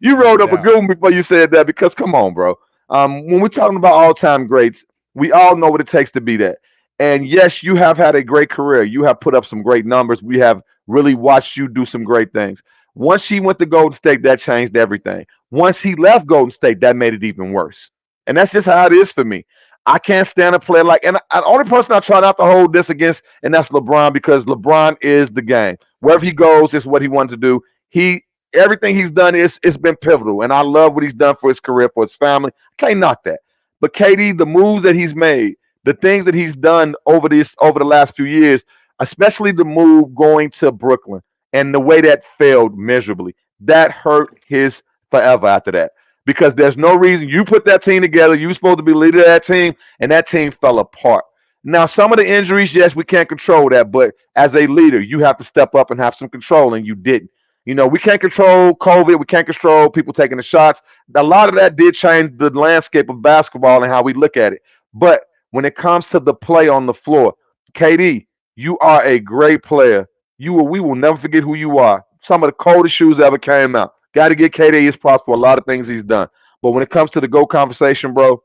you No rolled up a doubt. good one before you said that because come on, bro. When we're talking about all time greats, we all know what it takes to be that. And yes, you have had a great career. You have put up some great numbers. We have really watched you do some great things. Once he went to Golden State, that changed everything. Once he left Golden State, that made it even worse. And that's just how it is for me. I can't stand a player like, and the only person I try not to hold this against, and that's LeBron, because LeBron is the game. Wherever he goes, is what he wanted to do. He Everything he's done is it's been pivotal, and I love what he's done for his career, for his family. I can't knock that. But KD, the moves that he's made, the things that he's done over the last few years, especially the move going to Brooklyn and the way that failed miserably, that hurt his forever after that. Because there's no reason you put that team together. You were supposed to be leader of that team, and that team fell apart. Now, some of the injuries, yes, we can't control that, but as a leader, you have to step up and have some control, and you didn't. We can't control COVID. We can't control people taking the shots. A lot of that did change the landscape of basketball and how we look at it. But when it comes to the play on the floor, KD, you are a great player. We will never forget who you are. Some of the coldest shoes ever came out. Got to get KD his props for a lot of things he's done. But when it comes to the GO conversation, bro,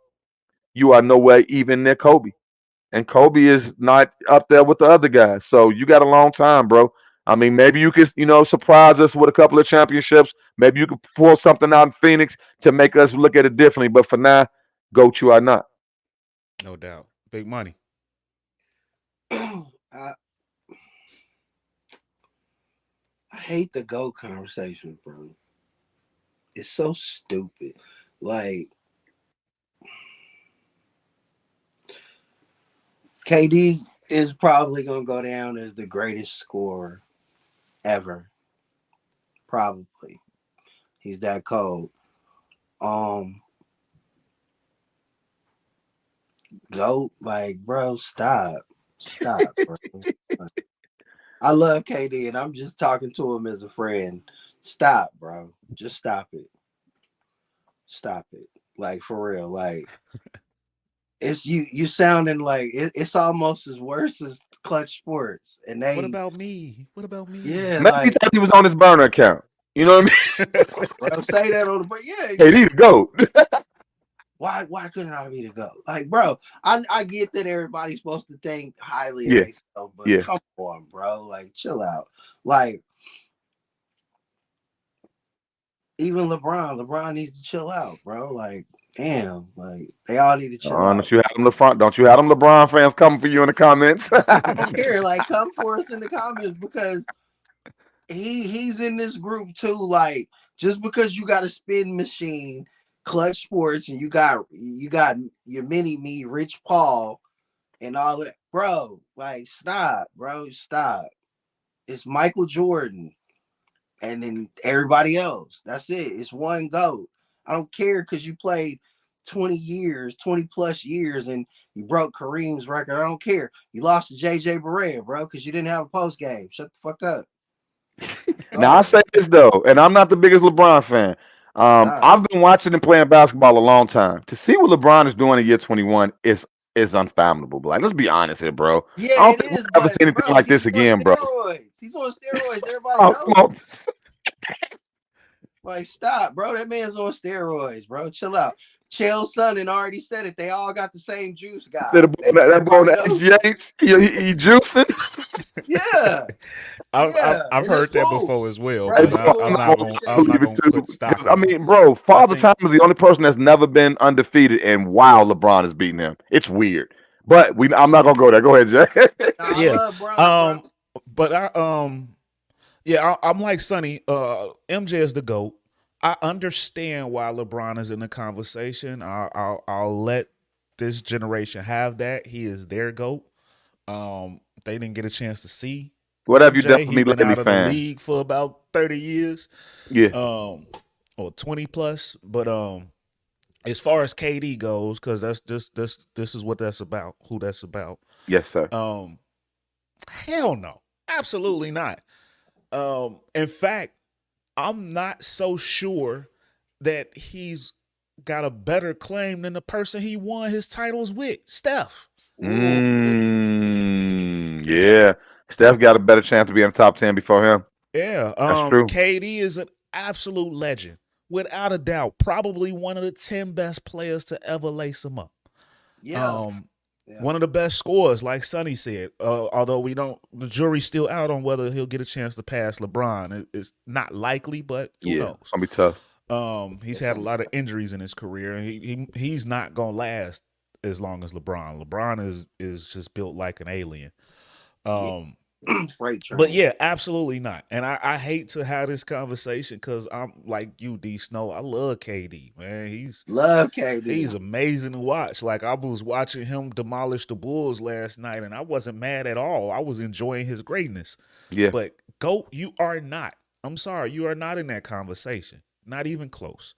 you are nowhere even near Kobe, and Kobe is not up there with the other guys. So you got a long time, bro. I mean, maybe you could, surprise us with a couple of championships. Maybe you could pull something out in Phoenix to make us look at it differently. But for now, go you are not. No doubt. Big money. I, I hate the GOAT conversation, bro. It's so stupid. Like KD is probably gonna go down as the greatest scorer ever. Probably. He's that cold. Um GOAT, like, bro, stop. Stop, bro. I love KD and I'm just talking to him as a friend. Stop, bro. Just stop it. Stop it. Like for real. Like it's you sounding like it's almost as worse as Clutch Sports. And What they about me? What about me? yeah, Maybe he like thought he was on his burner account. You know what I mean? bro, say that on the but yeah, Hey, he the GOAT. why couldn't I be the GOAT? Like, bro, I get that everybody's supposed to think highly of Yeah, themselves, but yeah. come on, bro. Like, chill out. Like, even LeBron needs to chill out, bro. Like, damn, like they all need to chill out. Don't you have them LeBron fans coming for you in the comments? I don't care. Like, come for us in the comments because he's in this group too. Like, just because you got a spin machine Clutch Sports, and you got your mini me, Rich Paul, and all that, bro. Like, stop, bro, stop. It's Michael Jordan, and then everybody else. That's it. It's one GOAT. I don't care because you played 20 years, 20 plus years, and you broke Kareem's record. I don't care. You lost to JJ Barea, bro, because you didn't have a post game. Shut the fuck up. Now I say this though, and I'm not the biggest LeBron fan. Nah. I've been watching and playing basketball a long time. To see what LeBron is doing in year 21 is unfathomable. Like, let's be honest here, bro. Yeah, I don't it think is, we'll ever see but anything bro, like he's this on again, bro. steroids. He's on steroids. Everybody Oh, come knows. on. Like, stop, bro. That man's on steroids, bro. Chill out. Chael Sonnen already said it. They all got the same juice, That guy. boy, that boy on Everybody the knows. HGH, he juicing. Yeah, yeah, I've and it's heard that cool, before as well, bro. Hey, but He bro, cool. I'm I not I'm gonna not appreciate believe it. it gonna too. put stock 'Cause, I in it. mean, bro, I Father think Time is the only person that's never been undefeated, and wow, LeBron is beating him. It's weird, but I'm not gonna go there. Go ahead, Jay. Nah, I yeah. love Bron, bro. Um, but yeah, I'm like Sonny. MJ is the GOAT. I understand why LeBron is in the conversation. I'll let this generation have that. He is their GOAT. They didn't get a chance to see What have you done MJ. for He me been lately, out of the fan? league for about 30 years, Yeah, or 20 plus. But as far as KD goes, because this is what that's about. Who that's about. yes, sir. Um, hell no, absolutely not. In fact, I'm not so sure that he's got a better claim than the person he won his titles with, Steph. Ooh, Yeah. Steph got a better chance to be in the top 10 before him. Yeah. That's true. KD is an absolute legend. Without a doubt, probably one of the 10 best players to ever lace him up. yeah, Um, yeah. one of the best scorers, like Sonny said. Although the jury's still out on whether he'll get a chance to pass LeBron. It's not likely, but who Yeah, knows? it's gonna be tough. He's It's had a gonna be lot of injuries in his career, and he's not gonna last as long as LeBron. LeBron is just built like an alien. yeah. Um, Freight but train. yeah, absolutely not. And I hate to have this conversation because I'm like you, D Snow. I love KD, man. Love KD. He's amazing to watch. Like I was watching him demolish the Bulls last night, and I wasn't mad at all. I was enjoying his greatness. Yeah. But GOAT, you are not. I'm sorry, you are not in that conversation. Not even close.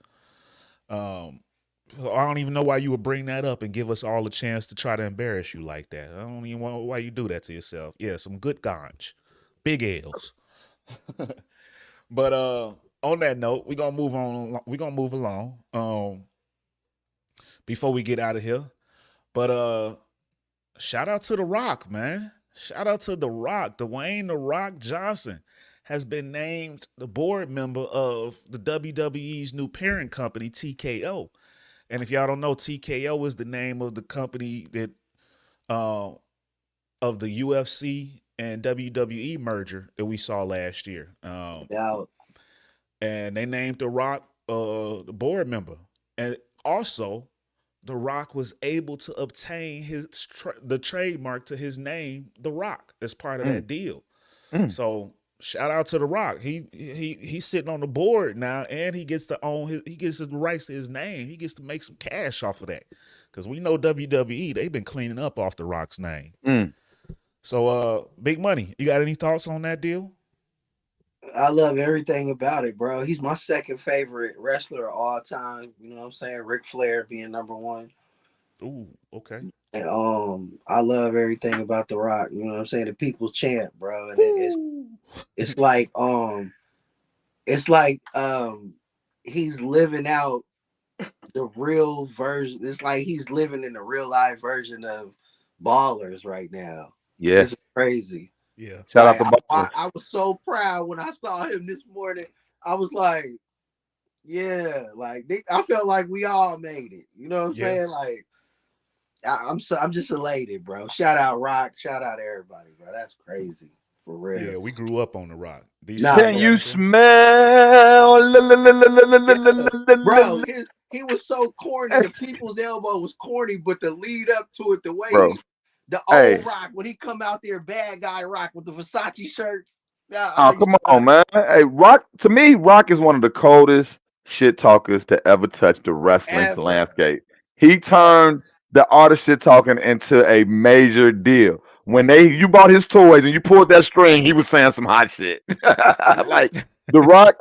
Um, so I don't even know why you would bring that up and give us all a chance to try to embarrass you like that. I don't even know why you do that to yourself. Yeah, some good ganj, big L's. But on that note, we're gonna move on. We're gonna move along. Before we get out of here. But shout out to The Rock, man. Shout out to The Rock. Dwayne The Rock Johnson has been named the board member of the WWE's new parent company, TKO. And if y'all don't know, TKO is the name of the company that uh, of the UFC and WWE merger that we saw last year. Yeah, And they named The Rock the board member. And also, The Rock was able to obtain the trademark to his name, The Rock, as part of Mm, that deal. mm. So shout out to The Rock. He's sitting on the board now, and he gets to own he gets his rights to his name. He gets to make some cash off of that. Because we know WWE, they've been cleaning up off The Rock's name. Mm. So big money. You got any thoughts on that deal? I love everything about it, bro. He's my second favorite wrestler of all time. You know what I'm saying? Ric Flair being number one. Ooh, okay. And I love everything about The Rock. You know what I'm saying? The people's champ, bro. And Woo. it's like it's like he's living out the real version. It's like he's living in the real life version of Ballers right now. Yeah. This is crazy. Yeah. Shout out Like to Ballers. I was so proud when I saw him this morning. I was like, yeah, like I felt like we all made it. You know what I'm Yeah. saying? Like I'm just elated, bro. Shout out Rock, shout out everybody, bro. That's crazy for real. Yeah, we grew up on The Rock. Nah, D-Snow, Can you for got you anything? smell? yeah, bro. He was so corny. The people's elbow was corny, but the lead up to it, the way Bro, the hey, old Rock when he come out there, bad guy Rock with the Versace shirts. Yeah, I oh, used come to on, man. Hey, Rock, to me, Rock is one of the coldest, shit talkers to ever touch the wrestling Ever. landscape. He turned the art of shit talking into a major deal. When you bought his toys and you pulled that string, he was saying some hot shit. Like The Rock.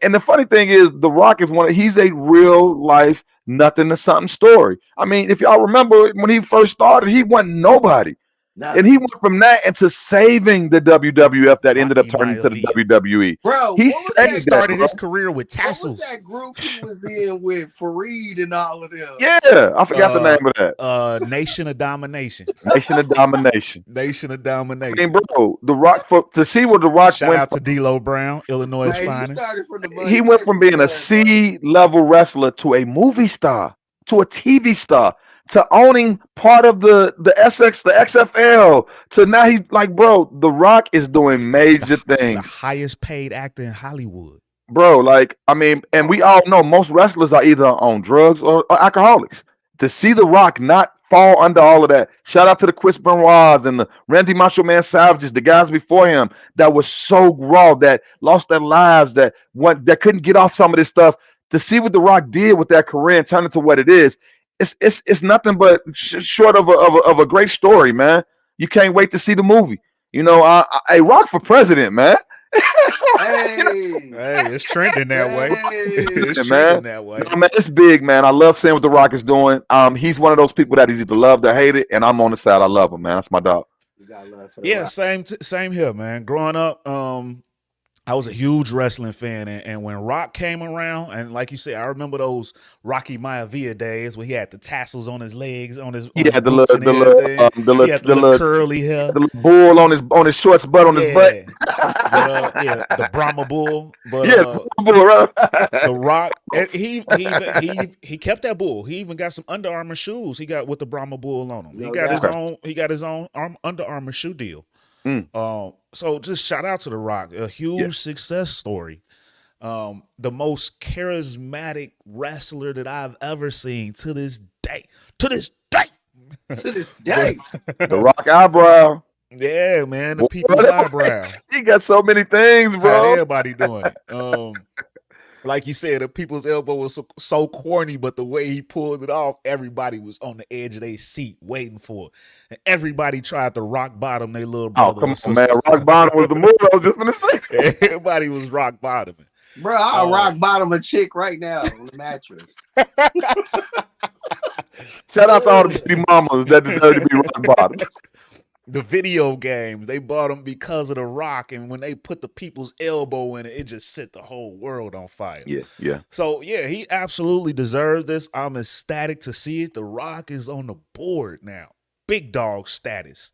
And the funny thing is, The Rock is he's a real life nothing to something story. I mean, if y'all remember when he first started, he wasn't nobody. And he Nothing. went from that into saving the WWF that ended up Rocky turning to the Maivia. WWE. Bro, He what was He saved that that, started group? bro. his career with What was tassels. that group he was in with Fareed and all of them? Yeah, I forgot the name of that. Nation of Domination. Nation of Domination. Nation of I mean, Domination. bro, The Rock to see where The Rock Shout went out from. to D'Lo Brown, Illinois' Man, he finest. started from the He mud. went Came from from the being a mud, bro. C level wrestler to a movie star, to a TV star, to owning part of the XFL, to now he's like, bro, The Rock is doing major The things. highest paid actor in Hollywood. Bro, like, I mean, and we all know most wrestlers are either on drugs or alcoholics. To see The Rock not fall under all of that, shout out to the Chris Benoit's and the Randy Macho Man Savages, the guys before him that was so raw, that lost their lives, that couldn't get off some of this stuff. To see what The Rock did with that career and turn it to what it is, it's nothing but short of a great story, man. You can't wait to see the movie. You know, a Rock for president, man. Hey, Hey, it's trending that way. hey. It's Man. trending that way. No, man, it's big, man. I love seeing what The Rock is doing. He's one of those people that is either loved or hated, and I'm on the side. I love him, man. That's my dog. You got love for the Yeah, rock. same here, man. Growing up, I was a huge wrestling fan, and when Rock came around, and like you said, I remember those Rocky Maivia days where he had the tassels on his legs, on his Yeah, boots and everything. He had the little curly hair. the little bull on his shorts, butt on his butt. Yeah, but yeah, the Brahma Bull. But Yes, bull, the right? Rock, and he kept that bull. He even got some Under Armour shoes. He got with the Brahma Bull on them. He No got his doubt. Okay. own. He got his own Under Armour shoe deal. Mm, So just shout out to The Rock, a yeah. huge success story. The most charismatic wrestler that I've ever seen to this day. To this day. To this day. The Rock eyebrow. Yeah, man, the Boy, people's eyebrow. he got so many things, Had bro. everybody doing it. Like you said, the people's elbow was so corny, but the way he pulled it off, everybody was on the edge of their seat waiting for it. And everybody tried to rock bottom their little Oh, brother come or on, man. sister. Rock bottom was the move. I was just gonna say. Everybody was rock bottoming. Bro, I'll rock bottom a chick right now on the mattress. Shout out to all the baby mamas that deserve to be rock bottom. The video games, they bought them because of The Rock, and when they put the people's elbow in it, it just set the whole world on fire. Yeah, yeah. So yeah, he absolutely deserves this. I'm ecstatic to see it. The Rock is on the board now. Big dog status.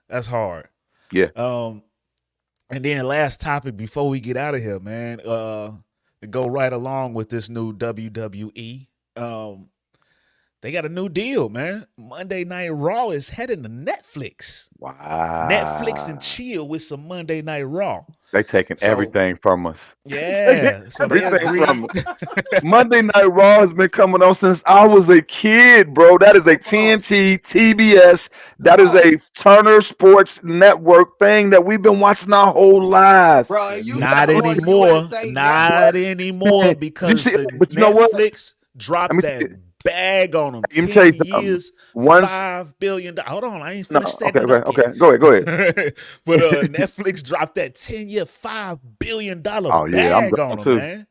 That's hard. Yeah. And then last topic before we get out of here, man. To go right along with this new WWE. They got a new deal, man. Monday Night Raw is heading to Netflix. Wow. Netflix and chill with some Monday Night Raw. They taking So- everything from us. Yeah. So they Everything from agreed. Monday Night Raw has been coming on since I was a kid, bro. That is a TNT, TBS. That is a Turner Sports Network thing that we've been watching our whole lives. Bro, you Not got on anymore. USA Not Network. anymore because see- the but you know what? Netflix dropped Let me that tell you- bag on them. Let me tell you 10 something. years, Once, $5 billion. Hold on, I ain't no, finished okay, setting it up okay, yet. okay. Go ahead. But Netflix dropped that 10-year, $5 billion Oh yeah, I'm bag going on them, too. man.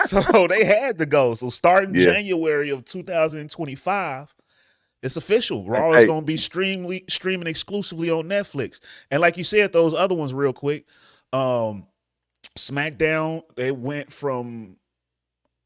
So they had to go. So starting Yeah. January of 2025, it's official. Raw is Hey. going to be streaming exclusively on Netflix. And like you said, those other ones real quick. SmackDown, they went from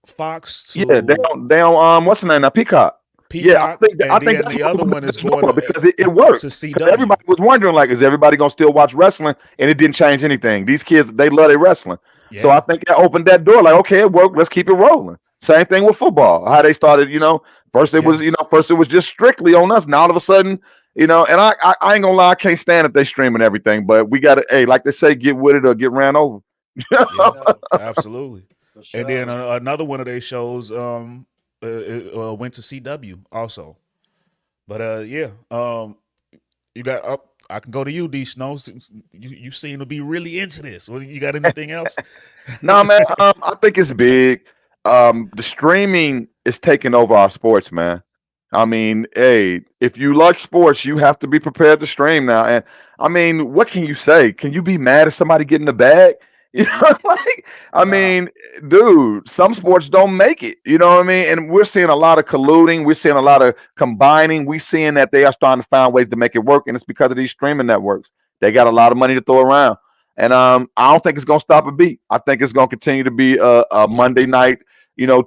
Fox to Yeah, they on what's the name now? Peacock. Peacock, I and think then that's the what other was one is the going door, to because it worked. to 'Cause CW. everybody was wondering, like, is everybody gonna still watch wrestling? And it didn't change anything. These kids, they love their wrestling. So Yeah. I think that opened that door. Like, okay, it worked. Let's keep it rolling. Same thing with football. How they started, first it Yeah. was just strictly on us. Now all of a sudden, and I ain't gonna lie, I can't stand that they streaming everything. But we gotta, hey, like they say, get with it or get ran over. Yeah, absolutely. For sure. And then another one of their shows went to CW also. But you got I can go to you, D Snow. Since you seem to be really into this. You got anything else? No, man, I think it's big. The streaming is taking over our sports, man. I mean, hey, if you like sports, you have to be prepared to stream now. And I mean, what can you say? Can you be mad at somebody getting the bag? You No, know, like, I no. mean, dude, some sports don't make it. You know what I mean? And we're seeing a lot of colluding. We're seeing a lot of combining. We're seeing that they are starting to find ways to make it work, and it's because of these streaming networks. They got a lot of money to throw around, and I don't think it's gonna stop a beat. I think it's gonna continue to be a Monday night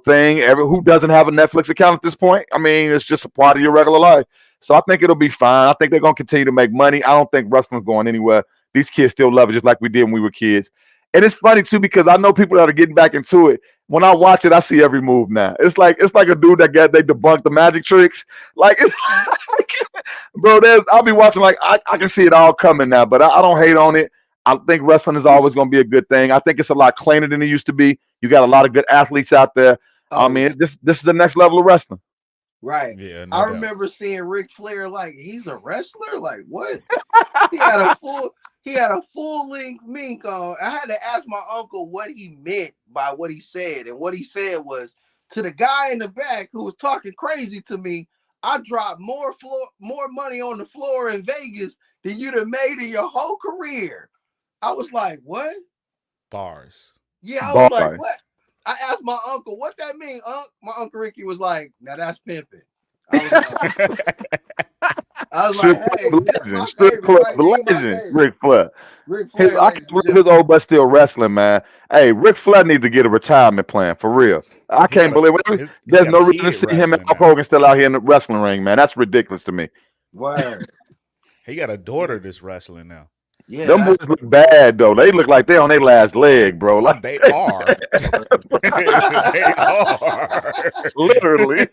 thing. Who doesn't have a Netflix account at this point? I mean, it's just a part of your regular life. So I think it'll be fine. I think they're gonna continue to make money. I don't think wrestling's going anywhere. These kids still love it just like we did when we were kids. And it's funny too because I know people that are getting back into it. When I watch it, I see every move now. It's like a dude that got they debunked the magic tricks. Like it's like, bro, I'll be watching like I can see it all coming now, but I don't hate on it. I think wrestling is always going to be a good thing. I think it's a lot cleaner than it used to be. You got a lot of good athletes out there. I Oh yeah, mean, this is the next level of wrestling. right. Yeah, no I doubt. remember seeing Ric Flair like he's a wrestler. Like what? He had a full he had a full length mink on. I had to ask my uncle what he meant by what he said, and what he said was to the guy in the back who was talking crazy to me. I dropped more money on the floor in Vegas than you'd have made in your whole career. I was like, what? Bars. Yeah, I was like, Bars. what? I asked my uncle, what that mean, Unc? My Uncle Ricky was like, now that's pimping. I was like, Strip hey, club this legend, my strip favorite, club right? He my legend, favorite. Ric Flair. Ric His Flair, I ladies can't and believe his gentlemen. old but still wrestling, man. Hey, Ric Flair needs to get a retirement plan for real. I he got can't a believe it. he There's got a no reason to kid see him and wrestling Hulk now. Hogan still out here in the wrestling ring, man. That's ridiculous to me. Word. He got a daughter that's wrestling now. Yeah, Them boys that's look bad though. They look like they on their last leg, bro. Like They are. They are. literally.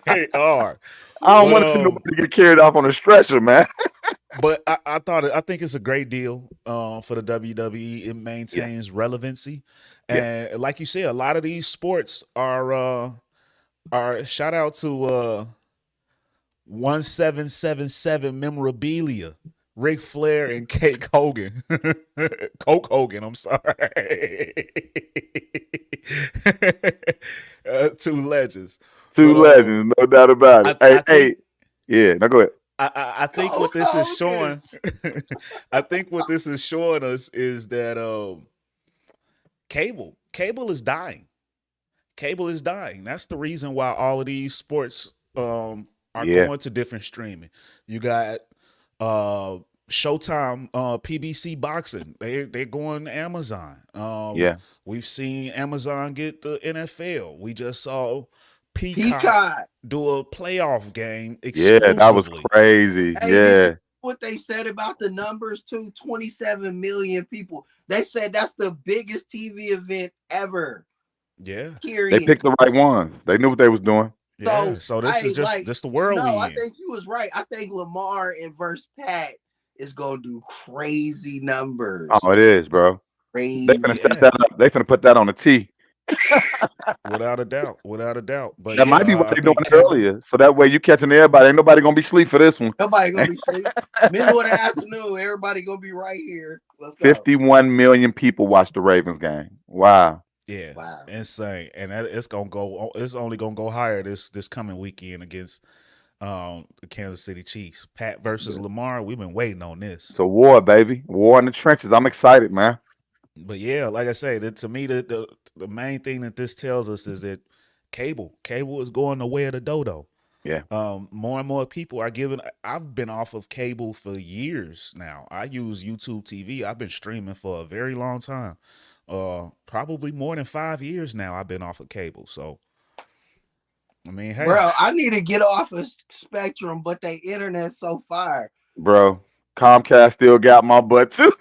They are. I don't But want to see nobody get carried off on a stretcher, man. I think it's a great deal for the WWE. It Yeah, maintains relevancy, yeah, and like you said, a lot of these sports are shout out to 1777 memorabilia. Ric Flair and Cake Hogan. Coke Hogan, I'm sorry. Two legends. two But legends, no doubt about it. I Hey, I think hey, yeah. Now go ahead. I think what Cold this is Hogan. showing, I think what this is showing us is that cable is dying. Cable is dying. That's the reason why all of these sports are Yeah, going to different streaming. You got uh Showtime, PBC boxing. They're going to Amazon. yeah, We've seen Amazon get the NFL. We just saw Peacock Peacock. do a playoff game yeah. That was exclusively. crazy. Hey, did you Yeah, know what they said about the numbers too? 27 million people. They said that's the biggest TV event ever. Yeah. they Period. picked the right ones. They knew what they was doing. Yeah. So So this is I just like this the world no, we I in. think you was right. I think Lamar and verse Pat is gonna do crazy numbers. Oh, it is, bro. They finna Crazy. set Yeah. that up. They finna put that on the T. Without a doubt. Without a doubt. But That yeah, might be why I they doing think it cable. earlier, so that way you catching everybody. Ain't nobody gonna be asleep for this one. Nobody gonna be asleep. Middle of the afternoon, everybody gonna be right here. Let's go. 51 million people watch the Ravens game. Wow. Yeah. Wow. Insane. And it's gonna go it's only gonna go higher this coming weekend against the Kansas City Chiefs. Pat versus Lamar. We've been waiting on this. So war, baby, war in the trenches. I'm excited, man. But yeah, like I say, to me, the main thing that this tells us is that cable is going the way of the dodo. Yeah, More and more people are giving. I've been off of cable for years now. I use YouTube TV. I've been streaming for a very long time. Probably more than 5 years now. I've been off of cable. So I mean, hey, Bro, I need to get off of Spectrum, but they internet so fire. bro. Comcast still got my butt too.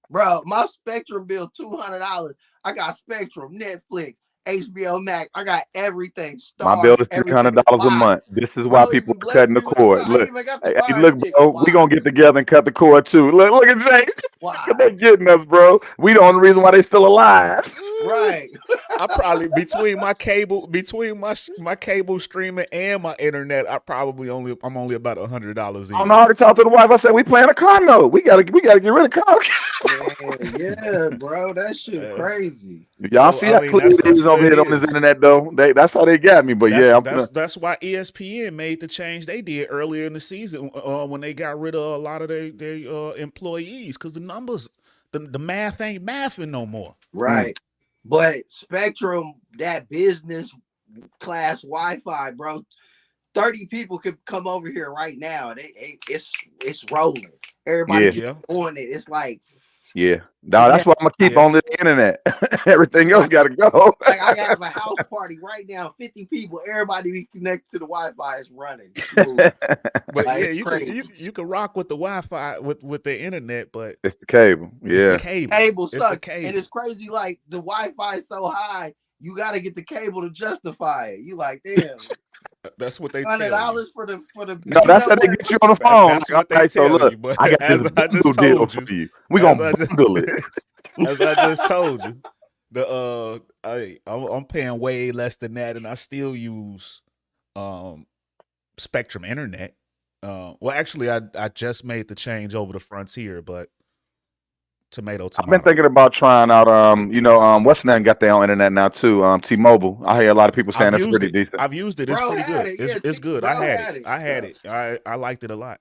Bro, my Spectrum bill $200. I got Spectrum, Netflix, HBO Max. I got everything, My bill Stars, is everything. $300 a Why? month. This is why Bro people even are blessed cutting me the with the cord. fire. I ain't Look, even got the hey, fire look, ticket. bro. We Why? gonna get together and cut the cord too. Look at Jay. Why? They getting us, bro. We the only reason why they still alive. Right. I probably between my cable streaming and my internet, I'm only about $100 I don't know in. how to talk to the wife. I said we playing a condo. We gotta get rid of Comcast. Man, yeah, bro. That shit Uh, crazy. Y'all So see I how mean, clear it that's is over where it here on this is. internet, though. That's how they got me. But yeah, I'm gonna. That's why ESPN made the change they did earlier in the season when they got rid of a lot of their employees because the numbers, the math ain't mathing no more. Right. But Spectrum, that business class Wi-Fi, bro. 30 people could come over here right now. It's rolling. Everybody Yeah, keep Yeah, on it. It's like yeah. it Now that's never why I'm gonna keep yeah. on the internet. Everything else like got to go. I have a house party right now, 50 people. Everybody be connected to the Wi-Fi is running smooth. But Like yeah, it's crazy. you can rock with the Wi-Fi with the internet, but It's the cable. it's the Yeah. cable. Cable It's the sucks. And cable. it's crazy, like the Wi-Fi is so high, you gotta get the cable to justify it. You like, damn, That's what they tell you. $100 for the No, you that's know how they what? get you on the phone. That's Like, all what they right, so tell look, you. But I got this as I just bundle deal told for you, you. We as gonna I just bundle it. as I just told you, I'm paying way less than that, and I still use um Spectrum Internet. Well, actually, I just made the change over to Frontier, but tomato I've been tomato. thinking about trying out, what's the name got their own internet now too. T-Mobile. I hear a lot of people saying I've that's used pretty it. decent. I've used it. It's Bro pretty had good. it. Yeah, It's good. I bro had it. had it. I had Yeah. it. I liked it a lot.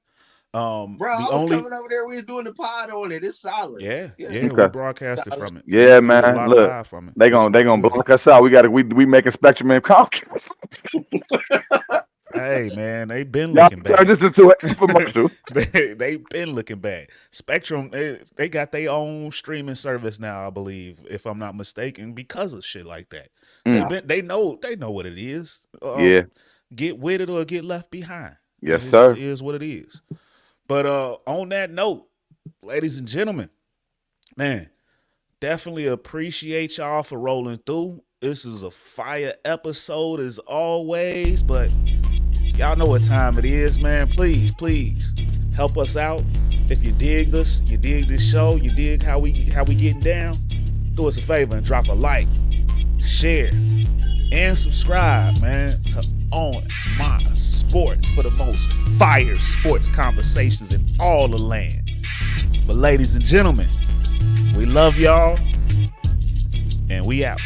Bro, The I was only coming over there. We was doing the pod on it. It's solid. yeah, Yeah. yeah, we Okay. broadcasted Solid. from it. We Yeah, did a man. lot of Look, live from it. they It's gonna they really gonna good. block us out. We making Spectrum and Comcast. Hey man, they been Y'all looking turn bad. this into an infomercial. they been looking bad. Spectrum, they got their own streaming service now, I believe, if I'm not mistaken, because of shit like that. Mm. They know what it is. Yeah. Get with it or get left behind. And Yes, it just sir. is what it is. But on that note, ladies and gentlemen, man, definitely appreciate y'all for rolling through. This is a fire episode as always, but y'all know what time it is, man. Please help us out. If you dig us, you dig this show, you dig how we getting down, do us a favor and drop a like, share, and subscribe, man, to On My Sports for the most fire sports conversations in all the land. But ladies and gentlemen, we love y'all, and we out.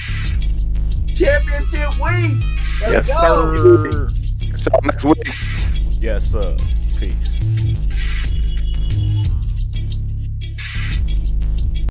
Championship week. Let's Yes, go. sir. Catch y'all next week. Yes, sir. Peace.